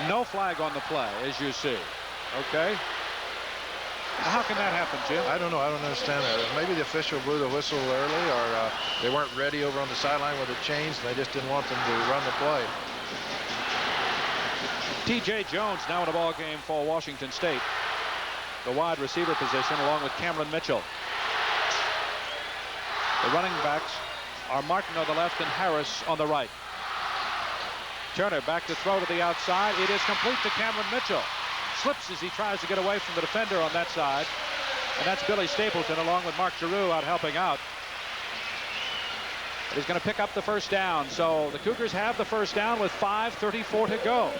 no flag on the play, as you see. Okay. How can that happen, Jim? I don't know. I don't understand that. Maybe the official blew the whistle early, or they weren't ready over on the sideline with the chains, and they just didn't want them to run the play. T.J. Jones now in the ball game for Washington State. The wide receiver position along with Cameron Mitchell. The running backs are Martin on the left and Harris on the right. Turner back to throw to the outside. It is complete to Cameron Mitchell. Slips as he tries to get away from the defender on that side. And that's Billy Stapleton along with Mark Giroux out helping out. But he's going to pick up the first down. So the Cougars have the first down with 5:34 to go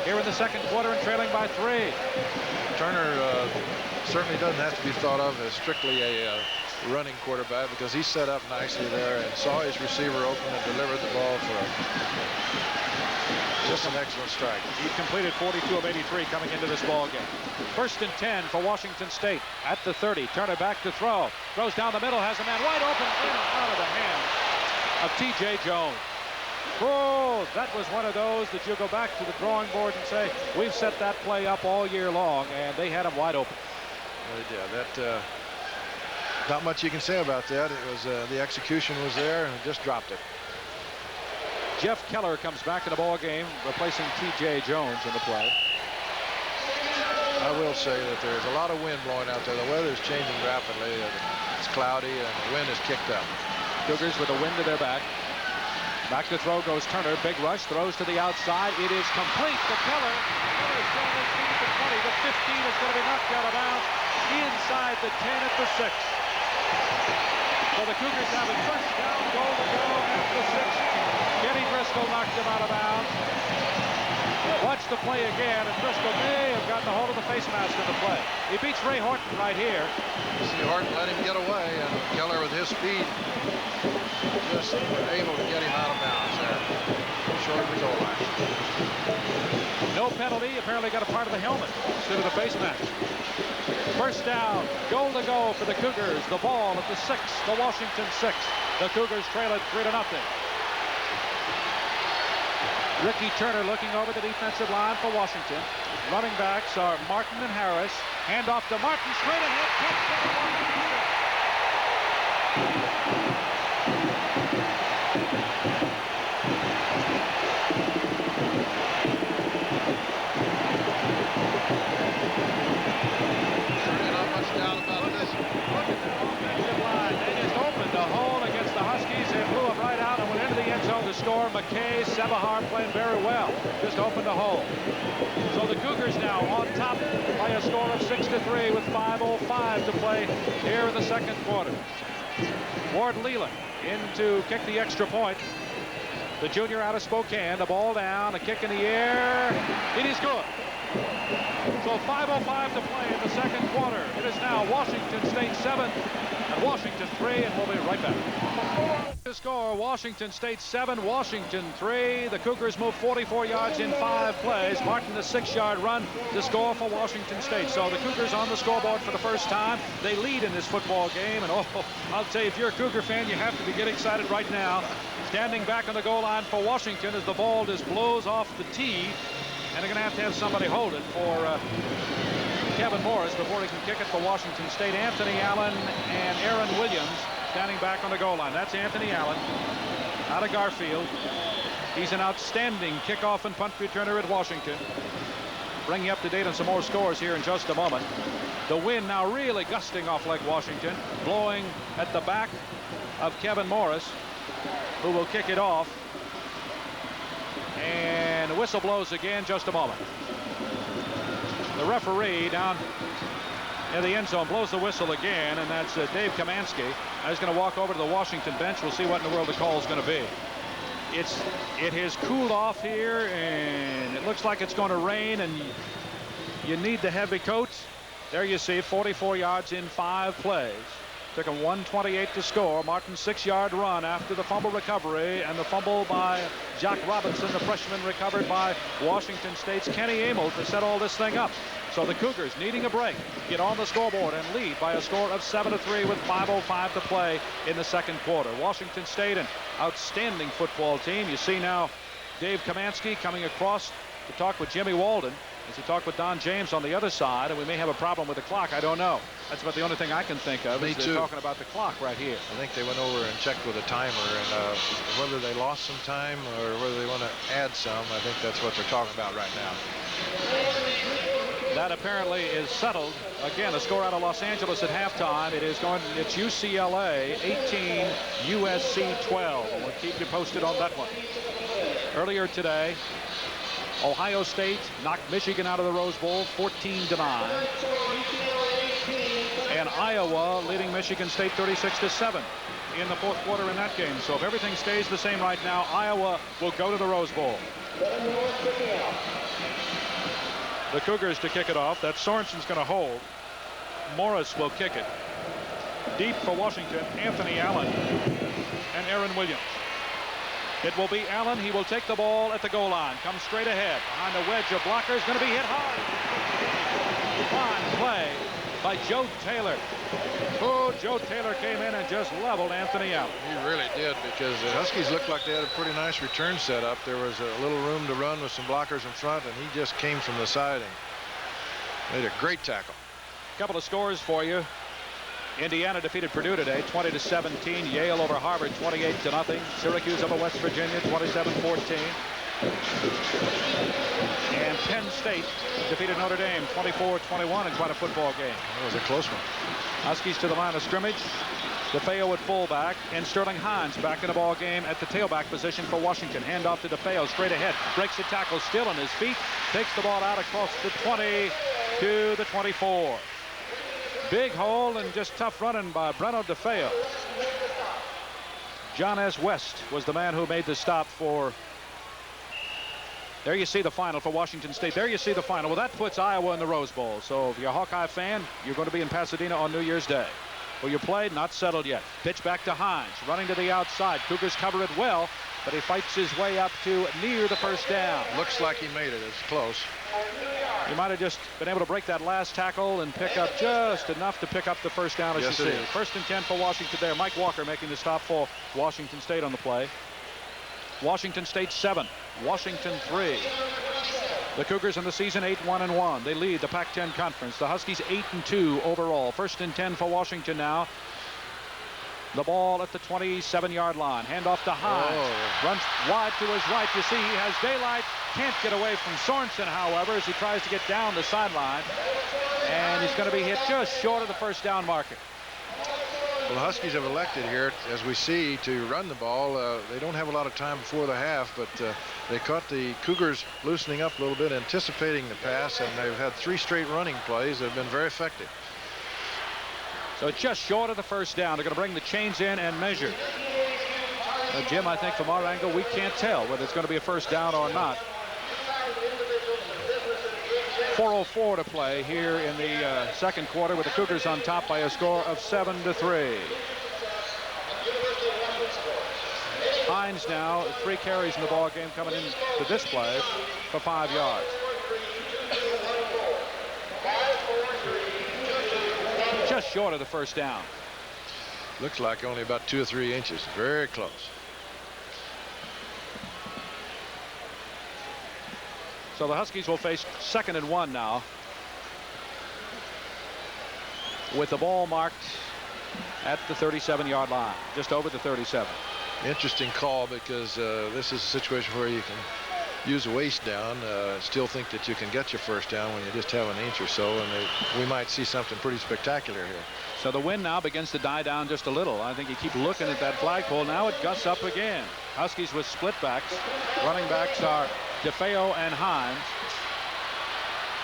here in the second quarter and trailing by 3. Turner certainly doesn't have to be thought of as strictly a running quarterback, because he set up nicely there and saw his receiver open and delivered the ball for just an excellent strike. He completed 42 of 83 coming into this ball game. 1st and 10 for Washington State at the 30. Turner back to throw. Throws down the middle, has a man wide open, in and out of the hands of T.J. Jones. Oh, that was one of those that you'll go back to the drawing board and say, we've set that play up all year long, and they had him wide open. Yeah, that not much you can say about that. It was the execution was there, and just dropped it. Jeff Keller comes back in the ball game, replacing T.J. Jones in the play. I will say that there's a lot of wind blowing out there. The weather's changing rapidly. It's cloudy, and the wind is kicked up. Cougars with the wind to their back. Back to throw goes Turner. Big rush. Throws to the outside. It is complete to Keller. Keller is down the 20. The 15 is going to be knocked out of bounds inside the 10 at the 6. So the Cougars have a first down goal to go at the 6. Kenny Driscoll knocked him out of bounds. Watch the play again, and Driscoll may have gotten a hold of the face mask in the play. He beats Ray Horton right here. You see Horton let him get away, and Keller with his speed just able to get him out of bounds there. Short of the goal line. No penalty. Apparently got a part of the helmet instead of the face mask. First down, goal to go for the Cougars. The ball at the 6, the Washington 6. The Cougars trail it 3-0. Ricky Turner looking over the defensive line for Washington. Running backs are Martin and Harris. Hand off to Martin, straight ahead. Touchdown. score. McKay, Sebahar playing very well. Just opened a hole. So the Cougars now on top by a score of 6-3 with 5:05 to play here in the second quarter. Ward Leland in to kick the extra point. The junior out of Spokane. The ball down. A kick in the air. It is good. So 5:05 to play in the second quarter. It is now Washington State 7 and Washington 3, and we'll be right back. To score, Washington State 7, Washington 3. The Cougars move 44 yards in 5 plays. Martin, the 6-yard run to score for Washington State. So the Cougars on the scoreboard for the first time. They lead in this football game, and I'll tell you, if you're a Cougar fan, you have to be getting excited right now. Standing back on the goal line for Washington as the ball just blows off the tee, and they're going to have somebody hold it for Kevin Morris before he can kick it for Washington State. Anthony Allen and Aaron Williams standing back on the goal line. That's Anthony Allen out of Garfield. He's an outstanding kickoff and punt returner at Washington. Bring you up to date on some more scores here in just a moment. The wind now really gusting off Lake Washington, blowing at the back of Kevin Morris, who will kick it off. And the whistle blows again, just a moment. The referee down in the end zone blows the whistle again, and that's Dave Kamansky. He's going to walk over to the Washington bench. We'll see what in the world the call is going to be. It has cooled off here, and it looks like it's going to rain, and you need the heavy coats. There you see 44 yards in 5 plays. Took him 1:28 to score. Martin's 6-yard run after the fumble recovery, and the fumble by Jack Robinson, the freshman, recovered by Washington State's Kenny Amel to set all this thing up. So the Cougars needing a break, get on the scoreboard and lead by a score of 7-3 with 5:05 to play in the second quarter. Washington State, an outstanding football team. You see now Dave Kamansky coming across to talk with Jimmy Walden as he talked with Don James on the other side, and we may have a problem with the clock. I don't know. That's about the only thing I can think of. Me too. They're talking about the clock right here. I think they went over and checked with a timer, and whether they lost some time or whether they want to add some, I think that's what they're talking about right now. That apparently is settled. Again, a score out of Los Angeles at halftime. It's UCLA 18, USC 12. And we'll keep you posted on that one. Earlier today, Ohio State knocked Michigan out of the Rose Bowl 14-9. And Iowa leading Michigan State 36-7 in the fourth quarter in that game. So if everything stays the same right now, Iowa will go to the Rose Bowl. The Cougars to kick it off. That Sorensen's going to hold. Morris will kick it. Deep for Washington, Anthony Allen and Aaron Williams. It will be Allen. He will take the ball at the goal line. Comes straight ahead. Behind the wedge of blockers. Going to be hit hard. Fine play by Joe Taylor. Oh, Joe Taylor came in and just leveled Anthony Allen. He really did, because the Huskies looked like they had a pretty nice return set up. There was a little room to run with some blockers in front, and he just came from the side and made a great tackle. A couple of scores for you. Indiana defeated Purdue today 20-17. Yale over Harvard 28-0. Syracuse over West Virginia 27-14. And Penn State defeated Notre Dame 24-21 in quite a football game. That was a close one. Huskies to the line of scrimmage. DeFeo at fullback, and Sterling Hines back in the ball game at the tailback position for Washington. Handoff to DeFeo straight ahead. Breaks the tackle, still on his feet. Takes the ball out across the 20 to the 24. Big hole and just tough running by Breno DeFeo. John S. West was the man who made the stop for. There you see the final for Washington State. There you see the final. Well, that puts Iowa in the Rose Bowl. So if you're a Hawkeye fan, you're going to be in Pasadena on New Year's Day. Well, you played, not settled yet. Pitch back to Hines, running to the outside. Cougars cover it well, but he fights his way up to near the first down. Looks like he made it. It's close. He might have just been able to break that last tackle and pick up just enough to pick up the first down, as yes, you see. It is. 1st and 10 for Washington there. Mike Walker making the stop for Washington State on the play. Washington State 7, Washington 3. The Cougars in the season 8-1-1. They lead the Pac-10 conference. The Huskies 8-2 overall. 1st and 10 for Washington now. The ball at the 27-yard line. Handoff to Hines. Runs wide to his right. You see he has daylight. Can't get away from Sorensen, however, as he tries to get down the sideline. And he's going to be hit just short of the first down marker. Well, the Huskies have elected here, as we see, to run the ball. They don't have a lot of time before the half, but they caught the Cougars loosening up a little bit, anticipating the pass, and they've had 3 straight running plays that have been very effective. So just short of the first down. They're going to bring the chains in and measure. Jim, I think from our angle, we can't tell whether it's going to be a first down or not. 4:04 to play here in the second quarter, with the Cougars on top by a score of 7-3. Hines now 3 carries in the ball game, coming into this play for 5 yards. Just short of the first down. Looks like only about 2 or 3 inches. Very close. So the Huskies will face 2nd and 1 now, with the ball marked at the 37-yard line, just over the 37. Interesting call, because this is a situation where you can use a waist down, still think that you can get your first down when you just have an inch or so, and we might see something pretty spectacular here. So the wind now begins to die down just a little. I think you keep looking at that flagpole. Now it gusts up again. Huskies with split backs. Running backs are DeFeo and Hines.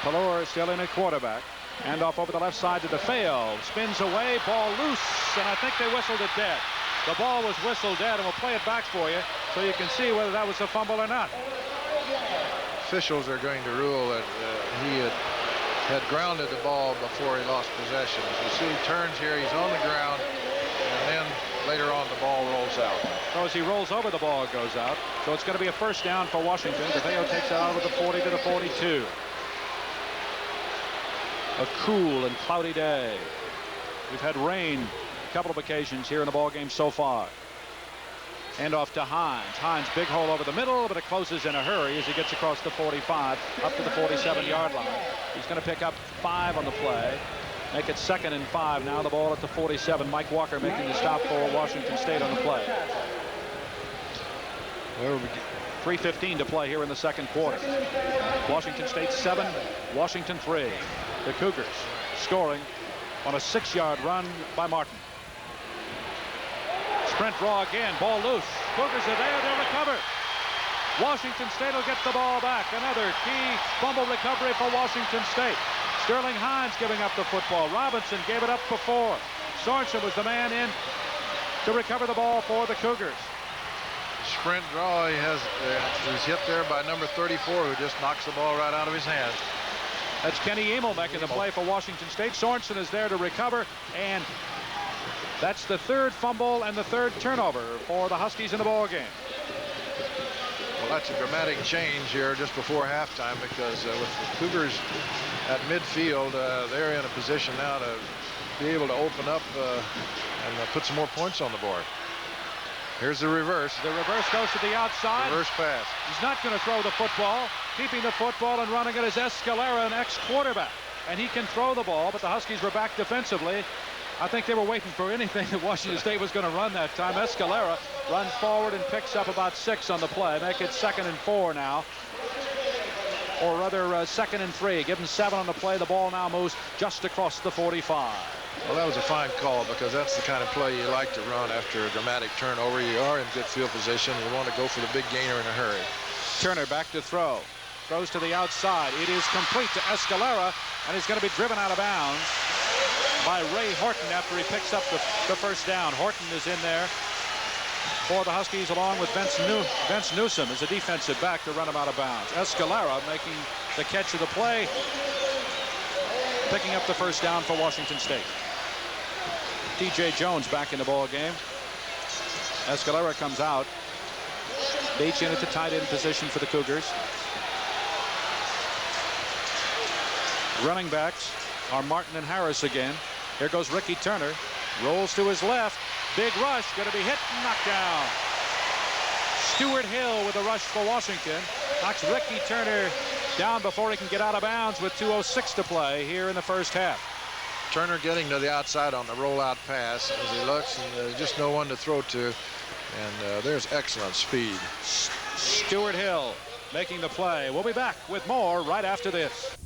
Pelor still in at quarterback. Hand off over the left side to DeFeo. Spins away, ball loose, and I think they whistled it dead. The ball was whistled dead, and we'll play it back for you so you can see whether that was a fumble or not. Officials are going to rule that he had grounded the ball before he lost possession. As you see, he turns here, he's on the ground, and then later on the ball rolls out. So as he rolls over, the ball goes out. So it's going to be a first down for Washington. DeFeo takes it out with the 40 to the 42. A cool and cloudy day. We've had rain a couple of occasions here in the ball game so far. Hand off to Hines. Hines, big hole over the middle, but it closes in a hurry as he gets across the 45 up to the 47-yard line. He's going to pick up 5 on the play. Make it 2nd and 5. Now the ball at the 47. Mike Walker making the stop for Washington State on the play. 3:15 to play here in the second quarter. Washington State 7, Washington 3. The Cougars scoring on a 6-yard run by Martin. Sprint draw again, ball loose. Cougars are there, they'll recover. Washington State will get the ball back. Another key fumble recovery for Washington State. Sterling Hines giving up the football. Robinson gave it up before. Sorensen was the man in to recover the ball for the Cougars. Sprint draw, he's hit there by number 34, who just knocks the ball right out of his hand. That's Kenny Emil making the play for Washington State. Sorensen is there to recover, and that's the 3rd fumble and the 3rd turnover for the Huskies in the ball game. Well, that's a dramatic change here just before halftime, because with the Cougars at midfield, they're in a position now to be able to open up and put some more points on the board. Here's the reverse. The reverse goes to the outside. Reverse pass. He's not going to throw the football. Keeping the football and running it is Escalera, an ex-quarterback. And he can throw the ball, but the Huskies were back defensively. I think they were waiting for anything that Washington State was going to run that time. Escalera runs forward and picks up about 6 on the play. Make it 2nd and 4 now. Or rather 2nd and 3. Give them 7 on the play. The ball now moves just across the 45. Well, that was a fine call, because that's the kind of play you like to run after a dramatic turnover. You are in good field position. You want to go for the big gainer in a hurry. Turner back to throw. Throws to the outside. It is complete to Escalera, and he's going to be driven out of bounds by Ray Horton after he picks up the first down. Horton is in there for the Huskies, along with Vince Newsom as a defensive back to run him out of bounds. Escalera making the catch of the play, picking up the first down for Washington State. DJ Jones back in the ball game. Escalera comes out. Beach in at the tight end position for the Cougars. Running backs are Martin and Harris again. Here goes Ricky Turner. Rolls to his left. Big rush. Going to be hit and knocked down. Stuart Hill with a rush for Washington. Knocks Ricky Turner down before he can get out of bounds with 2:06 to play here in the first half. Turner getting to the outside on the rollout pass as he looks, and just no one to throw to. And there's excellent speed. Stuart Hill making the play. We'll be back with more right after this.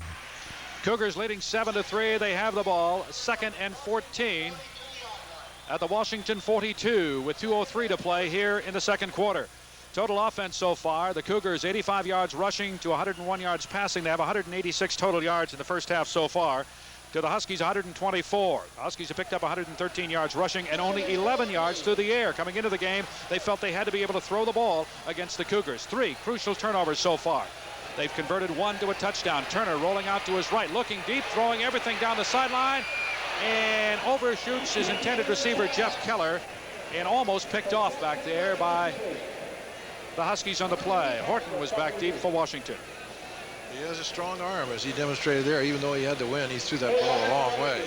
Cougars leading 7-3. They have the ball. 2nd and 14. at the Washington 42 with 2:03 to play here in the second quarter. Total offense so far, the Cougars 85 yards rushing to 101 yards passing. They have 186 total yards in the first half so far. To the Huskies 124. The Huskies have picked up 113 yards rushing and only 11 yards through the air. Coming into the game, they felt they had to be able to throw the ball against the Cougars. 3 crucial turnovers so far. They've converted 1 to a touchdown. Turner rolling out to his right, looking deep, throwing everything down the sideline, and overshoots his intended receiver, Jeff Keller, and almost picked off back there by the Huskies on the play. Horton was back deep for Washington. He has a strong arm, as he demonstrated there. Even though he had to win, he threw that ball a long way.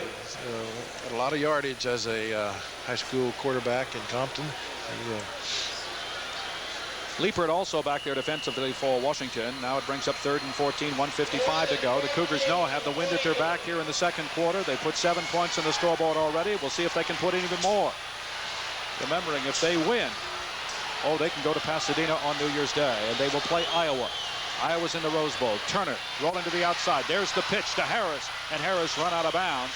Got a lot of yardage as a high school quarterback in Compton. Liepert also back there defensively for Washington. Now it brings up 3rd and 14, 1:55 to go. The Cougars have the wind at their back here in the second quarter. They put 7 points on the scoreboard already. We'll see if they can put in even more. Remembering, if they win, they can go to Pasadena on New Year's Day, and they will play Iowa. Iowa's in the Rose Bowl. Turner rolling to the outside. There's the pitch to Harris, and Harris run out of bounds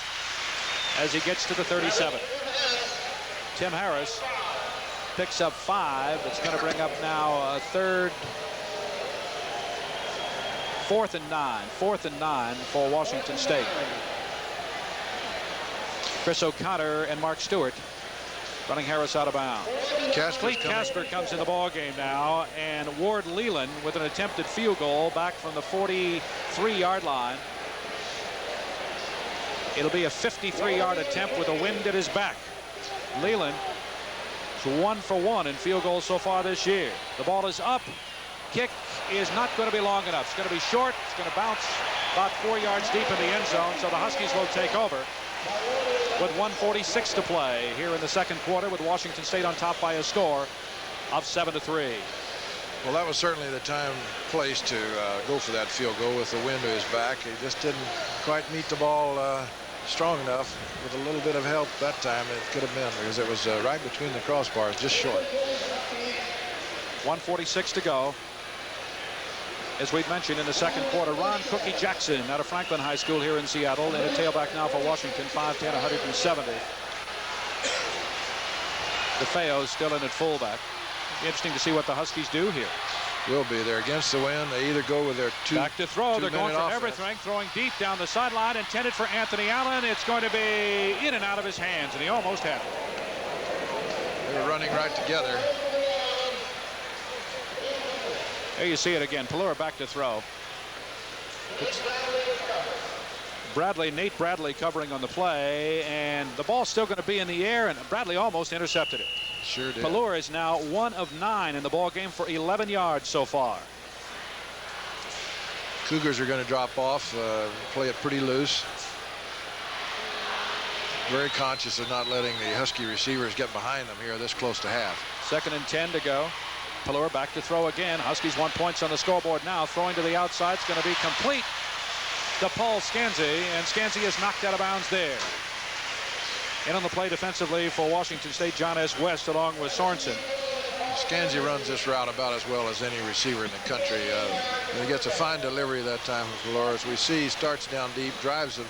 as he gets to the 37. Tim Harris picks up 5. It's going to bring up now 4th and 9. 4th and 9 for Washington State. Chris O'Connor and Mark Stewart running Harris out of bounds. Cleet Casper comes in the ball game now, and Ward Leland with an attempted field goal back from the 43-yard line. It'll be a 53-yard attempt with a wind at his back. Leland is 1 for 1 in field goals so far this year. The ball is up. Kick is not going to be long enough. It's going to be short. It's going to bounce about 4 yards deep in the end zone, so the Huskies will take over with 1:46 to play here in the second quarter, with Washington State on top by a score of 7-3. Well, that was certainly the time, place to go for that field goal with the wind to his back. He just didn't quite meet the ball strong enough. With a little bit of help that time, it could have been, because it was right between the crossbars, just short. 1:46 to go. As we've mentioned in the second quarter, Ron Cookie Jackson out of Franklin High School here in Seattle, and a tailback now for Washington, 5'10", 170. DeFeo still in at fullback. Interesting to see what the Huskies do here. Will be. They're against the wind. They either go with their back to throw. They're going for everything, throwing deep down the sideline, intended for Anthony Allen. It's going to be in and out of his hands, and he almost had it. They were running right together. There you see it again. Pelluer back to throw. It's Nate Bradley covering on the play, and the ball's still going to be in the air, and Bradley almost intercepted it. Sure did. Pelluer is now 1 of 9 in the ball game for 11 yards so far. Cougars are going to drop off, play it pretty loose. Very conscious of not letting the Husky receivers get behind them here this close to half. 2nd and 10 to go. Pelluer back to throw again. Huskies 1 point on the scoreboard now. Throwing to the outside. It's going to be complete to Paul Scanzi, and Scanzi is knocked out of bounds there. In on the play defensively for Washington State, John S. West along with Sorensen. Scanzi runs this route about as well as any receiver in the country. He gets a fine delivery that time with Pelluer. As we see, he starts down deep, drives the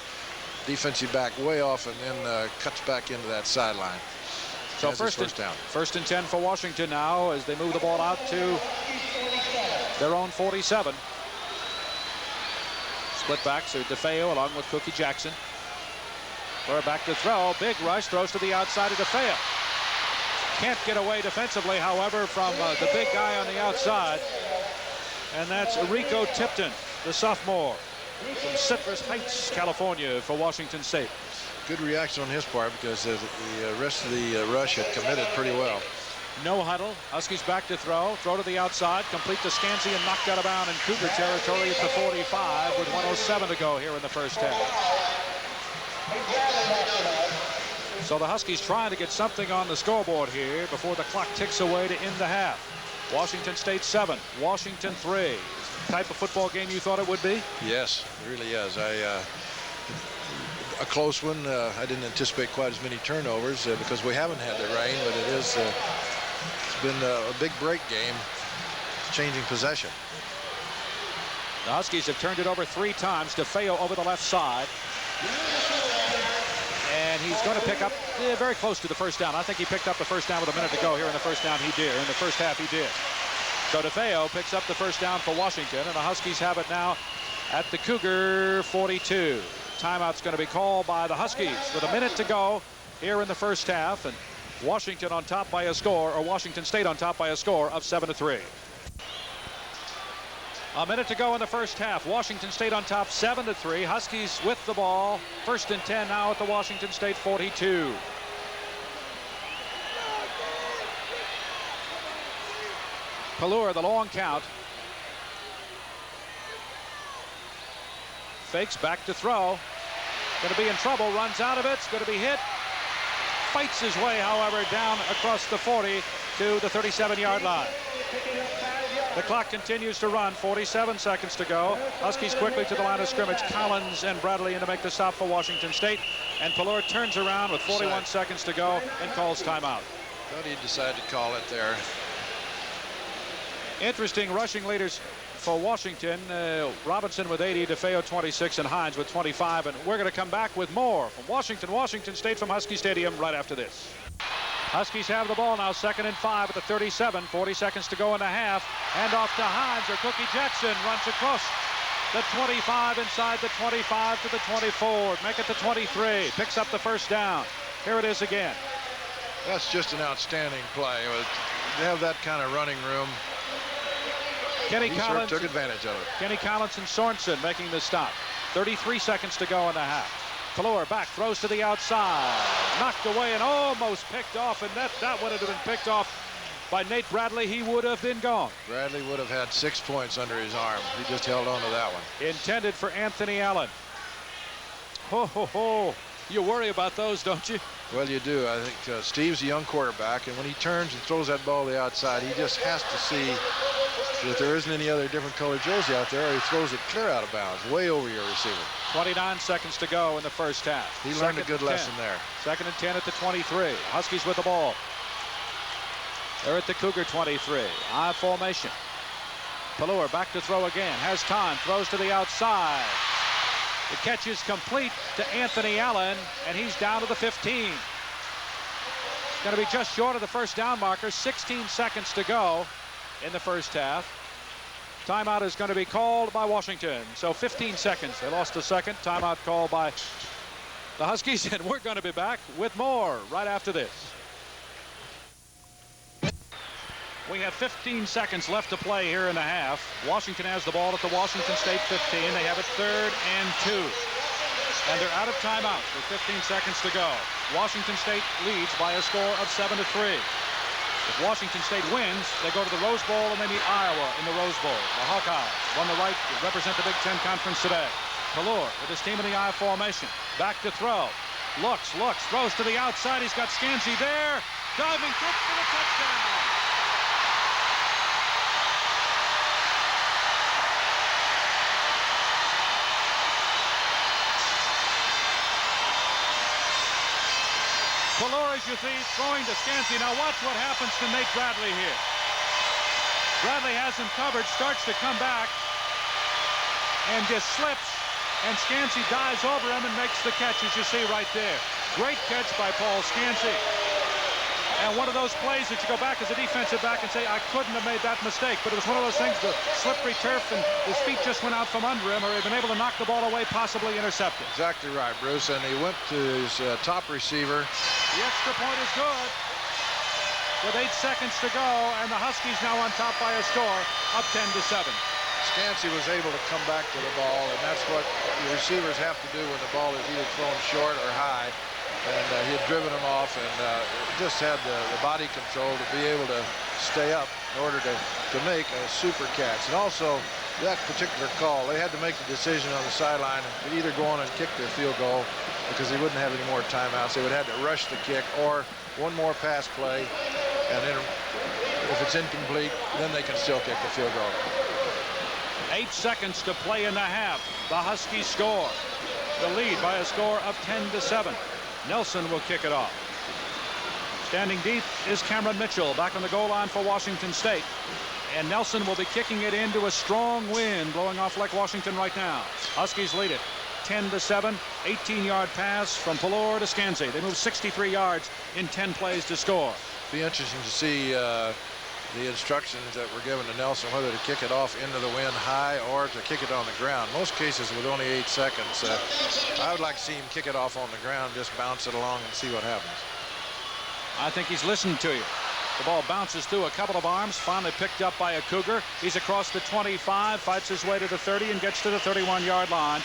defensive back way off, and then cuts back into that sideline. So first and 10 for Washington now as they move the ball out to their own 47. Split back, so DeFeo along with Cookie Jackson. Pelluer back to throw. Big rush, throws to the outside of DeFeo. Can't get away defensively, however, from the big guy on the outside. And that's Rico Tipton, the sophomore from Citrus Heights, California, for Washington State. Good reaction on his part, because the rest of the rush had committed pretty well. No huddle. Huskies back to throw. Throw to the outside. Complete to Scanzi and knocked out of bounds in Cougar territory at the 45 with 1:07 to go here in the first half. So the Huskies trying to get something on the scoreboard here before the clock ticks away to end the half. Washington State 7, Washington 3. Type of football game you thought it would be? Yes, it really is. A close one. I didn't anticipate quite as many turnovers because we haven't had the rain, but it's been a big break game, changing possession. The Huskies have turned it over 3 times. DeFeo over the left side. And and he's going to pick up very close to the first down. I think he picked up the first down with a minute to go here in the first down. He did. In the first half, he did. So DeFeo picks up the first down for Washington, and the Huskies have it now at the Cougar 42. Timeout's going to be called by the Huskies with a minute to go here in the first half, and Washington on top by a score, or Washington State on top by a score of 7-3. A minute to go in the first half. Washington State on top 7-3. Huskies with the ball. 1st and 10 now at the Washington State 42. Pelluer, the long count. Fakes back to throw. Going to be in trouble. Runs out of it. It's going to be hit. Fights his way, however, down across the 40 to the 37-yard line. The clock continues to run. 47 seconds to go. Huskies quickly to the line of scrimmage. Collins and Bradley in to make the stop for Washington State. And Pelluer turns around with 41 seconds to go and calls timeout. Thought he decided to call it there. Interesting rushing leaders for Washington. Robinson with 80, DeFeo 26, and Hines with 25. And we're going to come back with more from Washington State from Husky Stadium right after this. Huskies have the ball now, 2nd and 5 at the 37. 40 seconds to go in the half. Hand off to Hines, or Cookie Jackson runs across the 25, inside the 25 to the 24. Make it to 23. Picks up the first down. Here it is again. That's just an outstanding play. They have that kind of running room. Kenny Collins sure took advantage of it. Kenny Collins and Sorensen making the stop. 33 seconds to go in the half. Pelluer back, throws to the outside. Knocked away and almost picked off. And that would have been picked off by Nate Bradley. He would have been gone. Bradley would have had 6 points under his arm. He just held on to that one. Intended for Anthony Allen. Ho, ho, ho. You worry about those, don't you? Well, you do. I think Steve's a young quarterback, and when he turns and throws that ball to the outside, he just has to see that there isn't any other different colored jersey out there, or he throws it clear out of bounds, way over your receiver. 29 seconds to go in the first half. He learned a good lesson there. 2nd and 10 at the 23. Huskies with the ball. They're at the Cougar 23. I formation. Pelluer back to throw again. Has time. Throws to the outside. The catch is complete to Anthony Allen, and he's down to the 15. It's going to be just short of the first down marker. 16 seconds to go in the first half. Timeout is going to be called by Washington. So 15 seconds. They lost a second. Timeout called by the Huskies, and we're going to be back with more right after this. We have 15 seconds left to play here in the half. Washington has the ball at the Washington State 15. They have it 3rd and 2. And they're out of timeouts with 15 seconds to go. Washington State leads by a score of 7-3. If Washington State wins, they go to the Rose Bowl and they meet Iowa in the Rose Bowl. The Hawkeyes on the right represent the Big Ten Conference today. Pelluer with his team in the I formation. Back to throw. Looks, throws to the outside. He's got Scansey there. Diving kick for the touchdown. Pelluer, as you see, throwing to Scansey. Now watch what happens to Nate Bradley here. Bradley has him covered, starts to come back, and just slips, and Scansey dives over him and makes the catch, as you see right there. Great catch by Paul Scansey. And one of those plays that you go back as a defensive back and say, I couldn't have made that mistake. But it was one of those things, the slippery turf, and his feet just went out from under him, or he'd been able to knock the ball away, possibly intercept it. Exactly right, Bruce. And he went to his top receiver. The extra point is good. With 8 seconds to go, and the Huskies now on top by a score of 10-7. Scansey was able to come back to the ball, and that's what the receivers have to do when the ball is either thrown short or high. And he had driven him off, and just had the body control to be able to stay up in order to make a super catch. And also, that particular call, they had to make the decision on the sideline to either go on and kick their field goal because they wouldn't have any more timeouts. They would have to rush the kick, or one more pass play, and then if it's incomplete, then they can still kick the field goal. 8 seconds to play in the half. The Huskies score. The lead by a score of 10-7. Nelson will kick it off. Standing deep is Cameron Mitchell back on the goal line for Washington State. And Nelson will be kicking it into a strong wind blowing off Lake Washington right now. Huskies lead it 10-7, 18-yard pass from Pallor to Scanzi. They moved 63 yards in 10 plays to score. Be interesting to see the instructions that were given to Nelson, whether to kick it off into the wind high or to kick it on the ground. Most cases with only 8 seconds, I would like to see him kick it off on the ground, just bounce it along and see what happens. I think he's listened to you. The ball bounces through a couple of arms, finally picked up by a Cougar. He's across the 25, fights his way to the 30 and gets to the 31-yard line.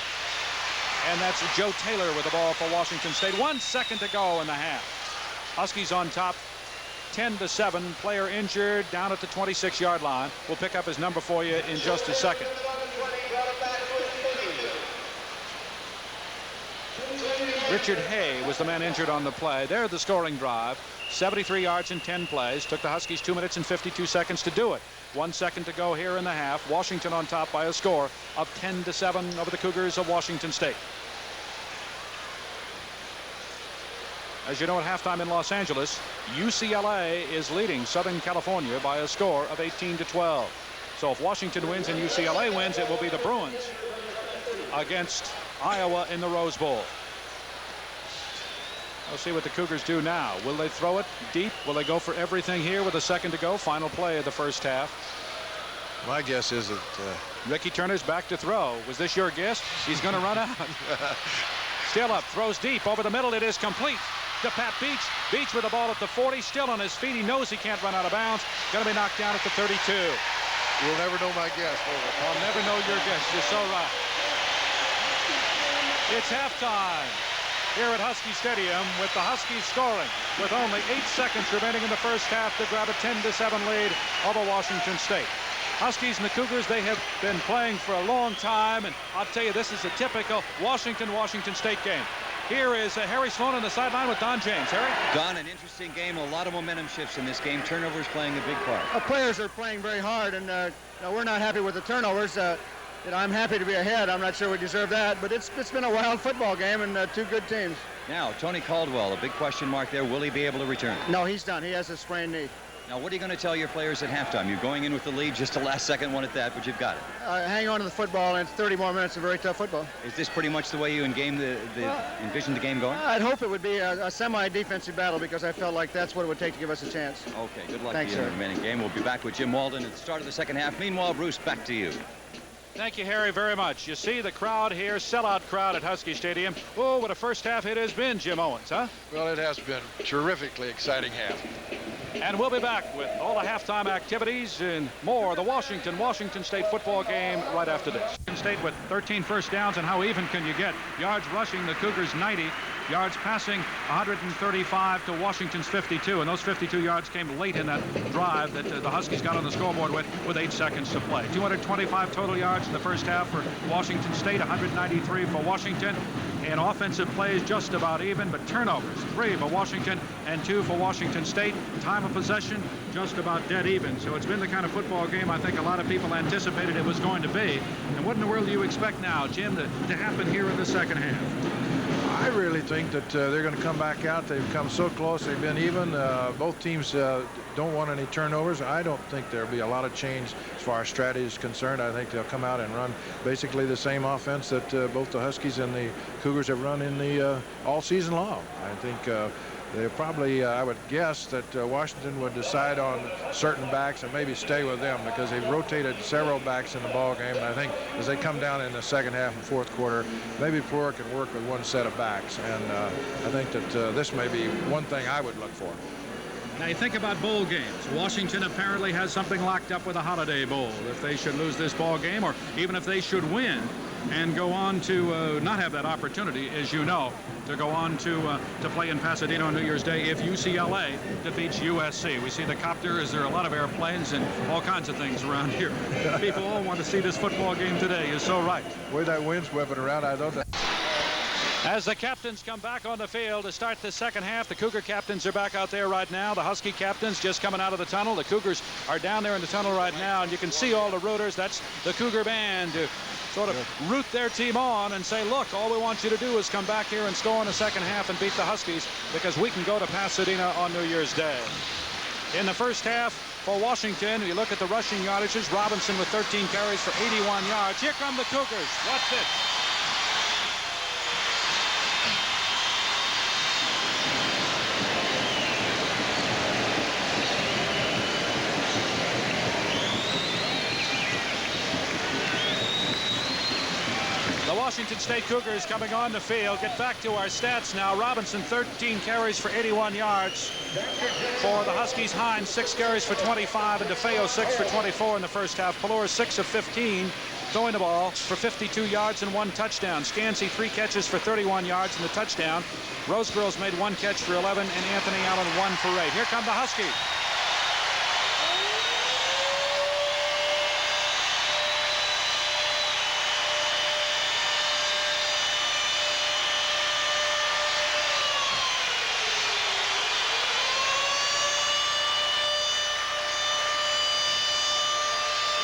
And that's Joe Taylor with the ball for Washington State. 1 second to go in the half. Huskies on top, 10-7. Player injured down at the 26-yard line. We'll pick up his number for you in just a second. Richard Hay was the man injured on the play. There, the scoring drive. 73 yards in 10 plays. Took the Huskies 2 minutes and 52 seconds to do it. 1 second to go here in the half. Washington on top by a score of 10-7 over the Cougars of Washington State. As you know, at halftime in Los Angeles, UCLA is leading Southern California by a score of 18-12. So if Washington wins and UCLA wins, it will be the Bruins against Iowa in the Rose Bowl. We'll see what the Cougars do now. Will they throw it deep? Will they go for everything here with a second to go? Final play of the first half. My guess is that Ricky Turner's back to throw. Was this your guess? He's going to run out. Still up, throws deep over the middle. It is complete to Pat Beach. Beach with the ball at the 40, still on his feet. He knows he can't run out of bounds. Going to be knocked down at the 32. We'll never know my guess. I'll never know your guess. You're so right. It's halftime here at Husky Stadium with the Huskies scoring with only 8 seconds remaining in the first half to grab a 10-7 lead over Washington State. Huskies and the Cougars, they have been playing for a long time, and I'll tell you, this is a typical Washington State game. Here is Harry Sloan on the sideline with Don James. Harry? Don, an interesting game. A lot of momentum shifts in this game. Turnovers playing a big part. Our players are playing very hard, and we're not happy with the turnovers. I'm happy to be ahead. I'm not sure we deserve that, but it's been a wild football game and 2 good teams. Now, Tony Caldwell, a big question mark there. Will he be able to return? No, he's done. He has a sprained knee. Now, what are you going to tell your players at halftime? You're going in with the lead, just a last-second one at that, but you've got it. Hang on to the football, and it's 30 more minutes of very tough football. Is this pretty much the way you envision the game going? I'd hope it would be a semi-defensive battle because I felt like that's what it would take to give us a chance. Okay, good luck Thanks, to you in sir. the remaining game. We'll be back with Jim Walden at the start of the second half. Meanwhile, Bruce, back to you. Thank you, Harry, very much. You see the crowd here, sellout crowd at Husky Stadium. Oh, what a first half it has been, Jim Owens, huh? Well, it has been terrifically exciting half. And we'll be back with all the halftime activities and more of the Washington State football game right after this. Washington State with 13 first downs, and how even can you get? Yards rushing, the Cougars 90. Yards passing, 135 to Washington's 52. And those 52 yards came late in that drive that the Huskies got on the scoreboard with 8 seconds to play. 225 total yards in the first half for Washington State, 193 for Washington. And offensive plays just about even, but turnovers, 3 for Washington and 2 for Washington State. Time of possession, just about dead even. So it's been the kind of football game I think a lot of people anticipated it was going to be. And what in the world do you expect now, Jim, to happen here in the second half? I really think that they're going to come back out. They've come so close. They've been even. Both teams don't want any turnovers. I don't think there'll be a lot of change as far as strategy is concerned. I think they'll come out and run basically the same offense that both the Huskies and the Cougars have run in the all season long. I think they probably, I would guess that Washington would decide on certain backs and maybe stay with them because they've rotated several backs in the ball game. And I think as they come down in the second half and fourth quarter, maybe Pallor can work with one set of backs. And I think that this may be one thing I would look for. Now you think about bowl games. Washington apparently has something locked up with a Holiday Bowl. If they should lose this ball game, or even if they should win and go on to not have that opportunity, as you know, to go on to play in Pasadena on New Year's Day if UCLA defeats USC. We see the copters, there are a lot of airplanes and all kinds of things around here. People all want to see this football game today. You're so right. Where that wind's whipping around, I don't know. As the captains come back on the field to start the second half, the Cougar captains are back out there right now. The Husky captains just coming out of the tunnel. The Cougars are down there in the tunnel right now, and you can see all the rooters. That's the Cougar band to sort of root their team on and say, look, all we want you to do is come back here and score in the second half and beat the Huskies because we can go to Pasadena on New Year's Day. In the first half for Washington, you look at the rushing yardages. Robinson with 13 carries for 81 yards. Here come the Cougars. Watch this. Washington State Cougars coming on the field. Get back to our stats now. Robinson, 13 carries for 81 yards. For the Huskies, Hines, 6 carries for 25, and DeFeo, 6 for 24 in the first half. Pelor, 6 of 15, throwing the ball for 52 yards and 1 touchdown. Scansey, 3 catches for 31 yards and the touchdown. Rosegirls made 1 catch for 11, and Anthony Allen 1 for 8. Here come the Huskies.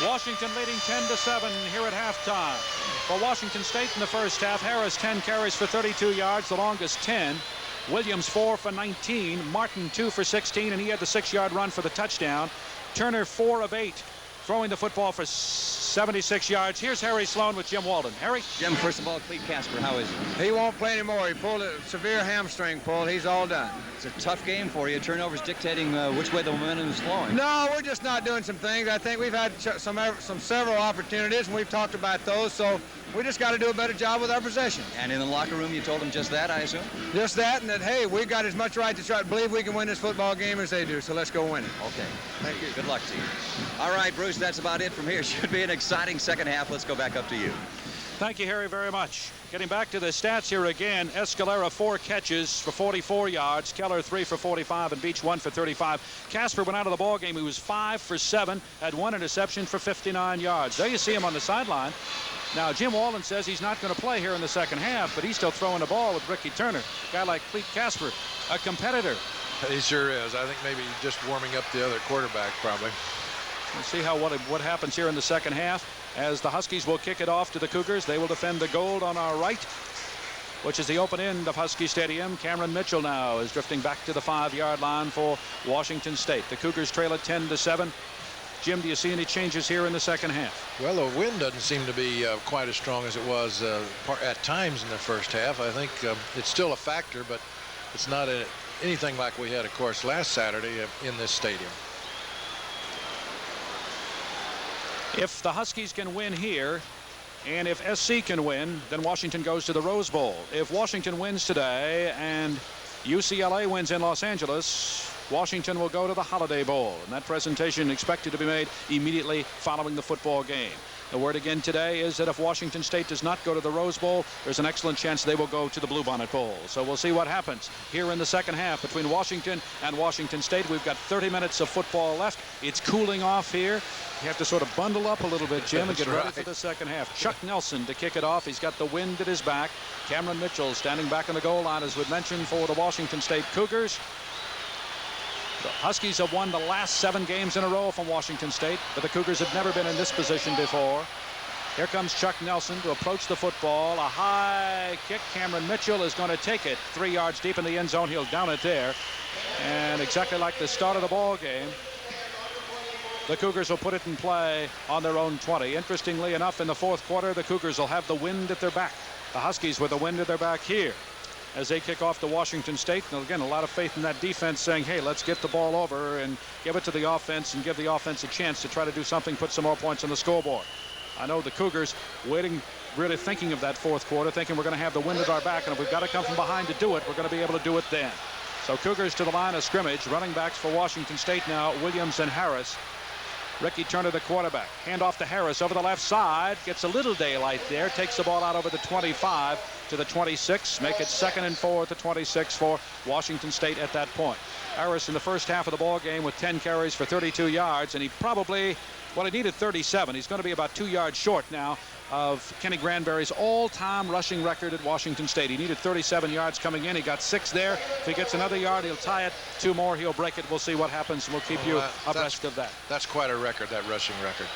Washington leading 10-7 here at halftime. For Washington State in the first half, Harris 10 carries for 32 yards, the longest 10. Williams 4 for 19. Martin 2 for 16, and he had the 6-yard run for the touchdown. Turner 4 of 8, throwing the football for 76 yards. Here's Harry Sloan with Jim Walden. Harry? Jim, first of all, Clete Casper, how is he? He won't play anymore. He pulled a severe hamstring pull. He's all done. It's a tough game for you. Turnovers dictating which way the momentum is flowing. No, we're just not doing some things. I think we've had several opportunities, and we've talked about those, so we just got to do a better job with our possession. And in the locker room, you told them just that, I assume? Just that, and that, hey, we got as much right to try to believe we can win this football game as they do, so let's go win it. Okay. Thank you. Good luck to you. All right, Bruce, that's about it from here. Should be an exciting second half. Let's go back up to you. Thank you, Harry, very much. Getting back to the stats here again, Escalera 4 catches for 44 yards, Keller 3 for 45, and Beach 1 for 35. Casper went out of the ball game. He was 5 for 7, had 1 interception for 59 yards. There you see him on the sideline. Now, Jim Walden says he's not going to play here in the second half, but he's still throwing the ball with Ricky Turner. A guy like Clete Casper, a competitor. He sure is. I think maybe just warming up the other quarterback, probably. We'll see what happens here in the second half as the Huskies will kick it off to the Cougars. They will defend the gold on our right, which is the open end of Husky Stadium. Cameron Mitchell now is drifting back to the 5-yard line for Washington State. The Cougars trail at 10-7. Jim, do you see any changes here in the second half? Well, the wind doesn't seem to be quite as strong as it was at times in the first half. I think it's still a factor, but it's not anything like we had, of course, last Saturday in this stadium. If the Huskies can win here, and if SC can win, then Washington goes to the Rose Bowl. If Washington wins today and UCLA wins in Los Angeles, Washington will go to the Holiday Bowl, and that presentation expected to be made immediately following the football game. The word again today is that if Washington State does not go to the Rose Bowl, there's an excellent chance they will go to the Bluebonnet Bowl. So we'll see what happens here in the second half between Washington and Washington State. We've got 30 minutes of football left. It's cooling off here. You have to sort of bundle up a little bit, Jim, and get ready for the second half. Chuck Nelson to kick it off. He's got the wind at his back. Cameron Mitchell standing back on the goal line, as we mentioned, for the Washington State Cougars. The Huskies have won the last 7 games in a row from Washington State, but the Cougars have never been in this position before. Here comes Chuck Nelson to approach the football. A high kick. Cameron Mitchell is going to take it 3 yards deep in the end zone. He'll down it there. And exactly like the start of the ball game, the Cougars will put it in play on their own 20. Interestingly enough, in the fourth quarter, the Cougars will have the wind at their back. The Huskies with the wind at their back here as they kick off to Washington State. And again, a lot of faith in that defense saying, hey, let's get the ball over and give it to the offense and give the offense a chance to try to do something, put some more points on the scoreboard. I know the Cougars waiting, really thinking of that fourth quarter, thinking we're going to have the wind at our back, and if we've got to come from behind to do it, we're going to be able to do it then. So Cougars to the line of scrimmage. Running backs for Washington State now, Williams and Harris. Ricky Turner, the quarterback. Hand off to Harris over the left side. Gets a little daylight there. Takes the ball out over the 25 to the 26. Make it 2nd and 4 at the 26 for Washington State at that point. Harris in the first half of the ball game with 10 carries for 32 yards, and he probably, well, he needed 37. He's going to be about 2 yards short now of Kenny Granberry's all-time rushing record at Washington State. He needed 37 yards coming in. He got 6 there. If he gets another yard, he'll tie it. 2 more, he'll break it. We'll see what happens, and we'll keep you abreast of that. That's quite a record, that rushing record.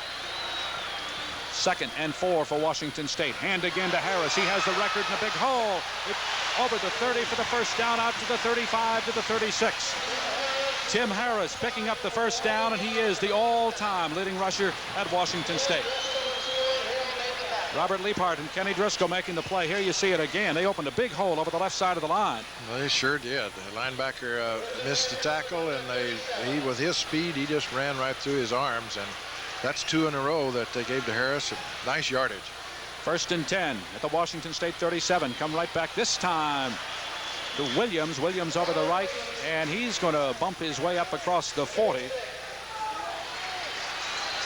2nd and 4 for Washington State. Hand again to Harris. He has the record in a big hole. Over the 30 for the first down, out to the 35 to the 36. Tim Harris picking up the first down, and he is the all-time leading rusher at Washington State. Robert Leapart and Kenny Driscoll making the play. Here you see it again. They opened a big hole over the left side of the line. Well, they sure did. The linebacker missed the tackle, and he, with his speed, he just ran right through his arms. And that's 2 in a row that they gave to Harris. Nice yardage. First and 10 at the Washington State 37. Come right back this time to Williams. Williams over the right, and he's going to bump his way up across the 40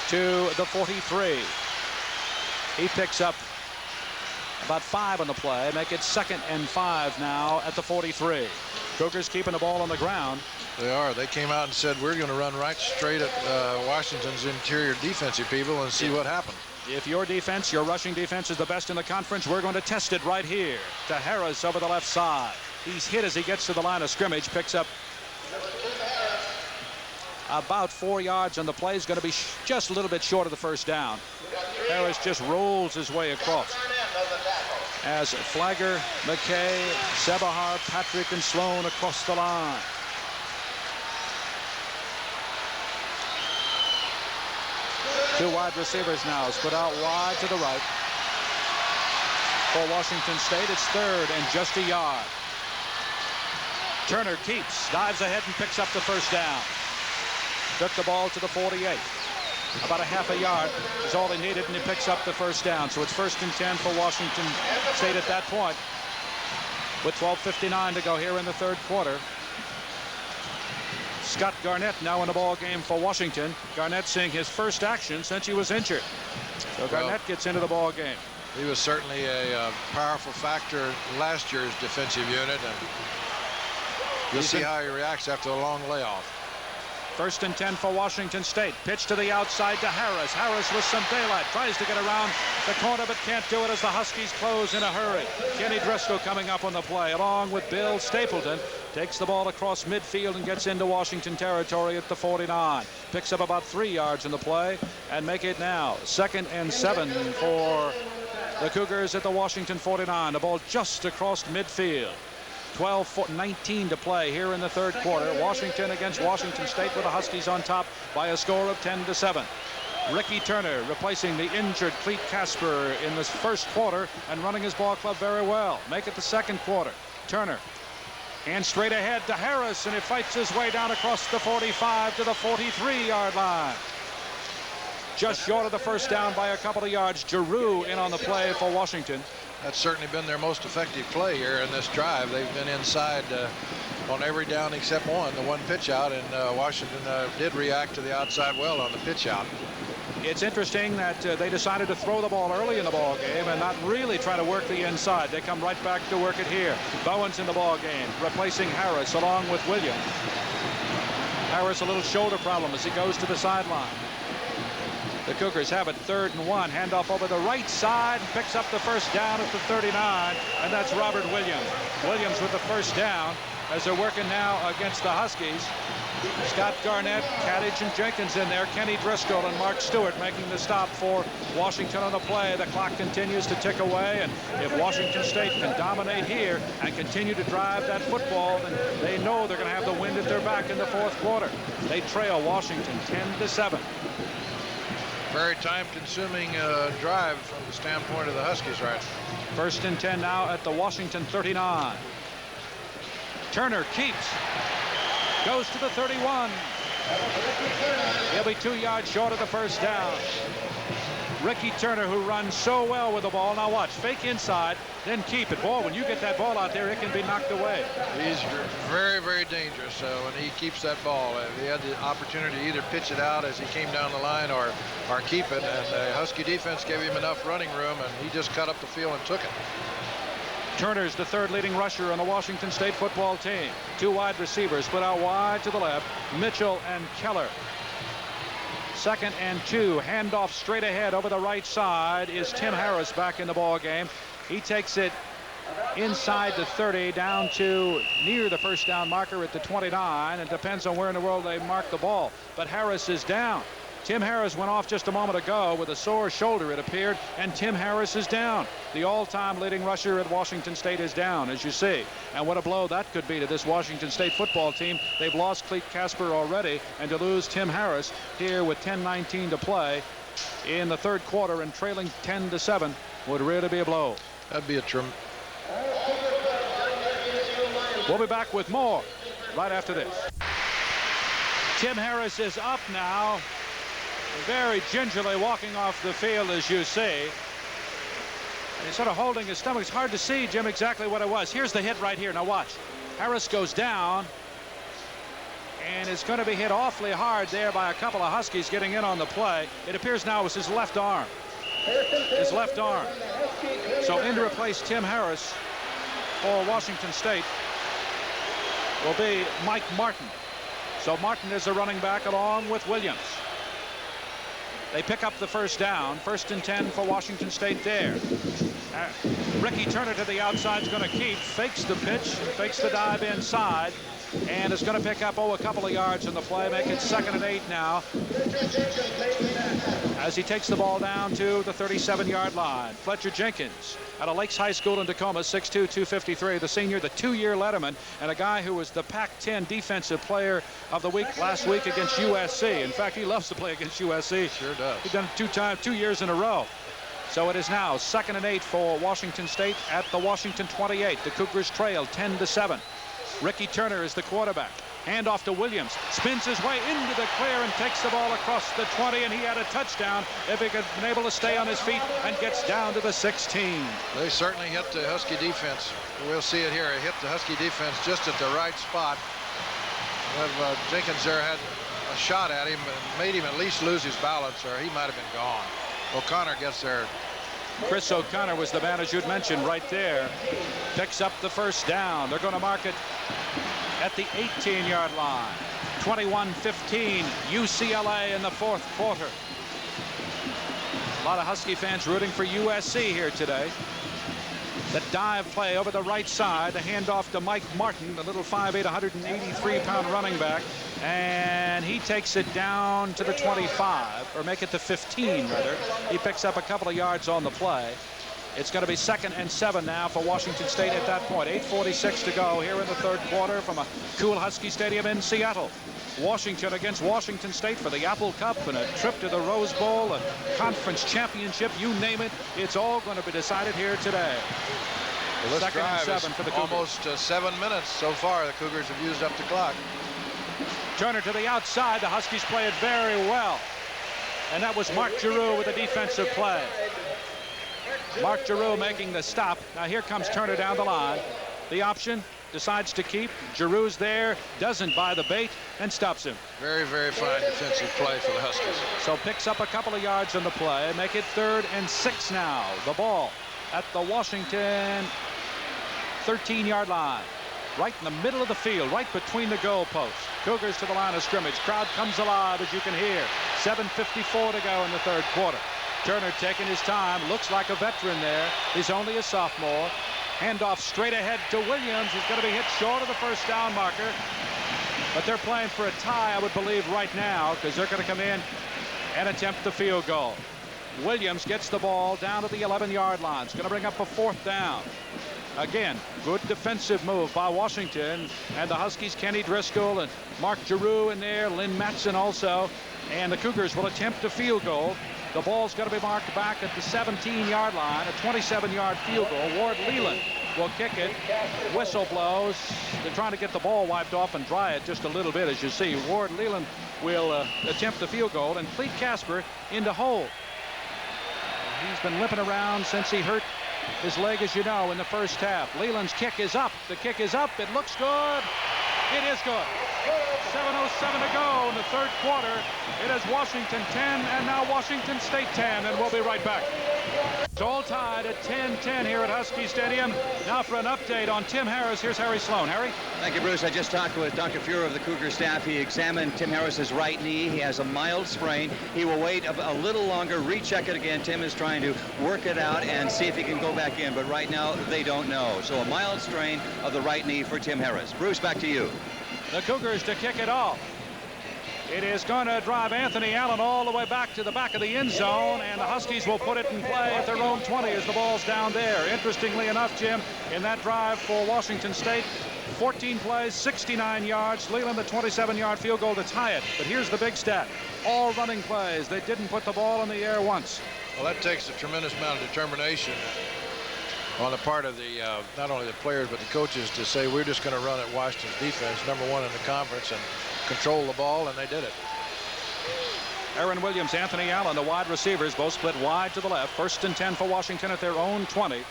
to the 43. He picks up about 5 on the play. Make it 2nd and 5 now at the 43. Cougars keeping the ball on the ground. They are. They came out and said, we're going to run right straight at Washington's interior defensive people and see what happens. If your defense, your rushing defense, is the best in the conference, we're going to test it right here. To Harris over the left side. He's hit as he gets to the line of scrimmage. Picks up about 4 yards on the play. Is going to be just a little bit short of the first down. Harris just rolls his way across. As Flagger, McKay, Sebahar, Patrick, and Sloan across the line. Two wide receivers now split out wide to the right. For Washington State, it's 3rd and just a yard. Turner keeps, dives ahead and picks up the first down. Took the ball to the 48. About a half a yard is all he needed, and he picks up the first down. So it's 1st and 10 for Washington State at that point, with 12:59 to go here in the 3rd quarter. Scott Garnett now in the ball game for Washington. Garnett seeing his first action since he was injured. So Garnett gets into the ball game. He was certainly a powerful factor in last year's defensive unit, and you'll see how he reacts after a long layoff. 1st and 10 for Washington State. Pitch to the outside to Harris. Harris with some daylight. Tries to get around the corner, but can't do it as the Huskies close in a hurry. Kenny Driscoll coming up on the play, along with Bill Stapleton. Takes the ball across midfield and gets into Washington territory at the 49. Picks up about 3 yards in the play, and make it now 2nd and 7 for the Cougars at the Washington 49. The ball just across midfield. 12:19 to play here in the 3rd quarter. Washington against Washington State, with the Huskies on top by a score of 10-7. Ricky Turner replacing the injured Cleet Casper in this 1st quarter and running his ball club very well. Make it the 2nd quarter. Turner and straight ahead to Harris, and he fights his way down across the 45 to the 43-yard line. Just short of the first down by a couple of yards. Giroux in on the play for Washington. That's certainly been their most effective play here in this drive. They've been inside on every down except the one pitch out, and Washington did react to the outside well on the pitch out. It's interesting that they decided to throw the ball early in the ball game and not really try to work the inside. They come right back to work it here. Bowen's in the ball game, replacing Harris along with Williams. Harris a little shoulder problem as he goes to the sideline. The Cougars have it 3rd and 1. Handoff over the right side, and picks up the first down at the 39, and that's Robert Williams. Williams with the first down as they're working now against the Huskies. Scott Garnett, Kadich, and Jenkins in there. Kenny Driscoll and Mark Stewart making the stop for Washington on the play. The clock continues to tick away, and if Washington State can dominate here and continue to drive that football, then they know they're going to have the wind at their back in the 4th quarter. They trail Washington 10-7. Very time-consuming drive from the standpoint of the Huskies, right? 1st and 10 now at the Washington 39. Turner keeps. Goes to the 31. He'll be 2 yards short of the first down. Ricky Turner, who runs so well with the ball. Now watch, fake inside, then keep it. Boy, when you get that ball out there, it can be knocked away. He's very, very dangerous when he keeps that ball. He had the opportunity to either pitch it out as he came down the line or keep it, and the Husky defense gave him enough running room, and he just cut up the field and took it. Turner's the 3rd leading rusher on the Washington State football team. 2 wide receivers split out wide to the left, Mitchell and Keller. 2nd and 2. Handoff straight ahead over the right side is Tim Harris back in the ball game. He takes it inside the 30 down to near the first down marker at the 29. It depends on where in the world they mark the ball, but Harris is down. Tim Harris went off just a moment ago with a sore shoulder, it appeared, and Tim Harris is down. The all-time leading rusher at Washington State is down, as you see. And what a blow that could be to this Washington State football team. They've lost Cleet Casper already, and to lose Tim Harris here with 10:19 to play in the 3rd quarter and trailing 10-7 would really be a blow. That'd be a trim. We'll be back with more right after this. Tim Harris is up now, very gingerly walking off the field, as you see. He's sort of holding his stomach. It's hard to see, Jim, exactly what it was. Here's the hit right here. Now watch. Harris goes down and is going to be hit awfully hard there by a couple of Huskies getting in on the play. It appears now it was his left arm. His left arm. So in to replace Tim Harris for Washington State will be Mike Martin. So Martin is a running back along with Williams. They pick up the first down. 1st and 10 for Washington State there. Ricky Turner to the outside is going to keep. Fakes the pitch, fakes the dive inside, and is going to pick up, a couple of yards in the play, make it 2nd and 8 now. As he takes the ball down to the 37-yard line. Fletcher Jenkins out of Lakes High School in Tacoma, 6'2", 253, the senior, the 2-year letterman, and a guy who was the Pac-10 Defensive Player of the Week last week against USC. In fact, he loves to play against USC. Sure does. He's done it 2 years in a row. So it is now 2nd and 8 for Washington State at the Washington 28. The Cougars trail 10-7. Ricky Turner is the quarterback. Handoff to Williams, spins his way into the clear and takes the ball across the 20, and he had a touchdown if he could been able to stay on his feet, and gets down to the 16. They certainly hit the Husky defense. We'll see it here. It hit the Husky defense just at the right spot. Jenkins there had a shot at him and made him at least lose his balance, or he might have been gone. O'Connor gets there. Chris O'Connor was the man, as you'd mentioned, right there. Picks up the first down. They're going to mark it at the 18-yard line. 21-15, UCLA in the 4th quarter. A lot of Husky fans rooting for USC here today. The dive play over the right side, the handoff to Mike Martin, the little 5'8", 183-pound running back, and he takes it down to the 25, or make it the 15 rather. He picks up a couple of yards on the play. It's going to be 2nd and 7 now for Washington State at that point. 8:46 to go here in the 3rd quarter from a cool Husky Stadium in Seattle. Washington against Washington State for the Apple Cup and a trip to the Rose Bowl, a conference championship, you name it. It's all going to be decided here today. Well, this 2nd and drive 7 is for the Cougars. almost 7 minutes so far. The Cougars have used up the clock. Turner to the outside. The Huskies play it very well. And that was Mark Giroux with a defensive play. Mark Giroux making the stop. Now here comes Turner down the line. The option, decides to keep. Giroux's there, doesn't buy the bait, and stops him. Very, very fine defensive play for the Huskies. So picks up a couple of yards on the play. Make it 3rd and 6 now. The ball at the Washington 13-yard line. Right in the middle of the field, right between the goalposts. Cougars to the line of scrimmage. Crowd comes alive, as you can hear. 7:54 to go in the 3rd quarter. Turner taking his time, looks like a veteran there. He's only a sophomore. Handoff straight ahead to Williams. He's going to be hit short of the first down marker. But they're playing for a tie, I would believe, right now, because they're going to come in and attempt the field goal. Williams gets the ball down to the 11-yard line. It's going to bring up a 4th down. Again, good defensive move by Washington. And the Huskies, Kenny Driscoll and Mark Giroux in there, Lynn Matson also. And the Cougars will attempt a field goal. The ball's going to be marked back at the 17-yard line, a 27-yard field goal. Ward Leland will kick it. Whistle blows. They're trying to get the ball wiped off and dry it just a little bit, as you see. Ward Leland will attempt the field goal, and Clete Casper into hold. He's been limping around since he hurt his leg, as you know, in the first half. Leland's kick is up. The kick is up. It looks good. It is good. 7:07 to go in the 3rd quarter. It is Washington 10 and now Washington State 10, and we'll be right back. It's all tied at 10-10 here at Husky Stadium. Now for an update on Tim Harris, here's Harry Sloan. Harry? Thank you, Bruce. I just talked with Dr. Fuhrer of the Cougar staff. He examined Tim Harris's right knee. He has a mild sprain. He will wait a little longer, recheck it again. Tim is trying to work it out and see if he can go back in, but right now they don't know. So a mild strain of the right knee for Tim Harris. Bruce, back to you. The Cougars to kick it off. It is going to drive Anthony Allen all the way back to the back of the end zone, and the Huskies will put it in play at their own 20 as the ball's down there. Interestingly enough, Jim, in that drive for Washington State, 14 plays, 69 yards. Leland, the 27-yard field goal to tie it. But here's the big stat. All running plays. They didn't put the ball in the air once. Well, that takes a tremendous amount of determination on the part of the not only the players but the coaches to say we're just going to run at Washington's defense, #1 in the conference, and control the ball, and they did it. Aaron Williams, Anthony Allen, the wide receivers, both split wide to the left. 1st and 10 for Washington at their own 20.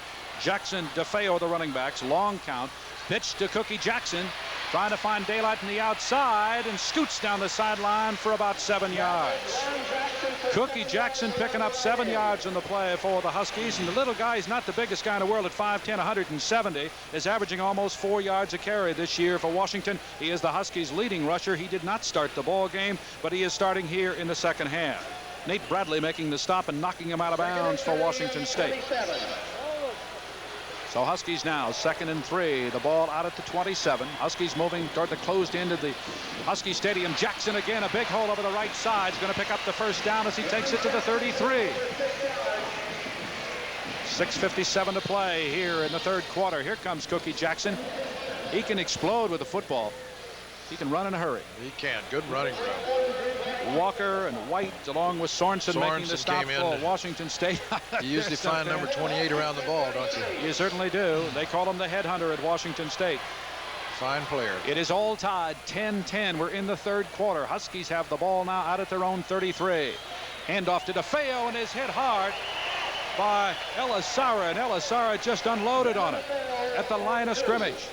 Jackson, DeFeo, the running backs. Long count. Pitch to Cookie Jackson. Trying to find daylight in the outside and scoots down the sideline for about 7 yards. Cookie Jackson picking up 7 yards in the play for the Huskies. And the little guy, he's not the biggest guy in the world at 5'10", 170, is averaging almost 4 yards a carry this year for Washington. He is the Huskies' leading rusher. He did not start the ball game, but he is starting here in the second half. Nate Bradley making the stop and knocking him out of bounds for Washington State. So Huskies now 2nd and 3. The ball out at the 27. Huskies moving toward the closed end of the Husky Stadium. Jackson again, a big hole over the right side. Is going to pick up the first down as he takes it to the 33. 6:57 to play here in the third quarter. Here comes Cookie Jackson. He can explode with the football. He can run in a hurry. He can. Good running room. Walker and White along with Sorensen making the stop for Washington State. You usually find number 28 around the ball, don't you? You certainly do. They call him the headhunter at Washington State. Fine player. It is all tied 10-10. We're in the third quarter. Huskies have the ball now out at their own 33. Handoff to DeFeo and is hit hard by Elisara, and Elisara just unloaded on it at the line of scrimmage.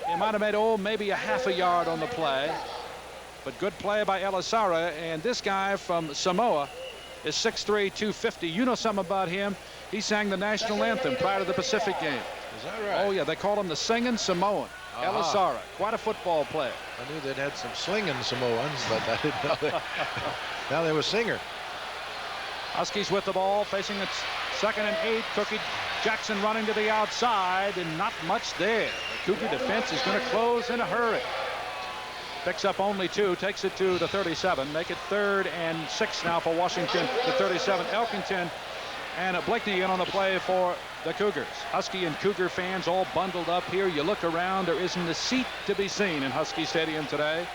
He might have made, maybe a half a yard on the play. But good play by Elisara. And this guy from Samoa is 6'3", 250. You know something about him. He sang the national anthem prior to the Pacific game. Is that right? Oh, yeah. They call him the singing Samoan. Elisara. Quite a football player. I knew they'd had some slinging Samoans, but I didn't know that. Now they were singer. Huskies with the ball, facing its 2nd and 8. Cookie Jackson running to the outside, and not much there. The Cougar defense is going to close in a hurry. Picks up only 2, takes it to the 37. Make it 3rd and 6 now for Washington. The 37. Elkington and Blakeney in on the play for the Cougars. Husky and Cougar fans all bundled up here. You look around, there isn't a seat to be seen in Husky Stadium today.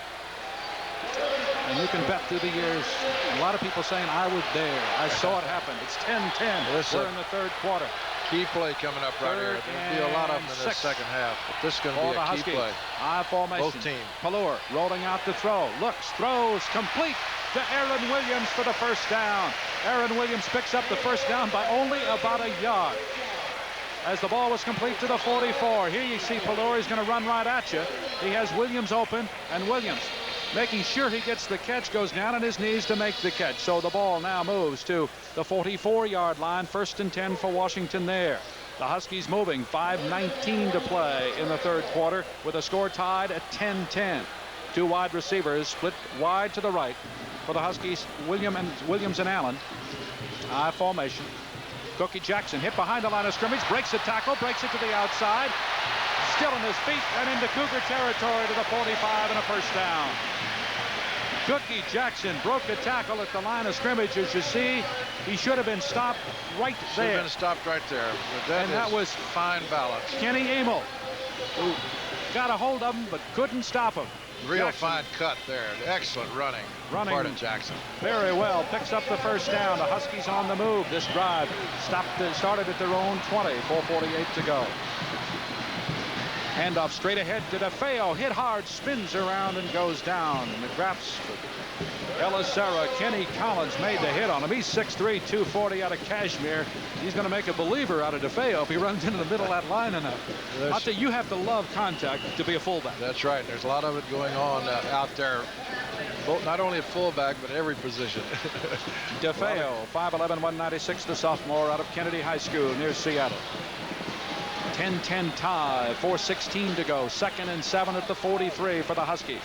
And you can bet through the years, a lot of people saying, I was there. I saw it happen. It's 10-10. We're in the third quarter. Key play coming up right here. There'll be a lot of them in the second half. But this is going to be a key play. I formation. Both teams. Pallure rolling out to throw. Looks, throws, complete to Aaron Williams for the first down. Aaron Williams picks up the first down by only about a yard. As the ball was complete to the 44. Here you see Pallure is going to run right at you. He has Williams open, and Williams, making sure he gets the catch, goes down on his knees to make the catch. So the ball now moves to the 44-yard line. 1st and 10 for Washington there. The Huskies moving. 5:19 to play in the third quarter with a score tied at 10-10. 2 wide receivers split wide to the right for the Huskies. Williams and Allen. I formation. Cookie Jackson hit behind the line of scrimmage, breaks a tackle, breaks it to the outside. Still on his feet and into Cougar territory to the 45 and a first down. Cookie Jackson broke a tackle at the line of scrimmage. As you see, he should have been stopped right there. Should have been stopped right there. That was fine balance. Kenny Amel, who got a hold of him but couldn't stop him. Real Jackson, fine cut there. Excellent running. Part of Jackson. Very well. Picks up the first down. The Huskies on the move. This drive started at their own 20. 4:48 to go. Handoff straight ahead to DeFeo. Hit hard, spins around and goes down. And the grabs Elisara. Kenny Collins made the hit on him. He's 6'3", 240 out of Kashmir. He's going to make a believer out of DeFeo if he runs into the middle of that line enough. I'll tell you, you have to love contact to be a fullback. That's right. There's a lot of it going on out there, not only at fullback, but every position. DeFeo, 5'11", 196, the sophomore out of Kennedy High School near Seattle. 10-10 tie, 4:16 to go. 2nd and 7 at the 43 for the Huskies.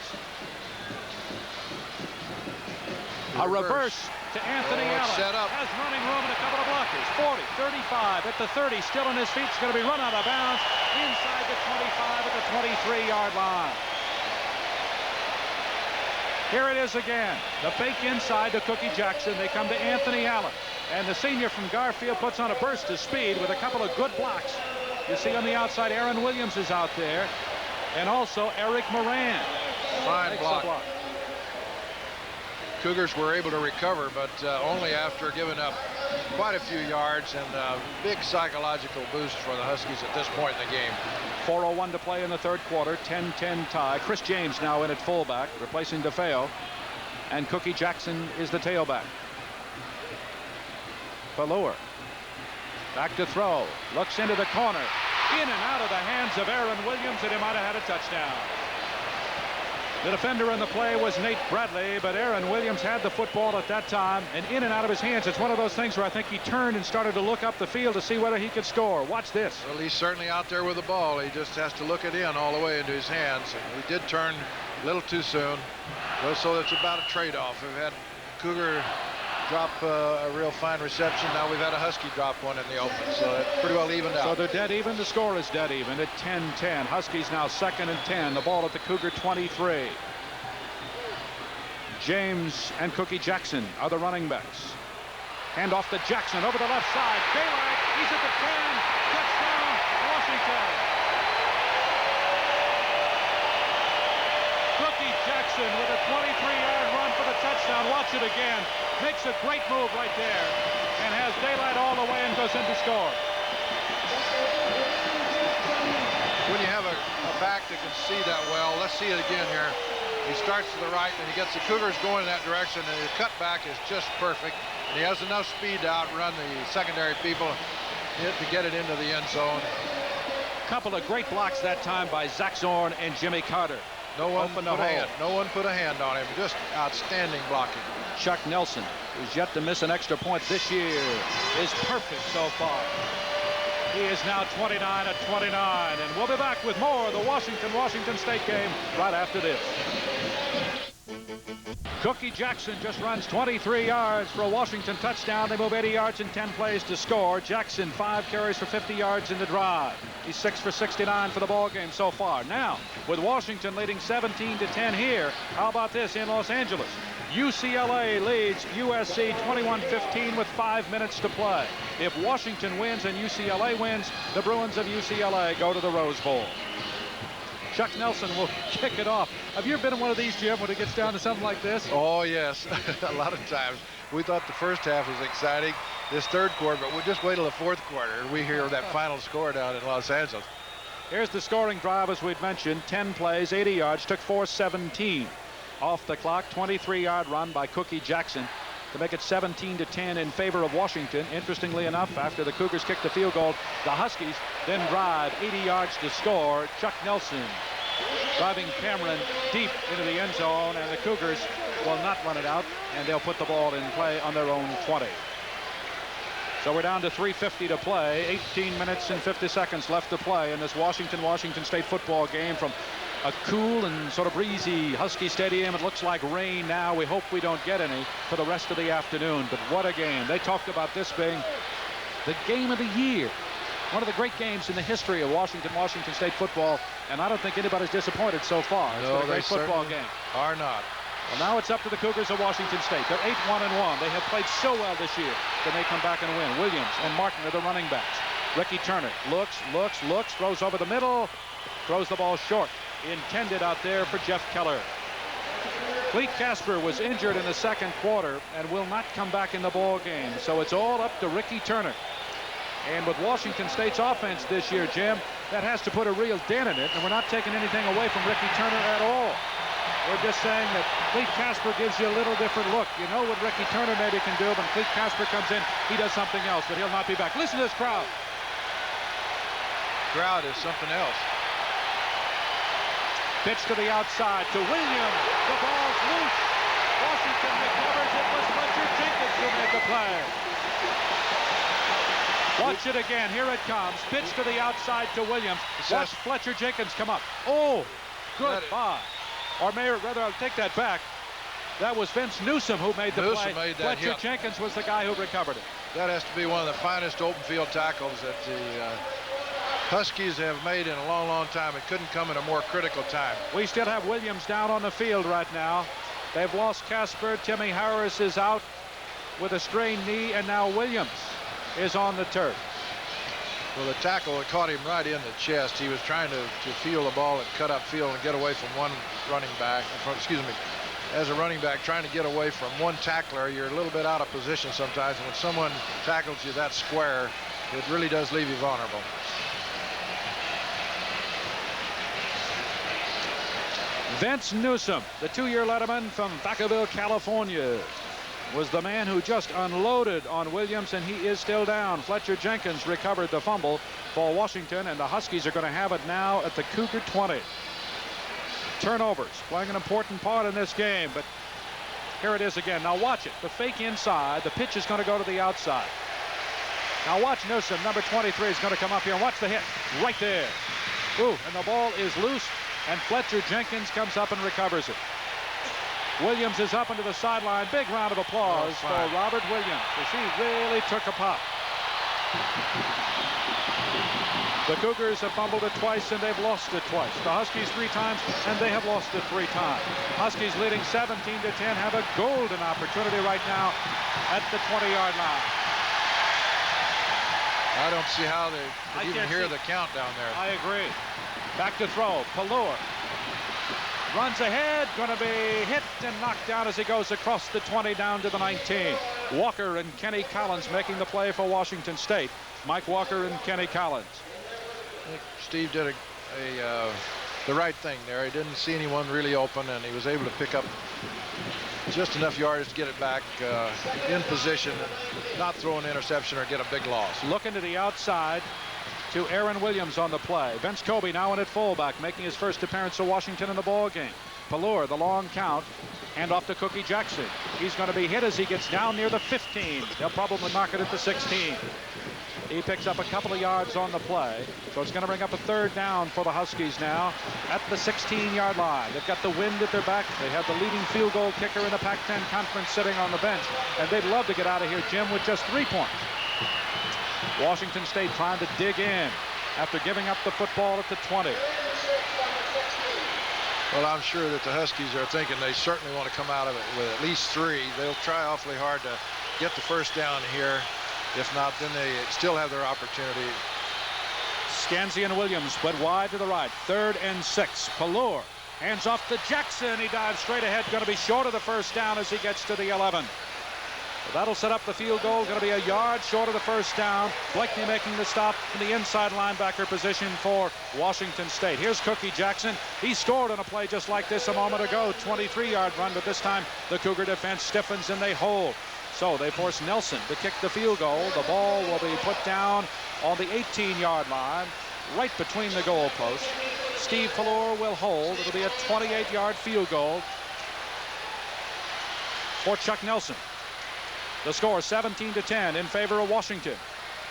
A reverse to Anthony Allen. Set up. Has running room and a couple of blockers. 40, 35 at the 30. Still on his feet. It's going to be run out of bounds inside the 25 at the 23-yard line. Here it is again. The fake inside to Cookie Jackson. They come to Anthony Allen. And the senior from Garfield puts on a burst of speed with a couple of good blocks. You see on the outside, Aaron Williams is out there. And also Eric Moran. Fine block. Cougars were able to recover, but only after giving up quite a few yards, and a big psychological boost for the Huskies at this point in the game. 4:01 to play in the third quarter. 10-10 tie. Chris James now in at fullback, replacing DeFeo. And Cookie Jackson is the tailback. Ballure. Back to throw. Looks into the corner. In and out of the hands of Aaron Williams, and he might have had a touchdown. The defender in the play was Nate Bradley, but Aaron Williams had the football at that time, and in and out of his hands. It's one of those things where I think he turned and started to look up the field to see whether he could score. Watch this. Well, he's certainly out there with the ball. He just has to look it in all the way into his hands. And he did turn a little too soon. So it's about a trade-off. We've had Cougar drop a real fine reception. Now we've had a Husky drop one in the open, so it's pretty well evened out. So they're dead even. The score is dead even at 10-10. Huskies now 2nd and 10. The ball at the Cougar 23. James and Cookie Jackson are the running backs. Hand off to Jackson over the left side. Daylight. He's at the 10. Touchdown, Washington. Cookie Jackson with a 23-yard run for the touchdown. Watch it again. Makes a great move right there and has daylight all the way and goes in to score. When you have a back that can see that well, let's see it again here. He starts to the right and he gets the Cougars going in that direction, and the cutback is just perfect. And he has enough speed to outrun the secondary people to get it into the end zone. Couple of great blocks that time by Zach Zorn and Jimmy Carter. No one put a hand on him. Just outstanding blocking. Chuck Nelson, who's yet to miss an extra point this year, is perfect so far. He is now 29 at 29, and we'll be back with more of the Washington State game right after this. Cookie Jackson just runs 23 yards for a Washington touchdown. They move 80 yards in 10 plays to score. Jackson 5 carries for 50 yards in the drive. He's 6 for 69 for the ball game so far. Now, with Washington leading 17-10 here, how about this in Los Angeles? UCLA leads USC 21-15 with 5 minutes to play. If Washington wins and UCLA wins, the Bruins of UCLA go to the Rose Bowl. Chuck Nelson will kick it off. Have you ever been in one of these, Jim, when it gets down to something like this? Oh, yes. A lot of times. We thought the first half was exciting, this third quarter, but we'll just wait till the fourth quarter and we hear that final score down in Los Angeles. Here's the scoring drive, as we'd mentioned. 10 plays, 80 yards, took 4:17 off the clock. 23-yard run by Cookie Jackson to make it 17-10 in favor of Washington. Interestingly enough, after the Cougars kicked the field goal, the Huskies then drive 80 yards to score. Chuck Nelson driving Cameron deep into the end zone, and the Cougars will not run it out, and they'll put the ball in play on their own 20. So we're down to 3:50 to play. 18 minutes and 50 seconds left to play in this Washington State football game from a cool and sort of breezy Husky Stadium. It looks like rain now. We hope we don't get any for the rest of the afternoon. But what a game. They talked about this being the game of the year. One of the great games in the history of Washington State football. And I don't think anybody's disappointed so far. It's been a great football game. Are not. Well, now it's up to the Cougars of Washington State. They're 8-1-1. They have played so well this year. Then they come back and win. Williams and Martin are the running backs. Ricky Turner looks, throws over the middle, throws the ball short. Intended out there for Jeff Keller. Cleet Casper was injured in the second quarter and will not come back in the ball game. So it's all up to Ricky Turner. And with Washington State's offense this year, Jim, that has to put a real dent in it. And we're not taking anything away from Ricky Turner at all. We're just saying that Cleet Casper gives you a little different look. You know what Ricky Turner maybe can do, but Cleet Casper comes in, he does something else, but he'll not be back. Listen to this crowd. Crowd is something else. Pitch to the outside to Williams. The ball's loose. Washington recovers. It was Fletcher Jenkins who made the play. Watch it again. Here it comes. Pitch to the outside to Williams. Watch Fletcher Jenkins come up. Oh, goodbye. Or rather, I'll take that back. That was Vince Newsom who made the play. Fletcher Jenkins was the guy who recovered it. That has to be one of the finest open field tackles that the Huskies have made in a long time. It couldn't come at a more critical time. We still have Williams down on the field right now. They've lost Casper. Timmy Harris is out with a strained knee, and now Williams is on the turf. Well, the tackle caught him right in the chest. He was trying to feel the ball and cut up field and get away from one running back. As a running back, trying to get away from one tackler, you're a little bit out of position sometimes. And when someone tackles you that square, it really does leave you vulnerable. Vince Newsom, the 2-year letterman from Vacaville, California, was the man who just unloaded on Williams, and he is still down. Fletcher Jenkins recovered the fumble for Washington, and the Huskies are going to have it now at the Cougar 20. Turnovers playing an important part in this game, but here it is again. Now watch it. The fake inside. The pitch is going to go to the outside. Now watch Newsom, number 23, is going to come up here, and watch the hit right there. Ooh, and the ball is loose, and Fletcher Jenkins comes up and recovers it. Williams is up into the sideline. Big round of applause for Robert Williams, as he really took a pop. The Cougars have fumbled it twice, and they've lost it twice. The Huskies 3 times, and they have lost it 3 times. Huskies leading 17-10, have a golden opportunity right now at the 20-yard line. I don't see how they could even hear the count down there. I agree. Back to throw. Pallur runs ahead, going to be hit and knocked down as he goes across the 20 down to the 19. Walker and Kenny Collins making the play for Washington State. Mike Walker and Kenny Collins. I think Steve did the right thing there. He didn't see anyone really open, and he was able to pick up just enough yards to get it back in position and not throw an interception or get a big loss. Looking to the outside to Aaron Williams on the play. Vince Kobe now in at fullback, making his first appearance for Washington in the ball game. Pallur, the long count, hand off to Cookie Jackson. He's going to be hit as he gets down near the 15. They'll probably mark it at the 16. He picks up a couple of yards on the play, so it's going to bring up a 3rd down for the Huskies now at the 16-yard line. They've got the wind at their back. They have the leading field goal kicker in the Pac-10 conference sitting on the bench, and they'd love to get out of here, Jim, with just 3 points. Washington State trying to dig in after giving up the football at the 20. Well, I'm sure that the Huskies are thinking they certainly want to come out of it with at least 3. They'll try awfully hard to get the first down here. If not, then they still have their opportunity. Scanzi and Williams went wide to the right. 3rd and 6. Pallur hands off to Jackson. He dives straight ahead. Going to be short of the first down as he gets to the 11. So that'll set up the field goal. Going to be a yard short of the first down. Blakeney making the stop in the inside linebacker position for Washington State. Here's Cookie Jackson. He scored on a play just like this a moment ago. 23-yard run, but this time the Cougar defense stiffens and they hold. So they force Nelson to kick the field goal. The ball will be put down on the 18-yard line, right between the goalposts. Steve Pallur will hold. It'll be a 28-yard field goal for Chuck Nelson. The score 17-10 in favor of Washington.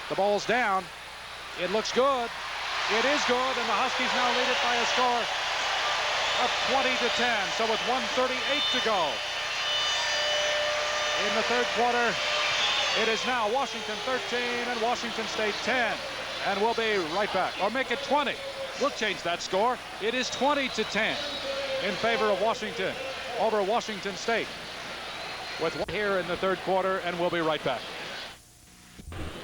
The ball's down. It looks good. It is good, and the Huskies now lead it by a score of 20-10. So with 1:38 to go in the 3rd quarter, it is now Washington 13 and Washington State 10. And we'll be right back. Or make it 20. We'll change that score. It is 20-10 in favor of Washington over Washington State. With one here in the 3rd quarter, and we'll be right back.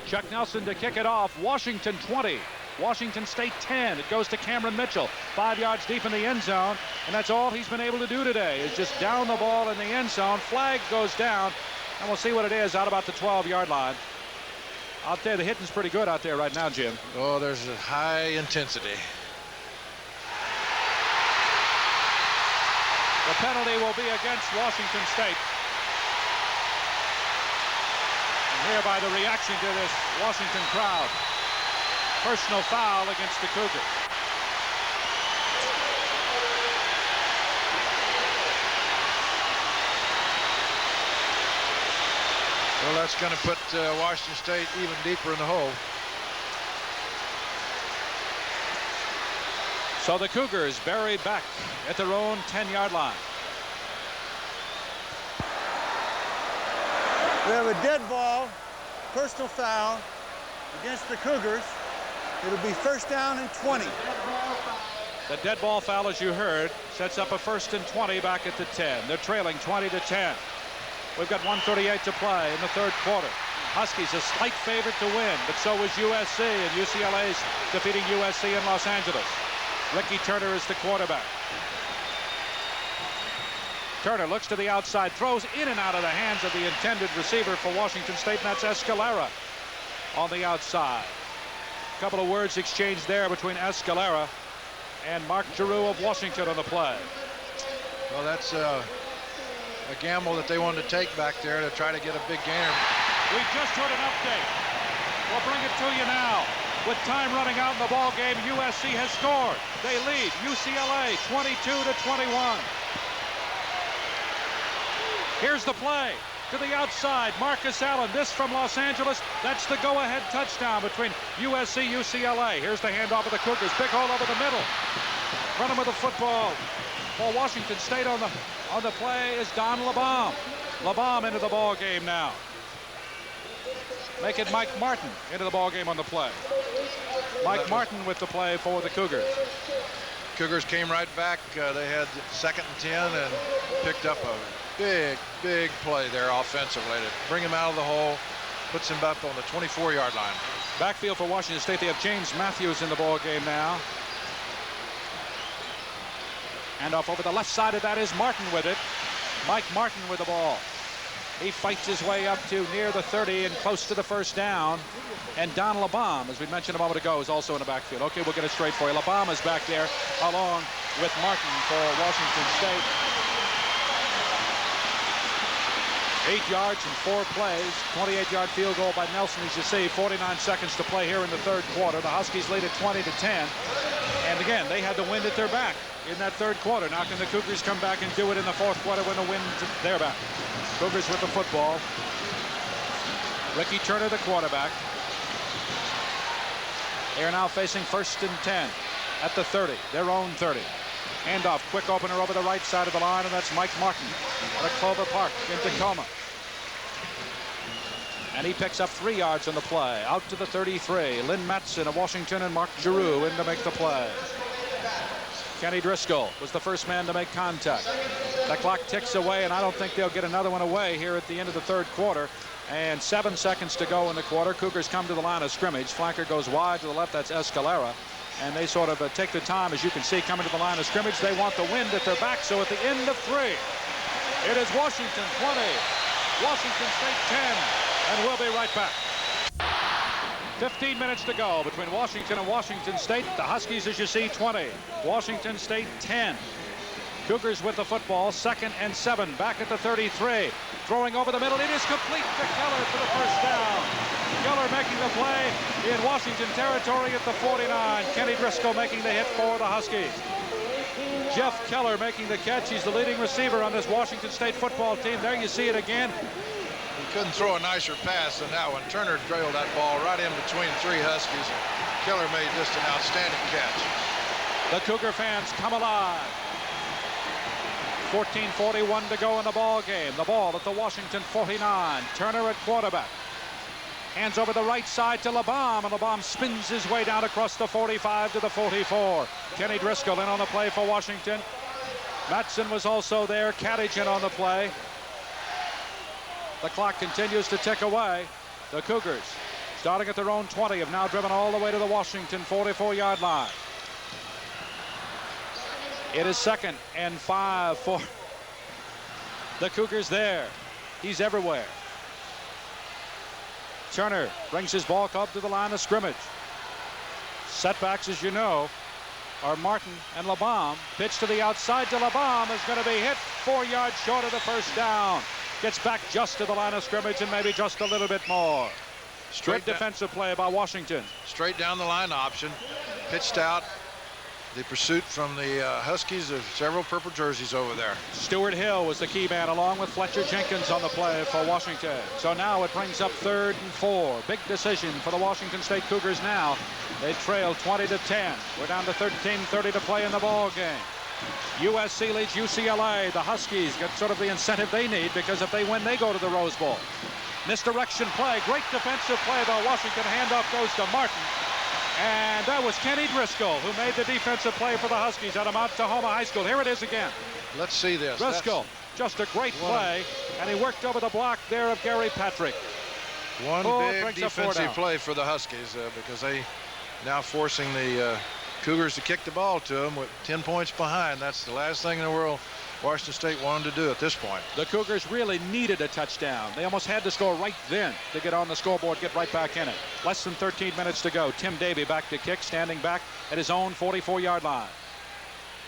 Chuck Nelson to kick it off. Washington 20. Washington State 10. It goes to Cameron Mitchell, 5 yards deep in the end zone, and that's all he's been able to do today is just down the ball in the end zone. Flag goes down, and we'll see what it is out about the 12-yard line. I'll tell you, the hitting's pretty good out there right now, Jim. Oh, there's a high intensity. The penalty will be against Washington State. And here by the reaction to this Washington crowd. Personal foul against the Cougars. Well, that's going to put Washington State even deeper in the hole. So the Cougars buried back at their own 10-yard line. We have a dead ball, personal foul against the Cougars. It'll be 1st down and 20. The dead ball foul, as you heard, sets up a 1st and 20 back at the 10. They're trailing 20-10. We've got 1:38 to play in the 3rd quarter. Huskies a slight favorite to win, but so is USC, and UCLA's defeating USC in Los Angeles. Ricky Turner is the quarterback. Turner looks to the outside, throws in and out of the hands of the intended receiver for Washington State, and that's Escalera on the outside. A couple of words exchanged there between Escalera and Mark Giroux of Washington on the play. Well, that's a gamble that they wanted to take back there to try to get a big gainer. We just heard an update. We'll bring it to you now. With time running out in the ball game, USC has scored. They lead UCLA 22-21. Here's the play to the outside. Marcus Allen, this from Los Angeles. That's the go-ahead touchdown between USC UCLA. Here's the handoff of the Cougars. Big hole over the middle. Running with the football for Washington State on the play is Don LeBom. LeBom into the ball game now. Make it Mike Martin into the ball game on the play. Mike Martin with the play for the Cougars. Cougars came right back. They had 2nd and 10 and picked up a big play there offensively to bring him out of the hole, puts him up on the 24-yard line. Backfield for Washington State. They have James Matthews in the ball game now. And off over the left side of that is Martin with it. Mike Martin with the ball. He fights his way up to near the 30 and close to the first down. And Don LeBom, as we mentioned a moment ago, is also in the backfield. Okay, we'll get it straight for you. LeBom is back there along with Martin for Washington State. 8 yards and 4 plays. 28-yard field goal by Nelson, as you see. 49 seconds to play here in the third quarter. The Huskies lead at 20-10. And again, they had the wind at their back in that third quarter. Now can the Cougars come back and do it in the fourth quarter when the wind's at their back? Cougars with the football. Ricky Turner, the quarterback. They are now facing 1st and 10 at the 30, their own 30. Handoff, quick opener over the right side of the line, and that's Mike Martin at Clover Park in Tacoma. And he picks up 3 yards on the play. Out to the 33. Lynn Matson of Washington and Mark Giroux in to make the play. Kenny Driscoll was the first man to make contact. The clock ticks away, and I don't think they'll get another one away here at the end of the third quarter. And 7 seconds to go in the quarter. Cougars come to the line of scrimmage. Flanker goes wide to the left. That's Escalera. And they sort of take the time, as you can see, coming to the line of scrimmage. They want the wind at their back. So at the end of 3, it is Washington 20, Washington State 10, and we'll be right back. 15 minutes to go between Washington and Washington State. The Huskies, as you see, 20. Washington State 10. Cougars with the football. 2nd and 7. Back at the 33. Throwing over the middle. It is complete to Keller for the first down. Keller making the play in Washington territory at the 49. Kenny Driscoll making the hit for the Huskies. Jeff Keller making the catch. He's the leading receiver on this Washington State football team. There you see it again. He couldn't throw a nicer pass than that one. Turner drilled that ball right in between 3 Huskies. Keller made just an outstanding catch. The Cougar fans come alive. 14:41 to go in the ball game. The ball at the Washington 49. Turner at quarterback. Hands over the right side to LeBom, and LeBom spins his way down across the 45 to the 44. Kenny Driscoll in on the play for Washington. Matson was also there. Caddigan on the play. The clock continues to tick away. The Cougars, starting at their own 20, have now driven all the way to the Washington 44-yard line. It is 2nd and 5 for the Cougars there. He's everywhere. Turner brings his ball club to the line of scrimmage. Setbacks, as you know, are Martin and LeBom. Pitch to the outside to LeBom is going to be hit 4 yards short of the first down. Gets back just to the line of scrimmage and maybe just a little bit more. Straight defensive play by Washington. Straight down the line option. Pitched out. The pursuit from the Huskies of several purple jerseys over there. Stuart Hill was the key man along with Fletcher Jenkins on the play for Washington. So now it brings up 3rd and 4. Big decision for the Washington State Cougars now. They trail 20-10. We're down to 13:30 to play in the ball game. USC leads UCLA. The Huskies get sort of the incentive they need because if they win, they go to the Rose Bowl. Misdirection play. Great defensive play by Washington. Handoff goes to Martin. And that was Kenny Driscoll who made the defensive play for the Huskies out of Mount Tahoma High School. Here it is again. Let's see this. Driscoll, just a great play, and he worked over the block there of Gary Patrick. One big defensive play for the Huskies because they now forcing the Cougars to kick the ball to them with 10 points behind. That's the last thing in the world Washington State wanted to do at this point. The Cougars really needed a touchdown. They almost had to score right then to get on the scoreboard, get right back in it. Less than 13 minutes to go. Tim Davie back to kick, standing back at his own 44-yard line.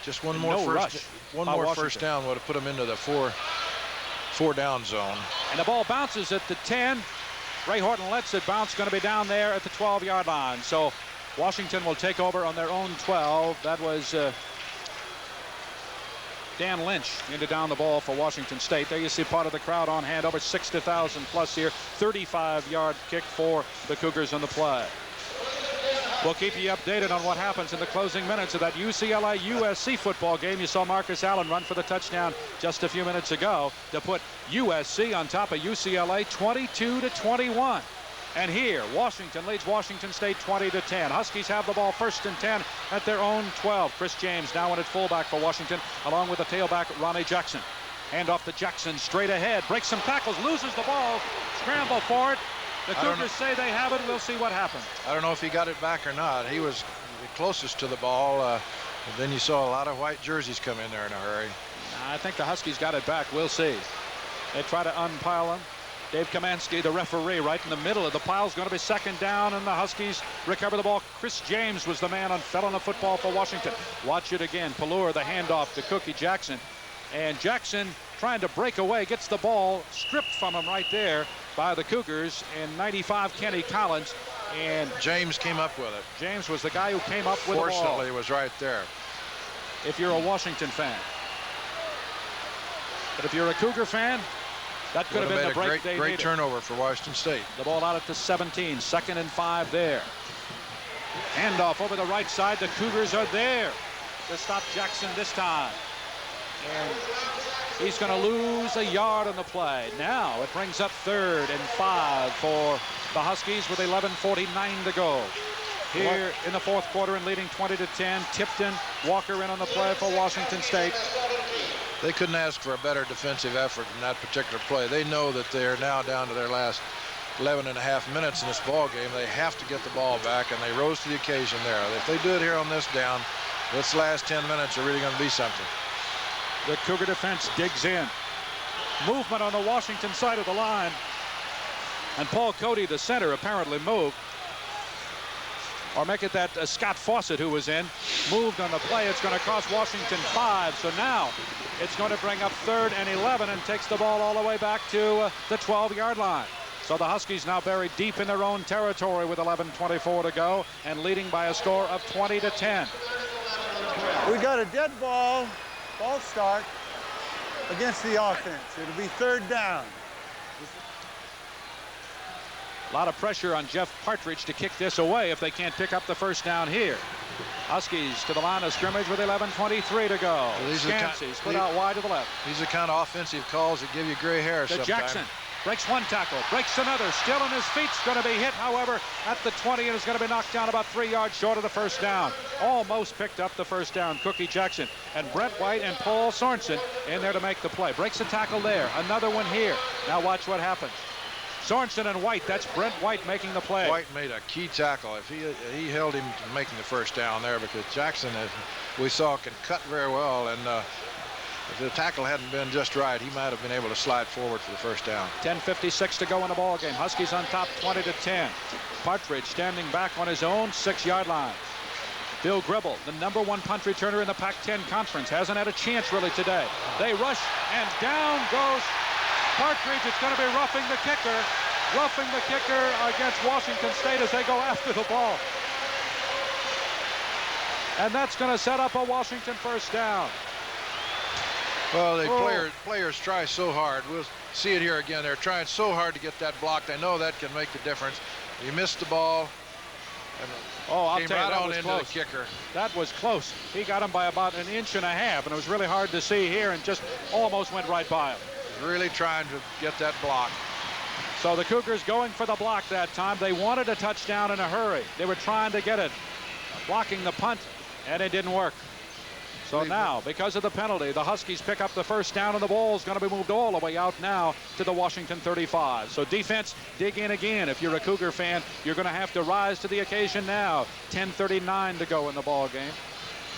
Just one more first down would have put them into the four down zone. And the ball bounces at the 10. Ray Horton lets it bounce, going to be down there at the 12-yard line. So Washington will take over on their own 12. That was Dan Lynch into down the ball for Washington State. There you see part of the crowd on hand, over 60,000 plus here. 35-yard kick for the Cougars on the play. We'll keep you updated on what happens in the closing minutes of that UCLA-USC football game. You saw Marcus Allen run for the touchdown just a few minutes ago to put USC on top of UCLA 22-21. And here, Washington leads Washington State 20-10. Huskies have the ball 1st and 10 at their own 12. Chris James now in at fullback for Washington, along with the tailback Ronnie Jackson. Hand off to Jackson, straight ahead, breaks some tackles, loses the ball, scramble for it. The Cougars say they have it. We'll see what happens. I don't know if he got it back or not. He was the closest to the ball. Then you saw a lot of white jerseys come in there in a hurry. I think the Huskies got it back. We'll see. They try to unpile him. Dave Kamansky, the referee, right in the middle of the pile, is going to be 2nd down, and the Huskies recover the ball. Chris James was the man on fell on the football for Washington. Watch it again. Pallure, the handoff to Cookie Jackson. And Jackson trying to break away, gets the ball stripped from him right there by the Cougars, and 95 Kenny Collins. And James came up with it. James was the guy who came up with the ball. Fortunately, it was right there. If you're a Washington fan. But if you're a Cougar fan, that could have been the break they needed. Great turnover for Washington State. The ball out at the 17, 2nd and 5 there. Handoff over the right side. The Cougars are there to stop Jackson this time. And he's going to lose a yard on the play. Now it brings up 3rd and 5 for the Huskies with 11:49 to go. Here in the 4th quarter and leading 20-10. Tipton, Walker in on the play for Washington State. They couldn't ask for a better defensive effort in that particular play. They know that they're now down to their last 11 and a half minutes in this ball game. They have to get the ball back, and they rose to the occasion there. If they do it here on this down, this last 10 minutes are really going to be something. The Cougar defense digs in. Movement on the Washington side of the line. And Paul Cody, the center, apparently moved. Or make it that Scott Fawcett, who was in, moved on the play. It's going to cost Washington 5. So now it's going to bring up 3rd and 11 and takes the ball all the way back to the 12-yard line. So the Huskies now buried deep in their own territory with 11:24 to go and leading by a score of 20-10. We got a dead ball. False start against the offense. It'll be 3rd down. A lot of pressure on Jeff Partridge to kick this away if they can't pick up the 1st down here. Huskies to the line of scrimmage with 11:23 to go. Scansey split out wide to the left. These are the kind of offensive calls that give you gray hair sometimes. Jackson breaks one tackle, breaks another, still on his feet, going to be hit, however, at the 20, and is going to be knocked down about 3 yards short of the 1st down. Almost picked up the 1st down. Cookie Jackson and Brent White and Paul Sorensen in there to make the play. Breaks a tackle there, another one here. Now watch what happens. Sorensen and White, that's Brent White making the play. White made a key tackle. If he held him to making the 1st down there, because Jackson, as we saw, can cut very well, and if the tackle hadn't been just right, he might have been able to slide forward for the 1st down. 10:56 to go in the ball game. Huskies on top 20-10. Partridge standing back on his own 6-yard line. Bill Gribble, the #1 punt returner in the Pac-10 Conference, hasn't had a chance really today. They rush, and down goes Partridge. It's going to be roughing the kicker. Roughing the kicker against Washington State as they go after the ball. And that's going to set up a Washington 1st down. Well, the players try so hard. We'll see it here again. They're trying so hard to get that block. They know that can make the difference. You missed the ball. And I'll came tell you, right that on was into close. the kicker. That was close. He got him by about 1.5 inches, and it was really hard to see here, and just almost went right by him. Really trying to get that block. So the Cougars going for the block that time. They wanted a touchdown in a hurry. They were trying to get it, blocking the punt, and it didn't work. So now, because of the penalty, the Huskies pick up the 1st down, and the ball is going to be moved all the way out now to the Washington 35. So defense, dig in again. If you're a Cougar fan, you're going to have to rise to the occasion now. 10:39 to go in the ball game.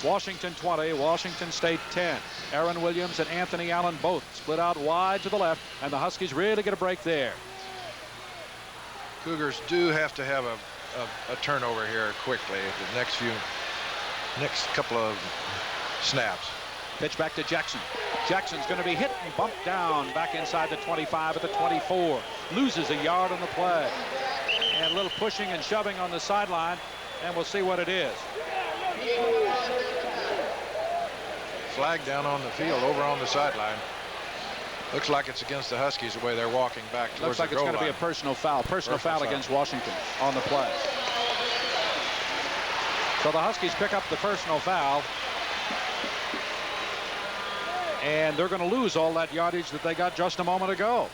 Washington 20, Washington State 10. Aaron Williams and Anthony Allen both split out wide to the left, and the Huskies really get a break there. Cougars do have to have a turnover here quickly. The next couple of snaps. Pitch back to Jackson. Jackson's going to be hit and bumped down back inside the 25 at the 24. Loses a yard on the play. And a little pushing and shoving on the sideline, and we'll see what it is. Flag down on the field over on the sideline. Looks like it's against the Huskies the way they're walking back towards Looks like the it's goal going to be a line. personal foul. Personal foul against Washington on the play. So the Huskies pick up the personal foul. And they're going to lose all that yardage that they got just a moment ago.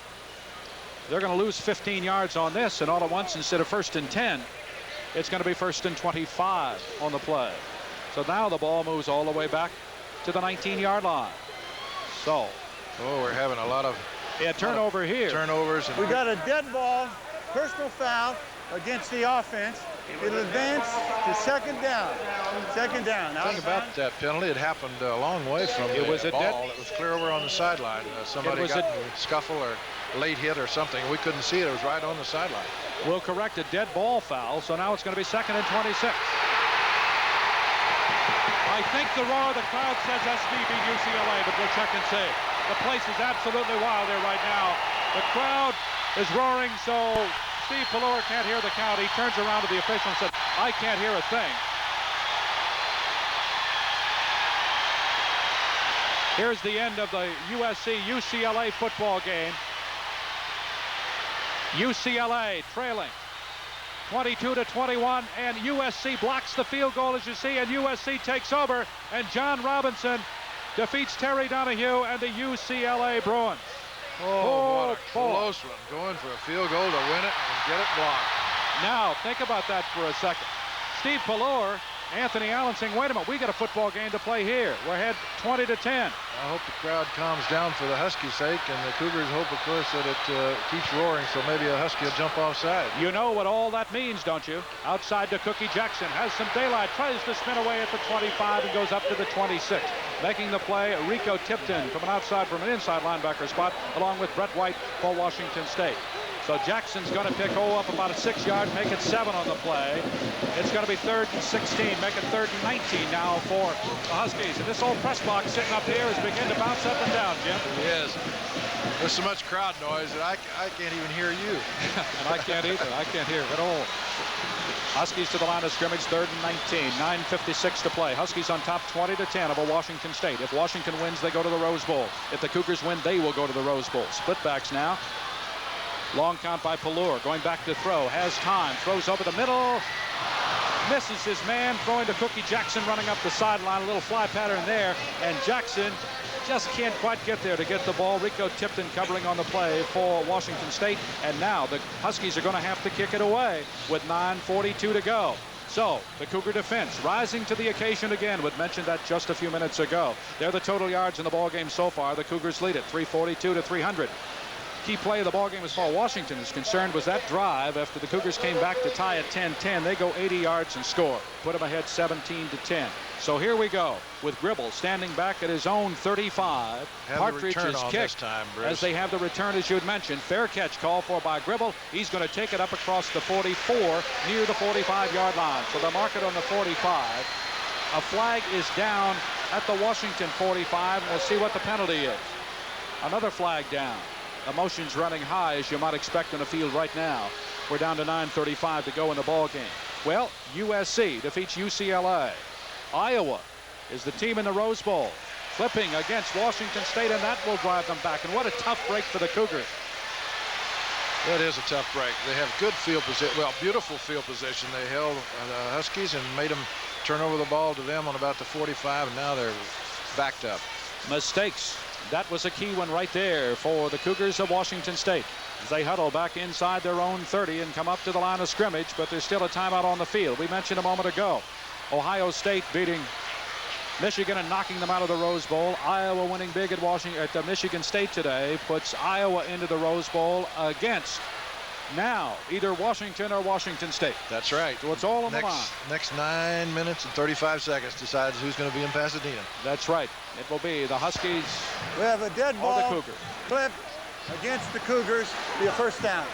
They're going to lose 15 yards on this, and all at once, instead of 1st and 10, it's going to be 1st and 25 on the play. So now the ball moves all the way back to the 19-yard line. So. Oh, we're having a lot of turnover here. Turnovers. And we got a dead ball, personal foul against the offense. It'll advance to 2nd down. 2nd down. The thing about that penalty, it happened a long way from the ball. It was clear over on the sideline. Somebody got in a scuffle or late hit or something. We couldn't see it. It was right on the sideline. We'll correct a dead ball foul, so now it's going to be 2nd and 26. I think the roar of the crowd says SB beat UCLA, but we'll check and see. The place is absolutely wild there right now. The crowd is roaring, so Steve Pallor can't hear the count. He turns around to the official and says, I can't hear a thing. Here's the end of the USC-UCLA football game. UCLA trailing 22-21, and USC blocks the field goal, as you see, and USC takes over, and John Robinson defeats Terry Donahue and the UCLA Bruins. Oh, what a close one. Going for a field goal to win it and get it blocked. Now, think about that for a second. Steve Pallor, Anthony Allen saying, wait a minute, we got a football game to play here. We're ahead 20-10. I hope the crowd calms down for the Huskies' sake, and the Cougars hope, of course, that it keeps roaring, so maybe a Husky will jump offside. You know what all that means, don't you? Outside to Cookie Jackson, has some daylight, tries to spin away at the 25 and goes up to the 26. Making the play, Rico Tipton from an inside linebacker spot, along with Brett White for Washington State. So Jackson's going to pick up about a 6 yard, make it 7 on the play. It's going to be 3rd and 16, make it 3rd and 19 now for the Huskies. And this old press box sitting up here is beginning to bounce up and down, Jim. Yes. There's so much crowd noise that I can't even hear you. And I can't either. I can't hear at all. Huskies to the line of scrimmage, 3rd and 19, 9:56 to play. Huskies on top 20-10 over Washington State. If Washington wins, they go to the Rose Bowl. If the Cougars win, they will go to the Rose Bowl. Split backs now. Long count by Pallor, going back to throw, has time, throws over the middle, misses his man, throwing to Cookie Jackson running up the sideline, a little fly pattern there, and Jackson just can't quite get there to get the ball. Rico Tipton covering on the play for Washington State, and now the Huskies are going to have to kick it away with 9:42 to go. So the Cougar defense rising to the occasion again. We mentioned that just a few minutes ago. They're the total yards in the ball game so far. The Cougars lead it 342 to 300. Key play of the ballgame as far as Washington is concerned was that drive after the Cougars came back to tie at 10-10. They go 80 yards and score. Put them ahead 17-10. So here we go with Gribble standing back at his own 35. Partridge is kicked as they have the return, as you had mentioned. Fair catch call for by Gribble. He's going to take it up across the 44 near the 45-yard line. So they mark it on the 45. A flag is down at the Washington 45. We'll see what the penalty is. Another flag down. Emotions running high, as you might expect in the field right now. We're down to 9:35 to go in the ball game. Well, USC defeats UCLA. Iowa is the team in the Rose Bowl, flipping against Washington State, and that will drive them back. And what a tough break for the Cougars. That is a tough break. They have good field position, well, beautiful field position. They held the Huskies and made them turn over the ball to them on about the 45, and now they're backed up. Mistakes. That was a key one right there for the Cougars of Washington State. They huddle back inside their own 30 and come up to the line of scrimmage, but there's still a timeout on the field. We mentioned a moment ago, Ohio State beating Michigan and knocking them out of the Rose Bowl. Iowa winning big at Michigan State today puts Iowa into the Rose Bowl against now either Washington or Washington State. That's right. So it's all on the line. Next 9 minutes and 35 seconds decides who's going to be in Pasadena. That's right. It will be the Huskies. We have a dead ball the Cougars. clip against the Cougars. Be a first down.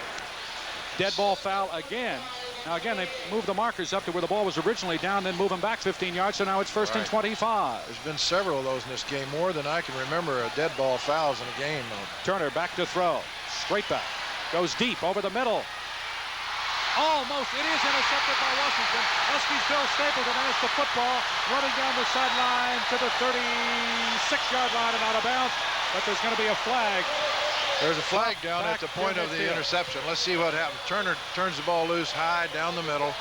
Dead ball foul again Now again, they moved the markers up to where the ball was originally down, then move them back 15 yards, so now it's first and 25. There's been several of those in this game, more than I can remember dead ball fouls in a game. Turner back to throw. Straight back. Goes deep over the middle. Almost. It is intercepted by Washington. Huskies Bill Stapleton has the football running down the sideline to the 36-yard line and out of bounds. But there's going to be a flag. There's a flag down at the point of the interception. Let's see what happens. Turner turns the ball loose high down the middle.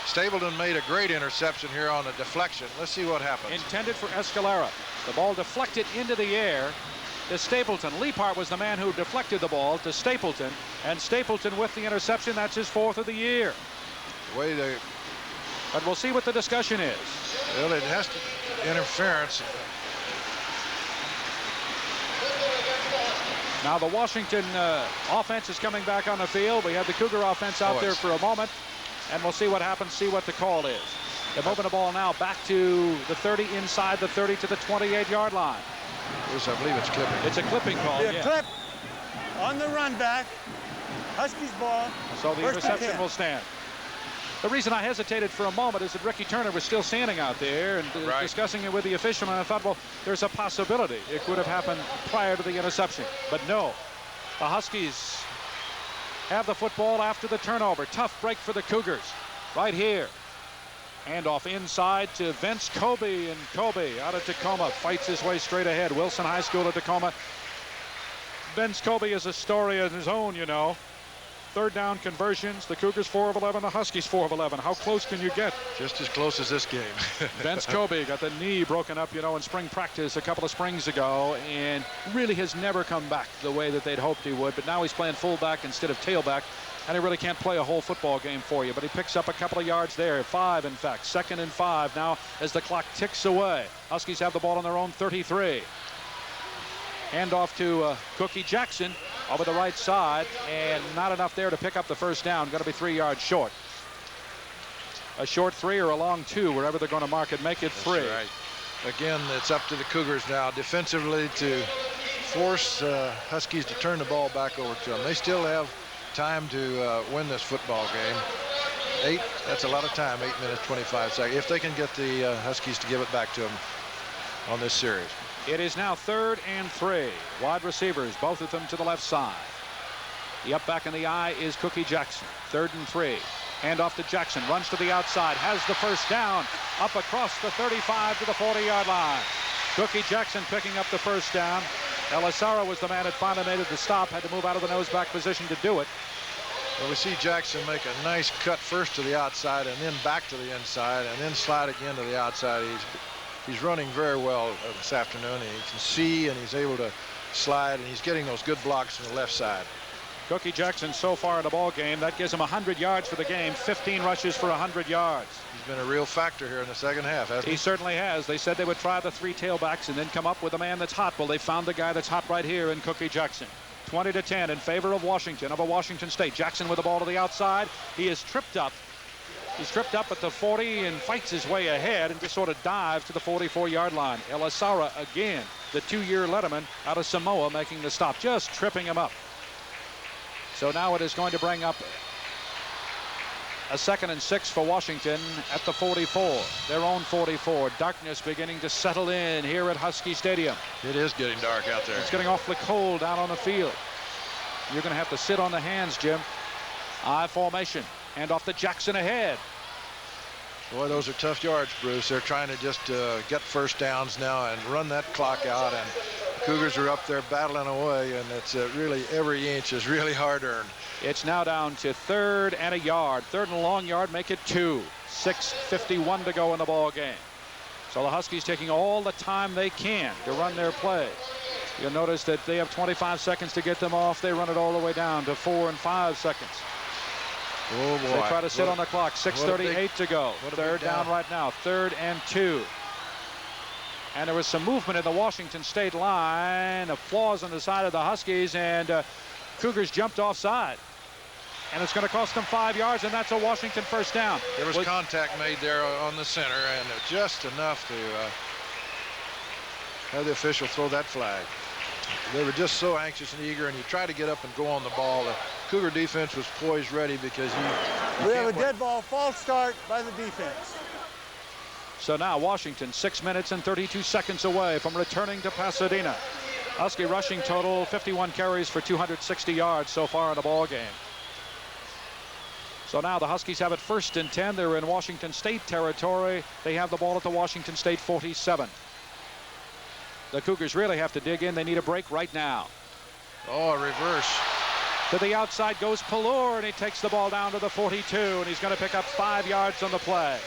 Stapleton made a great interception here on a deflection. Let's see what happens. Intended for Escalera. The ball deflected into the air to Stapleton. Leapart was the man who deflected the ball to Stapleton, and Stapleton with the interception. That's his 4th of the year. But we'll see what the discussion is. Well, it has to interference. Now the Washington offense is coming back on the field. We had the Cougar offense out there for a moment, and we'll see what happens, see what the call is. They're moving the ball now back to the 30, inside the 30 to the 28-yard line. Yes, I believe it's clipping. It's a clipping call, yeah. Clip on the run back. Huskies ball. So the interception will stand. The reason I hesitated for a moment is that Ricky Turner was still standing out there and discussing it with the official, and I thought, well, there's a possibility it could have happened prior to the interception. But no, the Huskies have the football after the turnover. Tough break for the Cougars right here. Handoff inside to Vince Kobe, and Kobe out of Tacoma fights his way straight ahead. Wilson High School of Tacoma. Vince Kobe is a story of his own, you know. Third down conversions, the Cougars 4 of 11, the Huskies 4 of 11. How close can you get? Just as close as this game. Vince Kobe got the knee broken up, you know, in spring practice a couple of springs ago, and really has never come back the way that they'd hoped he would. But now he's playing fullback instead of tailback, and he really can't play a whole football game for you. But he picks up a couple of yards there, 5 in fact, 2nd and 5 now as the clock ticks away. Huskies have the ball on their own 33. Handoff to Cookie Jackson over the right side, and not enough there to pick up the first down. Going to be 3 yards short. A short 3 or a long 2, wherever they're going to mark it, make it 3. That's right. Again, it's up to the Cougars now defensively to force Huskies to turn the ball back over to them. They still have time to win this football game. That's a lot of time, 8 minutes, 25 seconds, if they can get the Huskies to give it back to them on this series. It is now 3rd and 3. Wide receivers, both of them to the left side. The up back in the eye is Cookie Jackson. 3rd and 3. Hand off to Jackson. Runs to the outside. Has the first down. Up across the 35 to the 40-yard line. Cookie Jackson picking up the first down. Elisara was the man that finally made it to stop. Had to move out of the nose back position to do it. Well, we see Jackson make a nice cut first to the outside and then back to the inside and then slide again to the outside. He's running very well this afternoon. He can see and he's able to slide, and he's getting those good blocks from the left side. Cookie Jackson so far in the ball game, that gives him 100 yards for the game, 15 rushes for 100 yards. He's been a real factor here in the second half, hasn't he? He certainly has. They said they would try the 3 tailbacks and then come up with a man that's hot. Well, they found the guy that's hot right here in Cookie Jackson. 20-10 in favor of Washington, over Washington State. Jackson with the ball to the outside. He is tripped up. He's tripped up at the 40 and fights his way ahead and just sort of dives to the 44-yard line. Elisara again, the 2-year letterman out of Samoa, making the stop, just tripping him up. So now it is going to bring up a 2nd and 6 for Washington at the 44, their own 44. Darkness beginning to settle in here at Husky Stadium. It is getting dark out there. It's getting awfully cold out on the field. You're going to have to sit on the hands, Jim. I formation. And off to Jackson ahead. Boy, those are tough yards, Bruce. They're trying to just get first downs now and run that clock out. And the Cougars are up there battling away, and it's really every inch is really hard earned. It's now down to 3rd and a yard. 3rd and a long yard, make it 2. 6:51 to go in the ball game. So the Huskies taking all the time they can to run their play. You'll notice that they have 25 seconds to get them off. They run it all the way down to 4 and 5 seconds. Oh, boy. They try to sit on the clock. 6:38 to go. 3rd down right now. 3rd and 2. And there was some movement in the Washington State line. Applause on the side of the Huskies, and Cougars jumped offside. And it's going to cost them 5 yards, and that's a Washington first down. There was contact made there on the center, and just enough to have the official throw that flag. They were just so anxious and eager, and you try to get up and go on the ball. The Cougar defense was poised ready because we have a dead ball, false start by the defense. So now Washington 6 minutes and 32 seconds away from returning to Pasadena. Husky rushing total 51 carries for 260 yards so far in the ball game. So now the Huskies have it 1st and 10. They're in Washington State territory. They have the ball at the Washington State 47. The Cougars really have to dig in. They need a break right now. Oh, a reverse. To the outside goes Pallur, and he takes the ball down to the 42, and he's going to pick up 5 yards on the play.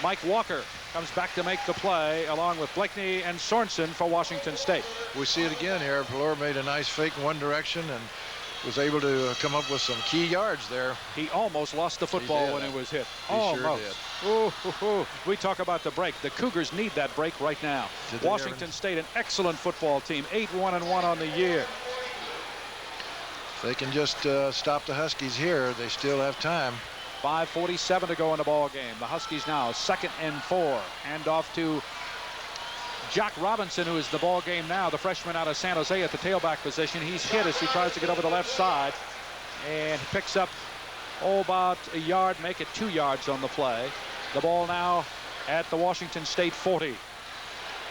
Mike Walker comes back to make the play along with Blakeney and Sorensen for Washington State. We see it again here. Pallur made a nice fake in one direction and was able to come up with some key yards there. He almost lost the football when it was hit. He almost. Sure did. We talk about the break. The Cougars need that break right now. Washington State, an excellent football team, 8-1-1 on the year. If they can just stop the Huskies here, they still have time. 5:47 to go in the ball game. The Huskies now 2nd and 4. Hand off to Jack Robinson, who is the ball game now, the freshman out of San Jose at the tailback position. He's hit as he tries to get over the left side, and picks up about a yard, make it 2 yards on the play. The ball now at the Washington State 40.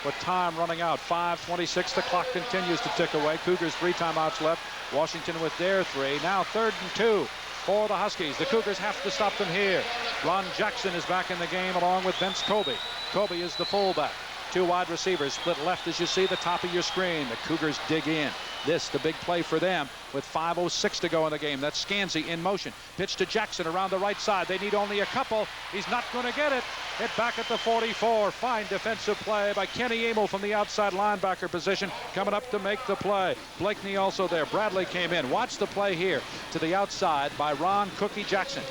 With time running out, 5:26. The clock continues to tick away. Cougars 3 timeouts left. Washington with their 3. Now 3rd and 2 for the Huskies. The Cougars have to stop them here. Ron Jackson is back in the game along with Vince Kobe. Kobe is the fullback. 2 wide receivers split left as you see the top of your screen. The Cougars dig in. This, the big play for them with 5:06 to go in the game. That's Scansey in motion. Pitch to Jackson around the right side. They need only a couple. He's not going to get it. Hit back at the 44. Fine defensive play by Kenny Emil from the outside linebacker position, coming up to make the play. Blakeney also there. Bradley came in. Watch the play here to the outside by Ron Cookie Jackson.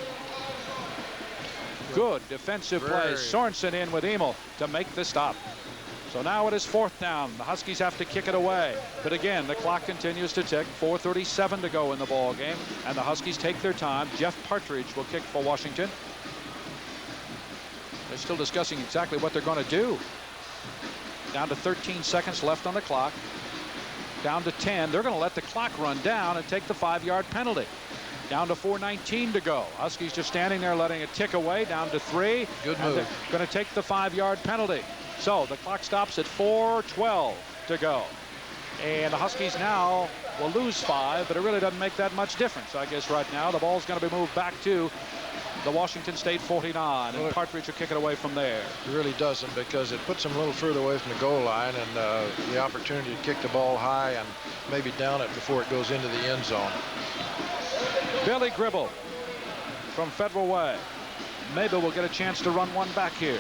Good defensive play. Sorensen in with Emil to make the stop. So now it is 4th down. The Huskies have to kick it away. But again, the clock continues to tick. 4:37 to go in the ball game. And the Huskies take their time. Jeff Partridge will kick for Washington. They're still discussing exactly what they're going to do. Down to 13 seconds left on the clock. Down to 10. They're going to let the clock run down and take the 5-yard penalty. Down to 4:19 to go. Huskies just standing there letting it tick away. Down to 3. Good move. They're going to take the 5-yard penalty. So the clock stops at 4:12 to go. And the Huskies now will lose 5, but it really doesn't make that much difference, I guess, right now. The ball's going to be moved back to the Washington State 49, and Partridge will kick it away from there. It really doesn't, because it puts them a little further away from the goal line, and the opportunity to kick the ball high and maybe down it before it goes into the end zone. Billy Gribble from Federal Way. Maybe we'll get a chance to run one back here.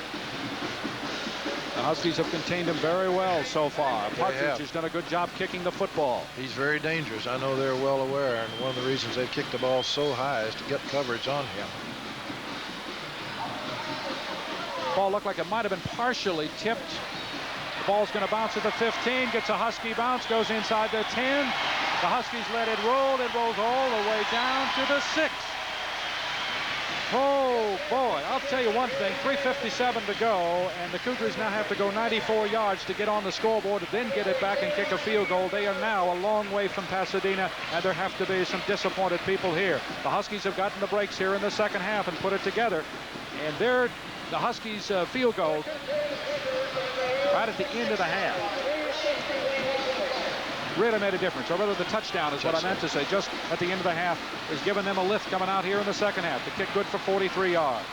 The Huskies have contained him very well so far. Partridge has done a good job kicking the football. He's very dangerous. I know they're well aware, and one of the reasons they've kicked the ball so high is to get coverage on him. Ball looked like it might have been partially tipped. The ball's going to bounce at the 15, gets a Husky bounce, goes inside the 10. The Huskies let it roll. It rolls all the way down to the 6. Oh, boy, I'll tell you one thing, 3:57 to go, and the Cougars now have to go 94 yards to get on the scoreboard and then get it back and kick a field goal. They are now a long way from Pasadena, and there have to be some disappointed people here. The Huskies have gotten the breaks here in the second half and put it together, and the Huskies field goal right at the end of the half really made a difference, or rather the touchdown is what I meant to say, just at the end of the half, is giving them a lift coming out here in the second half. The kick good for 43 yards.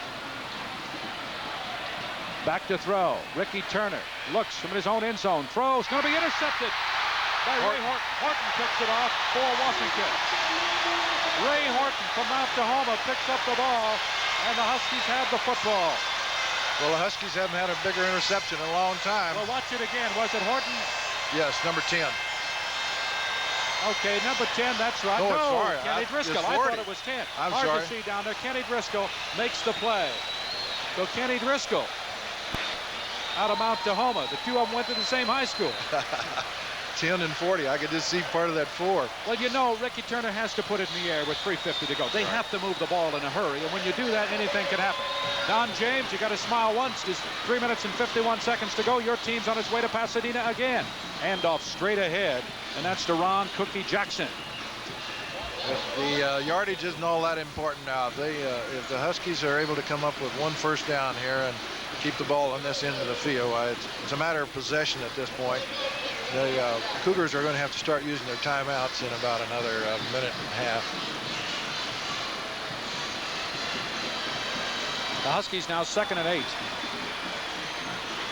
Back to throw. Ricky Turner looks from his own end zone. Throws going to be intercepted by Ray Horton. Horton picks it off for Washington. Ray Horton from Mount Tahoma picks up the ball, and the Huskies have the football. Well, the Huskies haven't had a bigger interception in a long time. Well, watch it again. Was it Horton? Yes, number 10. Okay, number 10, that's right. No, sorry. Kenny Driscoll. I thought it was 10. Hard to see down there. Kenny Driscoll makes the play. So Kenny Driscoll out of Mount Tahoma. The two of them went to the same high school. 10 and 40. I could just see part of that 4. Well, you know, Ricky Turner has to put it in the air with 3:50 to go. They have to move the ball in a hurry, and when you do that, anything can happen. Don James, you got to smile once. Just 3 minutes and 51 seconds to go. Your team's on its way to Pasadena again. Handoff straight ahead and that's to Ron Cookie Jackson. The yardage isn't all that important now. If the Huskies are able to come up with one first down here and keep the ball on this end of the field, it's a matter of possession at this point. The Cougars are going to have to start using their timeouts in about another minute and a half. The Huskies now 2nd and 8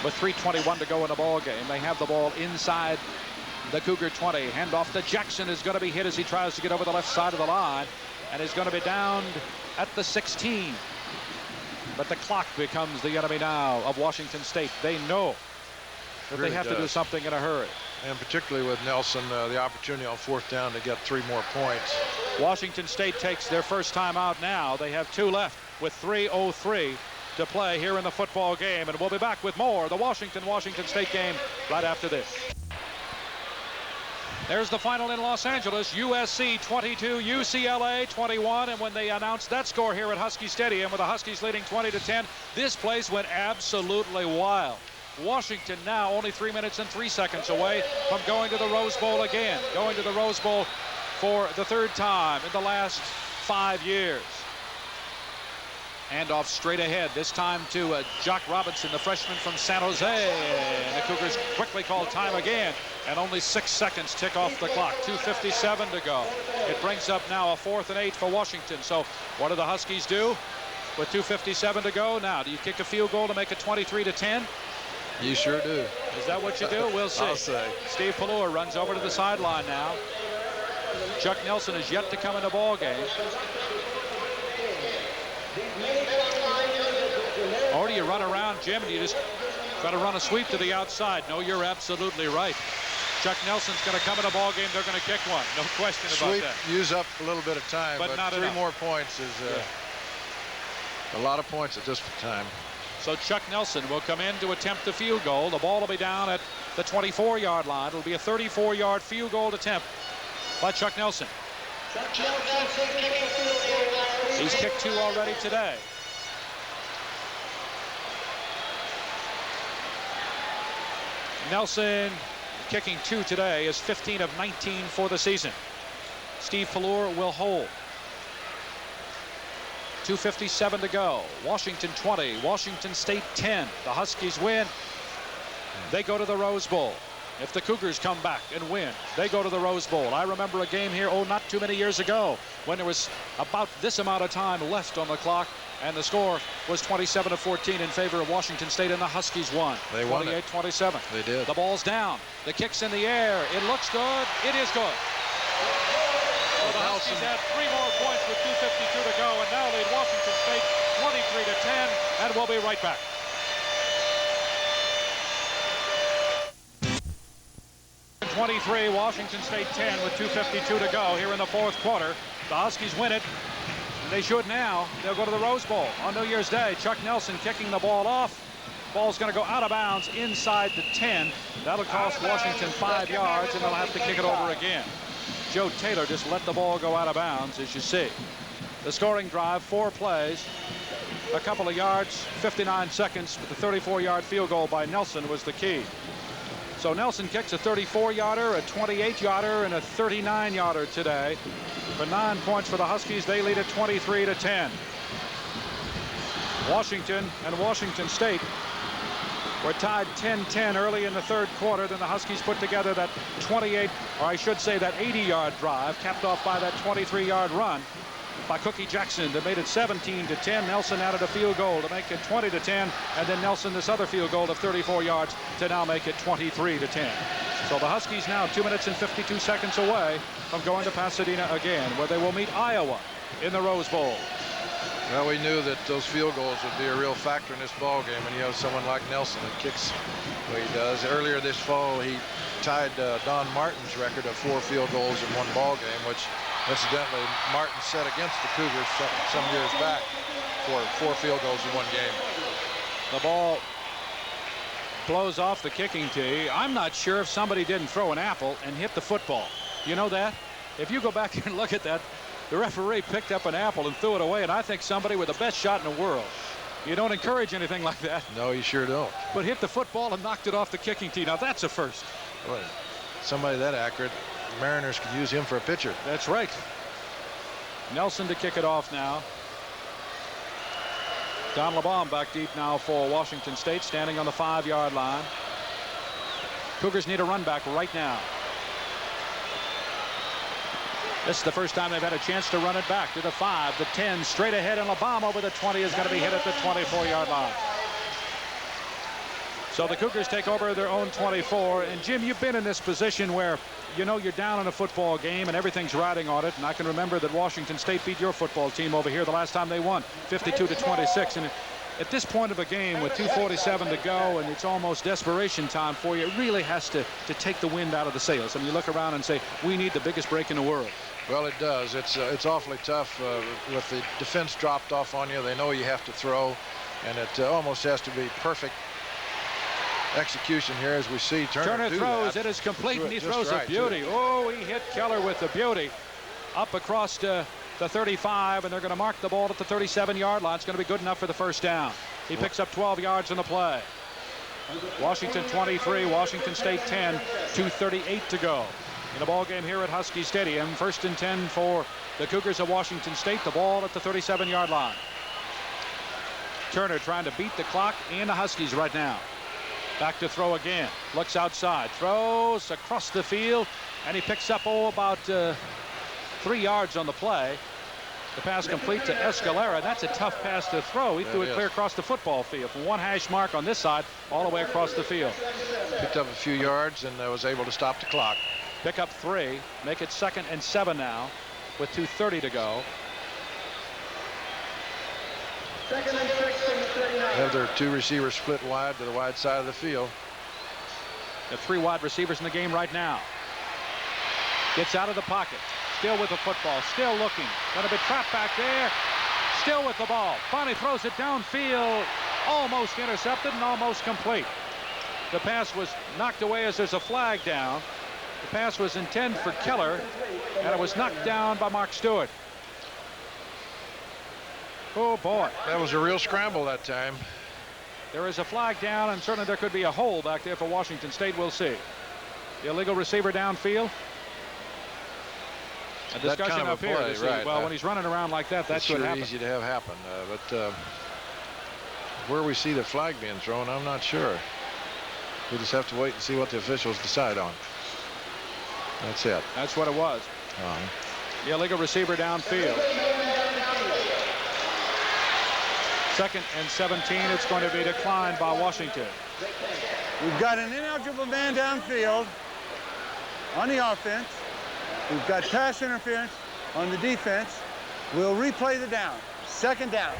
with 3:21 to go in the ball game. They have the ball inside the Cougar 20. Handoff to Jackson is going to be hit as he tries to get over the left side of the line and is going to be downed at the 16. But the clock becomes the enemy now of Washington State. They know that they have to do something in a hurry. And particularly with Nelson, the opportunity on 4th down to get 3 more points. Washington State takes their first time out now. They have 2 left with 3:03 to play here in the football game. And we'll be back with more of the Washington State game right after this. There's the final in Los Angeles. USC 22, UCLA 21. And when they announced that score here at Husky Stadium with the Huskies leading 20-10, this place went absolutely wild. Washington now only 3 minutes and 3 seconds away from going to the Rose Bowl again. Going to the Rose Bowl for the 3rd time in the last 5 years. Handoff straight ahead, this time to Jock Robinson, the freshman from San Jose. And the Cougars quickly call time again. And only 6 seconds tick off the clock. 2:57 to go. It brings up now a 4th and 8 for Washington. So what do the Huskies do with 2:57 to go? Now, do you kick a field goal to make it 23-10? You sure do. Is that what you do? We'll see. I'll say. Steve Pallure runs over to the sideline now. Chuck Nelson is yet to come in the ball game. Or do you run around, Jim, and you just try to run a sweep to the outside? No, you're absolutely right. Chuck Nelson's going to come in a ball game. They're going to kick one. No question about that. Use up a little bit of time, but not 3 enough. more points is a lot of points at this time. So Chuck Nelson will come in to attempt the field goal. The ball will be down at the 24-yard line. It'll be a 34-yard field goal attempt by Chuck Nelson. He's kicked 2 already today. Nelson kicking 2 today is 15 of 19 for the season. Steve Pallure will hold. 2:57 to go. Washington 20, Washington State 10. The Huskies win. They go to the Rose Bowl. If the Cougars come back and win, they go to the Rose Bowl. I remember a game here, not too many years ago, when there was about this amount of time left on the clock, and the score was 27-14 in favor of Washington State, and the Huskies won. They won 28-27. They did. The ball's down. The kick's in the air. It looks good. It is good. So the Huskies had 3 more points with 2:52 to go, and now lead Washington State 23-10, and we'll be right back. Washington State 10 with 2:52 to go here in the 4th quarter. The Huskies win it. They should now. They'll go to the Rose Bowl on New Year's Day. Chuck Nelson kicking the ball off. Ball's going to go out of bounds inside the 10. That'll cost Washington 5 yards, and they'll have to kick it over again. Joe Taylor just let the ball go out of bounds, as you see. The scoring drive, 4 plays, a couple of yards, 59 seconds, but the 34-yard field goal by Nelson was the key. So Nelson kicks a 34-yarder, a 28-yarder, and a 39-yarder today. For 9 points for the Huskies, they lead at 23-10. Washington and Washington State were tied 10-10 early in the 3rd quarter. Then the Huskies put together that 28, or I should say that 80-yard drive, capped off by that 23-yard run by Cookie Jackson that made it 17-10. Nelson added a field goal to make it 20-10, and then Nelson this other field goal of 34 yards to now make it 23-10. So the Huskies now 2 minutes and 52 seconds away from going to Pasadena again, where they will meet Iowa in the Rose Bowl. Well, we knew that those field goals would be a real factor in this ball game, and you have someone like Nelson that kicks the way he does. Earlier this fall, he tied Don Martin's record of 4 field goals in one ball game, which incidentally Martin set against the Cougars some years back for 4 field goals in one game. The ball blows off the kicking tee. I'm not sure if somebody didn't throw an apple and hit the football. You know that? If you go back and look at that, the referee picked up an apple and threw it away, and I think somebody with the best shot in the world. You don't encourage anything like that. No, you sure don't. But hit the football and knocked it off the kicking tee. Now that's a first. Right. somebody that accurate, the Mariners could use him for a pitcher. That's right. Nelson to kick it off now. Don LeBon back deep now for Washington State, standing on the 5-yard line. Cougars need a run back right now. This is the first time they've had a chance to run it back to the 5, the 10, straight ahead, and LeBon over the 20 is going to be hit at the 24-yard line. So the Cougars take over their own 24. And Jim, you've been in this position where you know you're down in a football game and everything's riding on it. And I can remember that Washington State beat your football team over here the last time they won, 52-26. And at this point of a game with 2:47 to go and it's almost desperation time for you, it really has to take the wind out of the sails. I mean, you look around and say, we need the biggest break in the world. Well, it does. It's awfully tough with the defense dropped off on you. They know you have to throw, and it almost has to be perfect execution here, as we see Turner throws. That. It is complete, and he throws right, a beauty. Oh, he hit Keller with the beauty. Up across the 35, and they're going to mark the ball at the 37-yard line. It's going to be good enough for the first down. He picks up 12 yards on the play. Washington 23, Washington State 10, 2:38 to go in the ball game here at Husky Stadium. 1st and 10 for the Cougars of Washington State. The ball at the 37-yard line. Turner trying to beat the clock and the Huskies right now. Back to throw again. Looks outside. Throws across the field. And he picks up, about 3 yards on the play. The pass complete to Escalera. That's a tough pass to throw. He threw it clear across the football field from one hash mark on this side all the way across the field. Picked up a few yards and was able to stop the clock. Pick up 3. Make it 2nd and 7 now with 2:30 to go. Have their 2 receivers split wide to the wide side of the field. The 3 wide receivers in the game right now. Gets out of the pocket. Still with the football. Still looking. Going to be trapped back there. Still with the ball. Finally throws it downfield. Almost intercepted and almost complete. The pass was knocked away as there's a flag down. The pass was intended for Keller, and it was knocked down by Mark Stewart. Oh, boy. That was a real scramble that time. There is a flag down, and certainly there could be a hole back there for Washington State. We'll see. The illegal receiver downfield. A discussion that kind up of a here play, to see, right. well, when he's running around like that, that's what what happens. Easy to have happen. But where we see the flag being thrown, I'm not sure. We just have to wait and see what the officials decide on. That's it. That's what it was. The illegal receiver downfield. 2nd and 17. It's going to be declined by Washington. We've got an ineligible man downfield on the offense. We've got pass interference on the defense. We'll replay the down. 2nd down.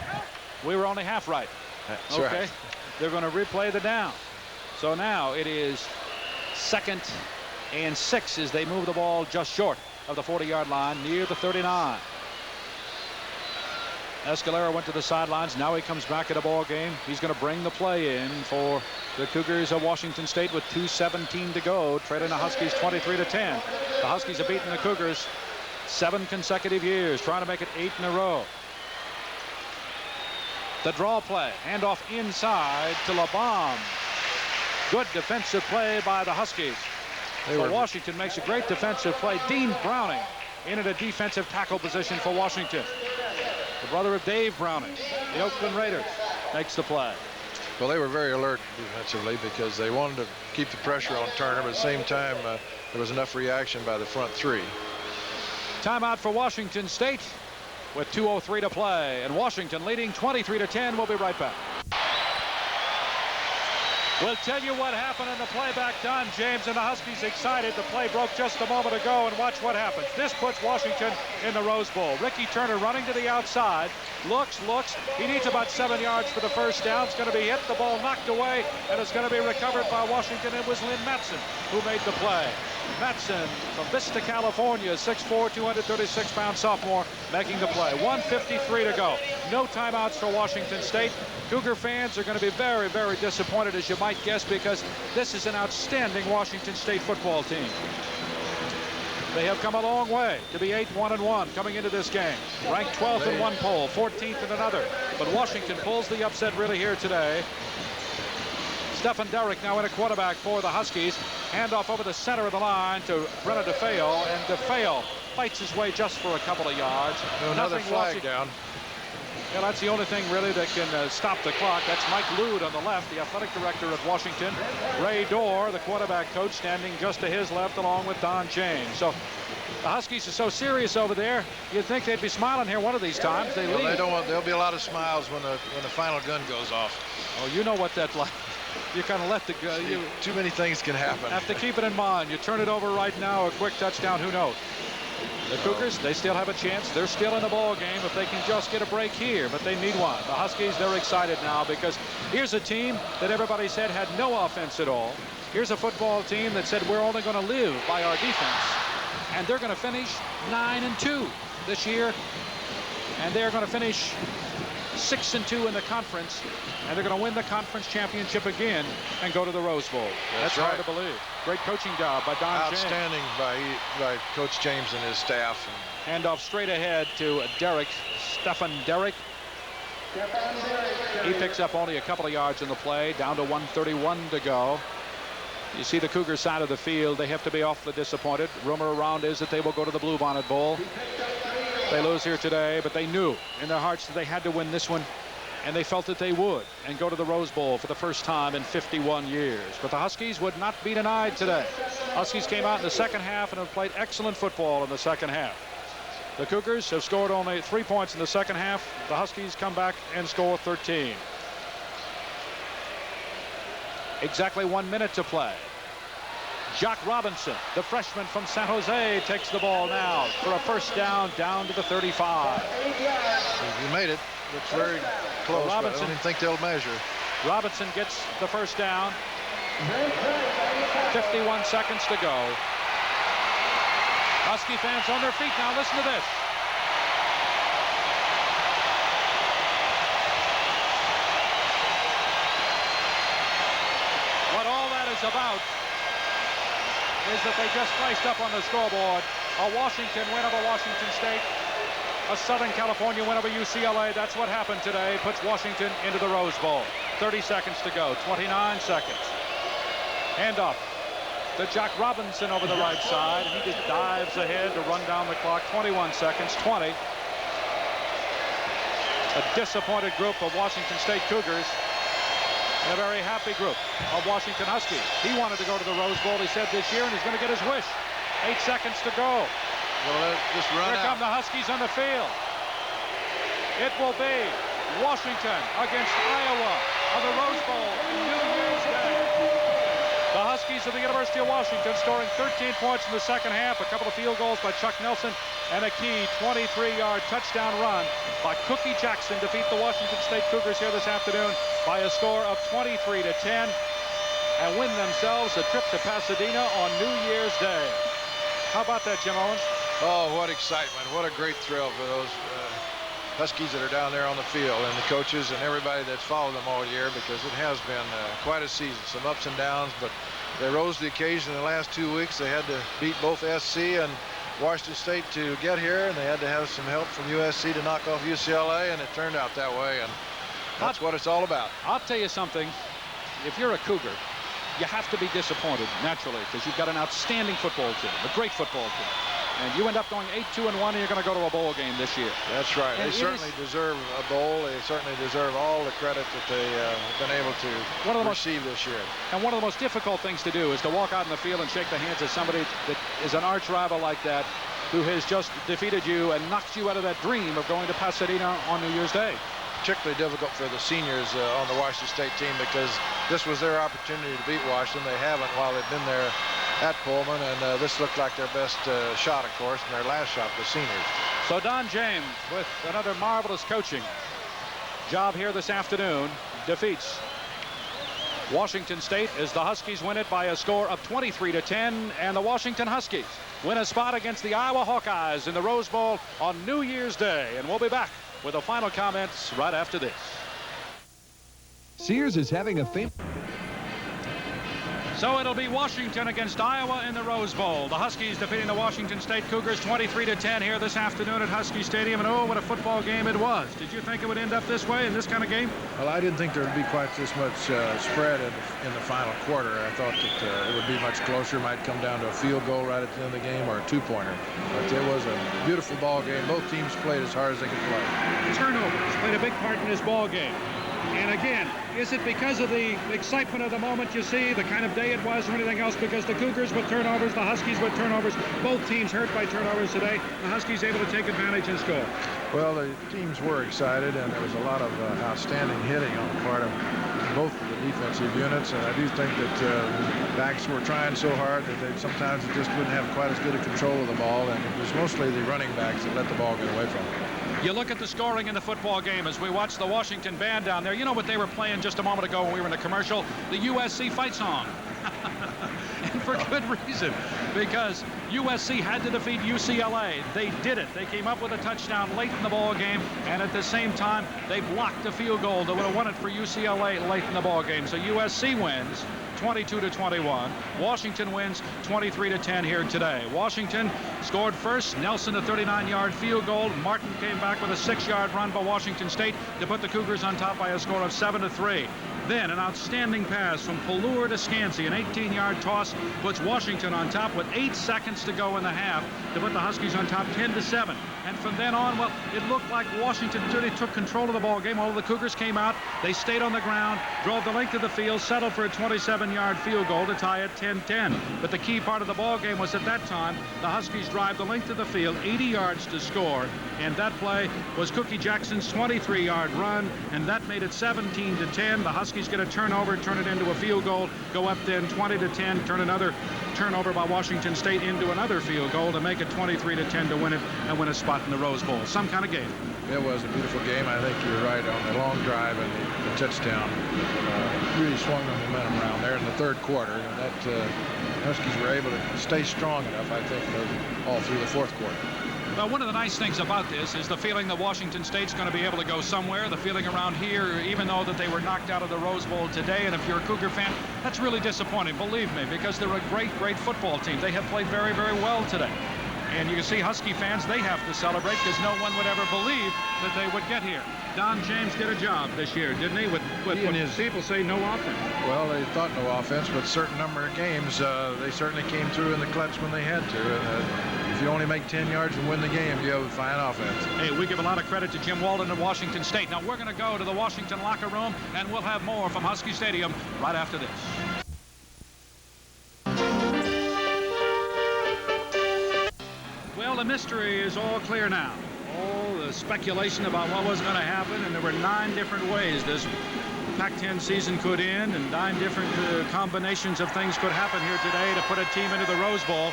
We were only half right. That's okay. right. They're going to replay the down. So now it is 2nd and 6 as they move the ball just short of the 40-yard line near the 39. Escalera went to the sidelines. Now he comes back at a ball game. He's going to bring the play in for the Cougars of Washington State with 2:17 to go, trailing the Huskies 23-10. The Huskies have beaten the Cougars 7 consecutive years, trying to make it 8 in a row. The draw play, handoff inside to LeBon. Good defensive play by the Huskies. So Washington makes a great defensive play. Dean Browning in at a defensive tackle position for Washington. The brother of Dave Browning, the Oakland Raiders, makes the play. Well, they were very alert defensively because they wanted to keep the pressure on Turner, but at the same time, there was enough reaction by the front 3. Timeout for Washington State with 2:03 to play, and Washington leading 23-10. We'll be right back. We'll tell you what happened in the playback done, James, and the Huskies excited. The play broke just a moment ago, and watch what happens. This puts Washington in the Rose Bowl. Ricky Turner running to the outside. Looks. He needs about 7 yards for the first down. It's going to be hit. The ball knocked away, and it's going to be recovered by Washington. It was Lynn Matson who made the play. Matson from Vista, California, 6'4", 236-pound sophomore, making the play. 1:53 to go. No timeouts for Washington State. Cougar fans are going to be very, very disappointed, as you might guess, because this is an outstanding Washington State football team. They have come a long way to be 8-1-1 coming into this game. Ranked 12th in one poll, 14th in another. But Washington pulls the upset really here today. Stephen Derrick now in a quarterback for the Huskies. Handoff over the center of the line to Brennan DeFeo, and DeFeo fights his way just for a couple of yards. Another flag down. Yeah, that's the only thing really that can stop the clock. That's Mike Lude on the left, the athletic director of Washington. Ray Dorr, the quarterback coach, standing just to his left along with Don James. So the Huskies are so serious over there, you'd think they'd be smiling here one of these times. They lead. They don't want, there'll be a lot of smiles when the final gun goes off. Oh, you know what that's like. You kind of let the go. Too many things can happen. Have to keep it in mind. You turn it over right now, a quick touchdown, who knows? The Cougars, they still have a chance. They're still in the ball game if they can just get a break here, but they need one. The Huskies, they're excited now because here's a team that everybody said had no offense at all. Here's a football team that said we're only going to live by our defense, and they're going to finish 9-2 this year, and they're going to finish 6-2 in the conference, and they're going to win the conference championship again and go to the Rose Bowl. That's right. hard to believe. Great coaching job by Don James. Outstanding by Coach James and his staff. Handoff straight ahead to Derrick, Stephen Derrick. He picks up only a couple of yards in the play, down to 1:31 to go. You see the Cougar side of the field. They have to be awfully disappointed. Rumor around is that they will go to the Bluebonnet Bowl. They lose here today, but they knew in their hearts that they had to win this one, and they felt that they would and go to the Rose Bowl for the first time in 51 years. But the Huskies would not be denied today. Huskies came out in the second half and have played excellent football in the second half. The Cougars have scored only 3 points in the second half. The Huskies come back and score 13. Exactly 1 minute to play. Jock Robinson, the freshman from San Jose, takes the ball now for a first down to the 35. You made it. Looks very close, but I don't even think they'll measure. Robinson gets the first down. 51 seconds to go. Husky fans on their feet now. Listen to this. What all that is about is that they just placed up on the scoreboard a Washington win over Washington State, a Southern California win over UCLA. That's what happened today. Puts Washington into the Rose Bowl. 30 seconds to go. 29 seconds. Handoff to Jock Robinson over the right side. He just dives ahead to run down the clock. 21 seconds. 20. A disappointed group of Washington State Cougars and a very happy group of Washington Huskies. He wanted to go to the Rose Bowl, he said, this year, and he's going to get his wish. 8 seconds to go. Well, just run Here come the Huskies on the field. It will be Washington against Iowa on the Rose Bowl on New Year's Day. The Huskies of the University of Washington scoring 13 points in the second half. A couple of field goals by Chuck Nelson and a key 23-yard touchdown run by Cookie Jackson defeat the Washington State Cougars here this afternoon by a score of 23-10 and win themselves a trip to Pasadena on New Year's Day. How about that, Jim Owens? Oh, what excitement. What a great thrill for those Huskies that are down there on the field, and the coaches and everybody that's followed them all year, because it has been quite a season. Some ups and downs, but they rose to the occasion in the last 2 weeks. They had to beat both SC and Washington State to get here, and they had to have some help from USC to knock off UCLA, and it turned out that way, and that's what it's all about. I'll tell you something. If you're a Cougar, you have to be disappointed, naturally, because you've got an outstanding football team, a great football team. And you end up going 8-2-1, and you're going to go to a bowl game this year. That's right. And they certainly deserve a bowl. They certainly deserve all the credit that they have been able to receive this year. And one of the most difficult things to do is to walk out in the field and shake the hands of somebody that is an arch rival like that, who has just defeated you and knocked you out of that dream of going to Pasadena on New Year's Day. Particularly difficult for the seniors on the Washington State team, because this was their opportunity to beat Washington. They haven't while they've been there at Pullman, and this looked like their best shot, of course, and their last shot, the seniors. So Don James, with another marvelous coaching job here this afternoon, defeats Washington State as the Huskies win it by a score of 23-10, and the Washington Huskies win a spot against the Iowa Hawkeyes in the Rose Bowl on New Year's Day. And we'll be back with the final comments right after this. Sears is having a So it'll be Washington against Iowa in the Rose Bowl. The Huskies defeating the Washington State Cougars 23-10 here this afternoon at Husky Stadium. And oh, what a football game it was. Did you think it would end up this way in this kind of game? Well, I didn't think there would be quite this much spread in the final quarter. I thought that it would be much closer. Might come down to a field goal right at the end of the game or a two-pointer. But it was a beautiful ball game. Both teams played as hard as they could play. Turnovers played a big part in this ball game. And again, is it because of the excitement of the moment you see, the kind of day it was, or anything else? Because the Cougars with turnovers, the Huskies with turnovers, both teams hurt by turnovers today. The Huskies able to take advantage and score. Well, the teams were excited, and there was a lot of outstanding hitting on the part of both of the defensive units. And I do think that backs were trying so hard that they sometimes just wouldn't have quite as good a control of the ball. And it was mostly the running backs that let the ball get away from them. You look at the scoring in the football game as we watch the Washington band down there. You know what they were playing just a moment ago when we were in the commercial? The USC fight song. And for good reason, because USC had to defeat UCLA. They did it. They came up with a touchdown late in the ball game, and at the same time, they blocked a field goal that would have won it for UCLA late in the ball game. So USC wins 22-21. Washington wins 23-10 here today. Washington scored first. Nelson a 39-yard field goal. Martin came back with a 6-yard run by Washington State to put the Cougars on top by a score of 7-3. Then an outstanding pass from Pallure to Scansey, an 18-yard toss puts Washington on top with 8 seconds to go in the half to put the Huskies on top 10-7. And from then on, well, it looked like Washington really took control of the ball game. All of the Cougars came out. They stayed on the ground, drove the length of the field, settled for a 27-yard field goal to tie it 10-10. But the key part of the ball game was at that time, the Huskies drive the length of the field, 80 yards to score. And that play was Cookie Jackson's 23-yard run, and that made it 17-10. The Huskies get a turnover, turn it into a field goal, go up then 20-10, turn another turnover by Washington State into another field goal to make it 23-10 to win it and win a spot in the Rose Bowl. Some kind of game. It was a beautiful game. I think you're right on the long drive and the touchdown. Really swung the momentum around there in the third quarter. And that Huskies were able to stay strong enough, I think, all through the fourth quarter. Well, one of the nice things about this is the feeling that Washington State's going to be able to go somewhere. The feeling around here, even though that they were knocked out of the Rose Bowl today, and if you're a Cougar fan, that's really disappointing, believe me, because they're a great, great football team. They have played very, very well today. And you can see Husky fans, they have to celebrate because no one would ever believe that they would get here. Don James did a job this year, didn't he? With what people say, no offense. Well, they thought no offense, but a certain number of games, they certainly came through in the clutch when they had to. If you only make 10 yards and win the game, you have a fine offense. Hey, we give a lot of credit to Jim Walden at Washington State. Now, we're going to go to the Washington locker room, and we'll have more from Husky Stadium right after this. Well, the mystery is all clear now. All the speculation about what was going to happen, and there were 9 different ways this Pac-10 season could end, and 9 different combinations of things could happen here today to put a team into the Rose Bowl.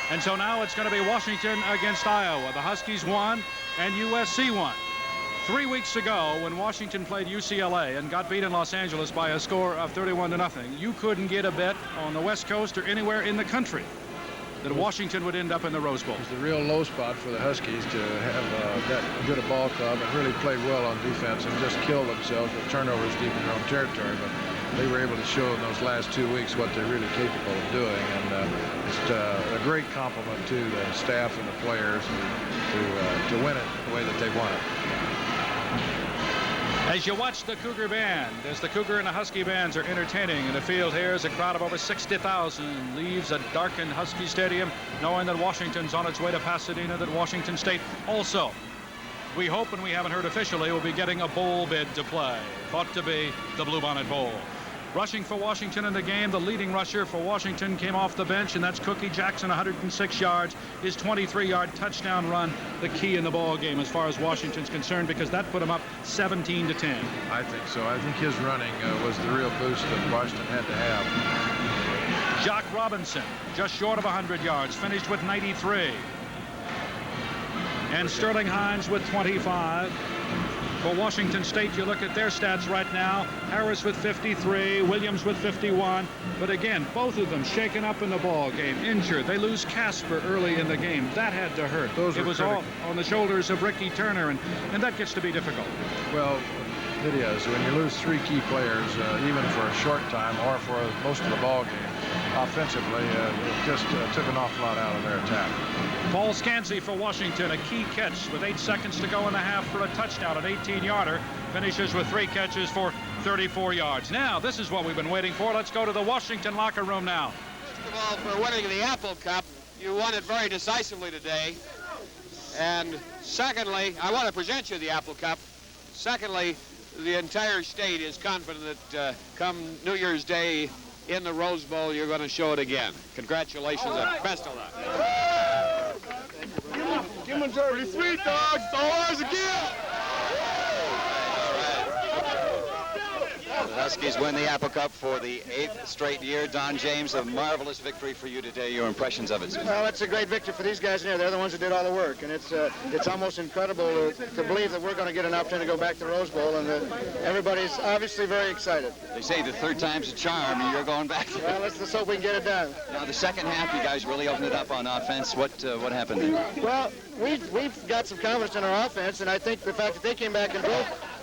And so now it's going to be Washington against Iowa. The Huskies won, and USC won. 3 weeks ago, when Washington played UCLA and got beat in Los Angeles by a score of 31-0, you couldn't get a bet on the West Coast or anywhere in the country that Washington would end up in the Rose Bowl. It was the real low spot for the Huskies to have that good a ball club and really play well on defense and just kill themselves with turnovers deep in their own territory. But they were able to show in those last 2 weeks what they're really capable of doing. And it's a great compliment to the staff and the players to win it the way that they won it. As you watch the Cougar band, as the Cougar and the Husky bands are entertaining in the field here, as a crowd of over 60,000 leaves a darkened Husky Stadium, knowing that Washington's on its way to Pasadena, that Washington State also, we hope, and we haven't heard officially, will be getting a bowl bid to play, thought to be the Bluebonnet Bowl. Rushing for Washington in the game, the leading rusher for Washington came off the bench, and that's Cookie Jackson, 106 yards, his 23-yard touchdown run, the key in the ball game as far as Washington's concerned, because that put him up 17-10. I think so. I think his running was the real boost that Washington had to have. Jock Robinson, just short of 100 yards, finished with 93. And Sterling Hines with 25. For Washington State, you look at their stats right now. Harris with 53, Williams with 51. But again, both of them shaken up in the ball game, injured. They lose Casper early in the game. That had to hurt. It was all on the shoulders of Ricky Turner, and that gets to be difficult. Well, It is. When you lose 3 key players, even for a short time or for most of the ball game, offensively, it just took an awful lot out of their attack. Paul Scansey for Washington, a key catch with 8 seconds to go in the half for a touchdown, an 18-yarder. Finishes with 3 catches for 34 yards. Now, this is what we've been waiting for. Let's go to the Washington locker room now. First of all, for winning the Apple Cup, you won it very decisively today. And secondly, I want to present you the Apple Cup. Secondly, the entire state is confident that come New Year's Day in the Rose Bowl, you're going to show it again. Congratulations and best of luck. Give him pretty sweet, dog. It's all ours again. The Huskies win the Apple Cup for the 8th straight year. Don James, a marvelous victory for you today. Your impressions of it, sir? Well, it's a great victory for these guys in here. They're the ones who did all the work, and it's almost incredible to believe that we're going to get an opportunity to go back to the Rose Bowl, and everybody's obviously very excited. They say the 3rd time's a charm, and you're going back. Well, let's hope we can get it done. Now, the second half, you guys really opened it up on offense. What happened there? Well, we've got some confidence in our offense, and I think the fact that they came back and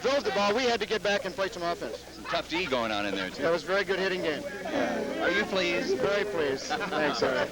drove the ball, we had to get back and play some offense. Some tough D going on in there, too. That was a very good hitting game. Are you pleased? Very pleased. Thanks, all right.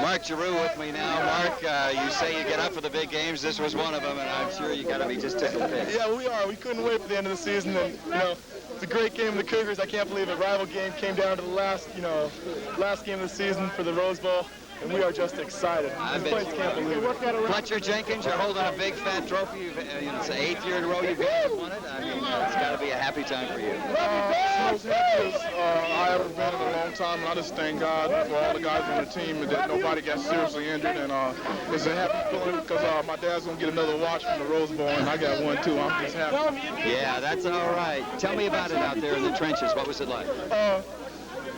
Mark Giroux with me now. Mark, you say you get up for the big games. This was one of them, and I'm sure you got to be just tickled pink. Yeah, we are. We couldn't wait for the end of the season, and it's a great game of the Cougars. I can't believe a rival game came down to the last game of the season for the Rose Bowl. And we are just excited. This place can't believe it. Fletcher Jenkins, you're holding a big fat trophy. It's the 8th year in a row you've won it. I mean, it's got to be a happy time for you. It's the most happiest I ever been in a long time, and I just thank God for all the guys on the team and that nobody got seriously injured. And it's a happy feeling because my dad's going to get another watch from the Rose Bowl, and I got one too. I'm just happy. Yeah, that's all right. Tell me about it out there in the trenches. What was it like?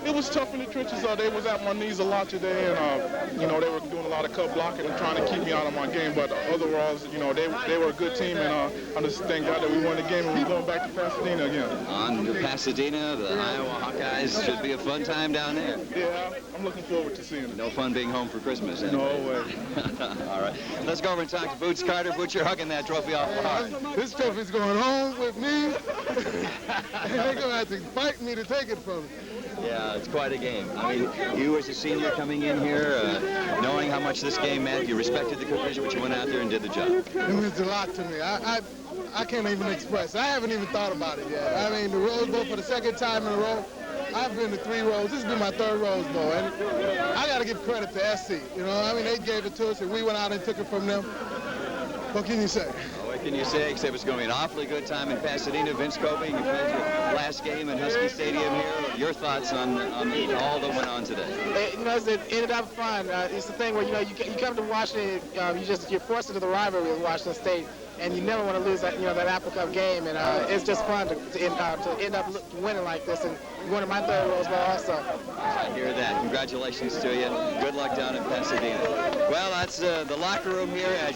It was tough in the trenches. They was at my knees a lot today, and they were doing a lot of cut blocking and trying to keep me out of my game. But otherwise, they were a good team, and I just thank God that we won the game and we're going back to Pasadena again. On to Pasadena, the Iowa Hawkeyes. Should be a fun time down there. Yeah, I'm looking forward to seeing it. No fun being home for Christmas. No way. All right, let's go over and talk to Boots Carter. Boots, you're hugging that trophy off the heart. This trophy's going home with me, and they're going to have to fight me to take it from me. Yeah, it's quite a game. I mean, you as a senior coming in here, knowing how much this game meant, you respected the Cougars, but you went out there and did the job. It means a lot to me. I can't even express. I haven't even thought about it yet. I mean, the Rose Bowl for the 2nd time in a row. I've been to 3 Rose. This has been my 3rd Rose Bowl, and I got to give credit to SC. I mean, they gave it to us, and we went out and took it from them. What can you say? What can you say, except it's going to be an awfully good time in Pasadena. Vince Kobe, you played your last game in Husky Stadium here. Your thoughts on all that went on today? It ended up fun. It's the thing where, you come to Washington, you're forced into the rivalry with Washington State, and you never want to lose that, that Apple Cup game, and it's just fun to end up winning like this, and winning my 3rd Rose Bowl also. I hear that. Congratulations to you. Good luck down in Pasadena. Well, that's the locker room here.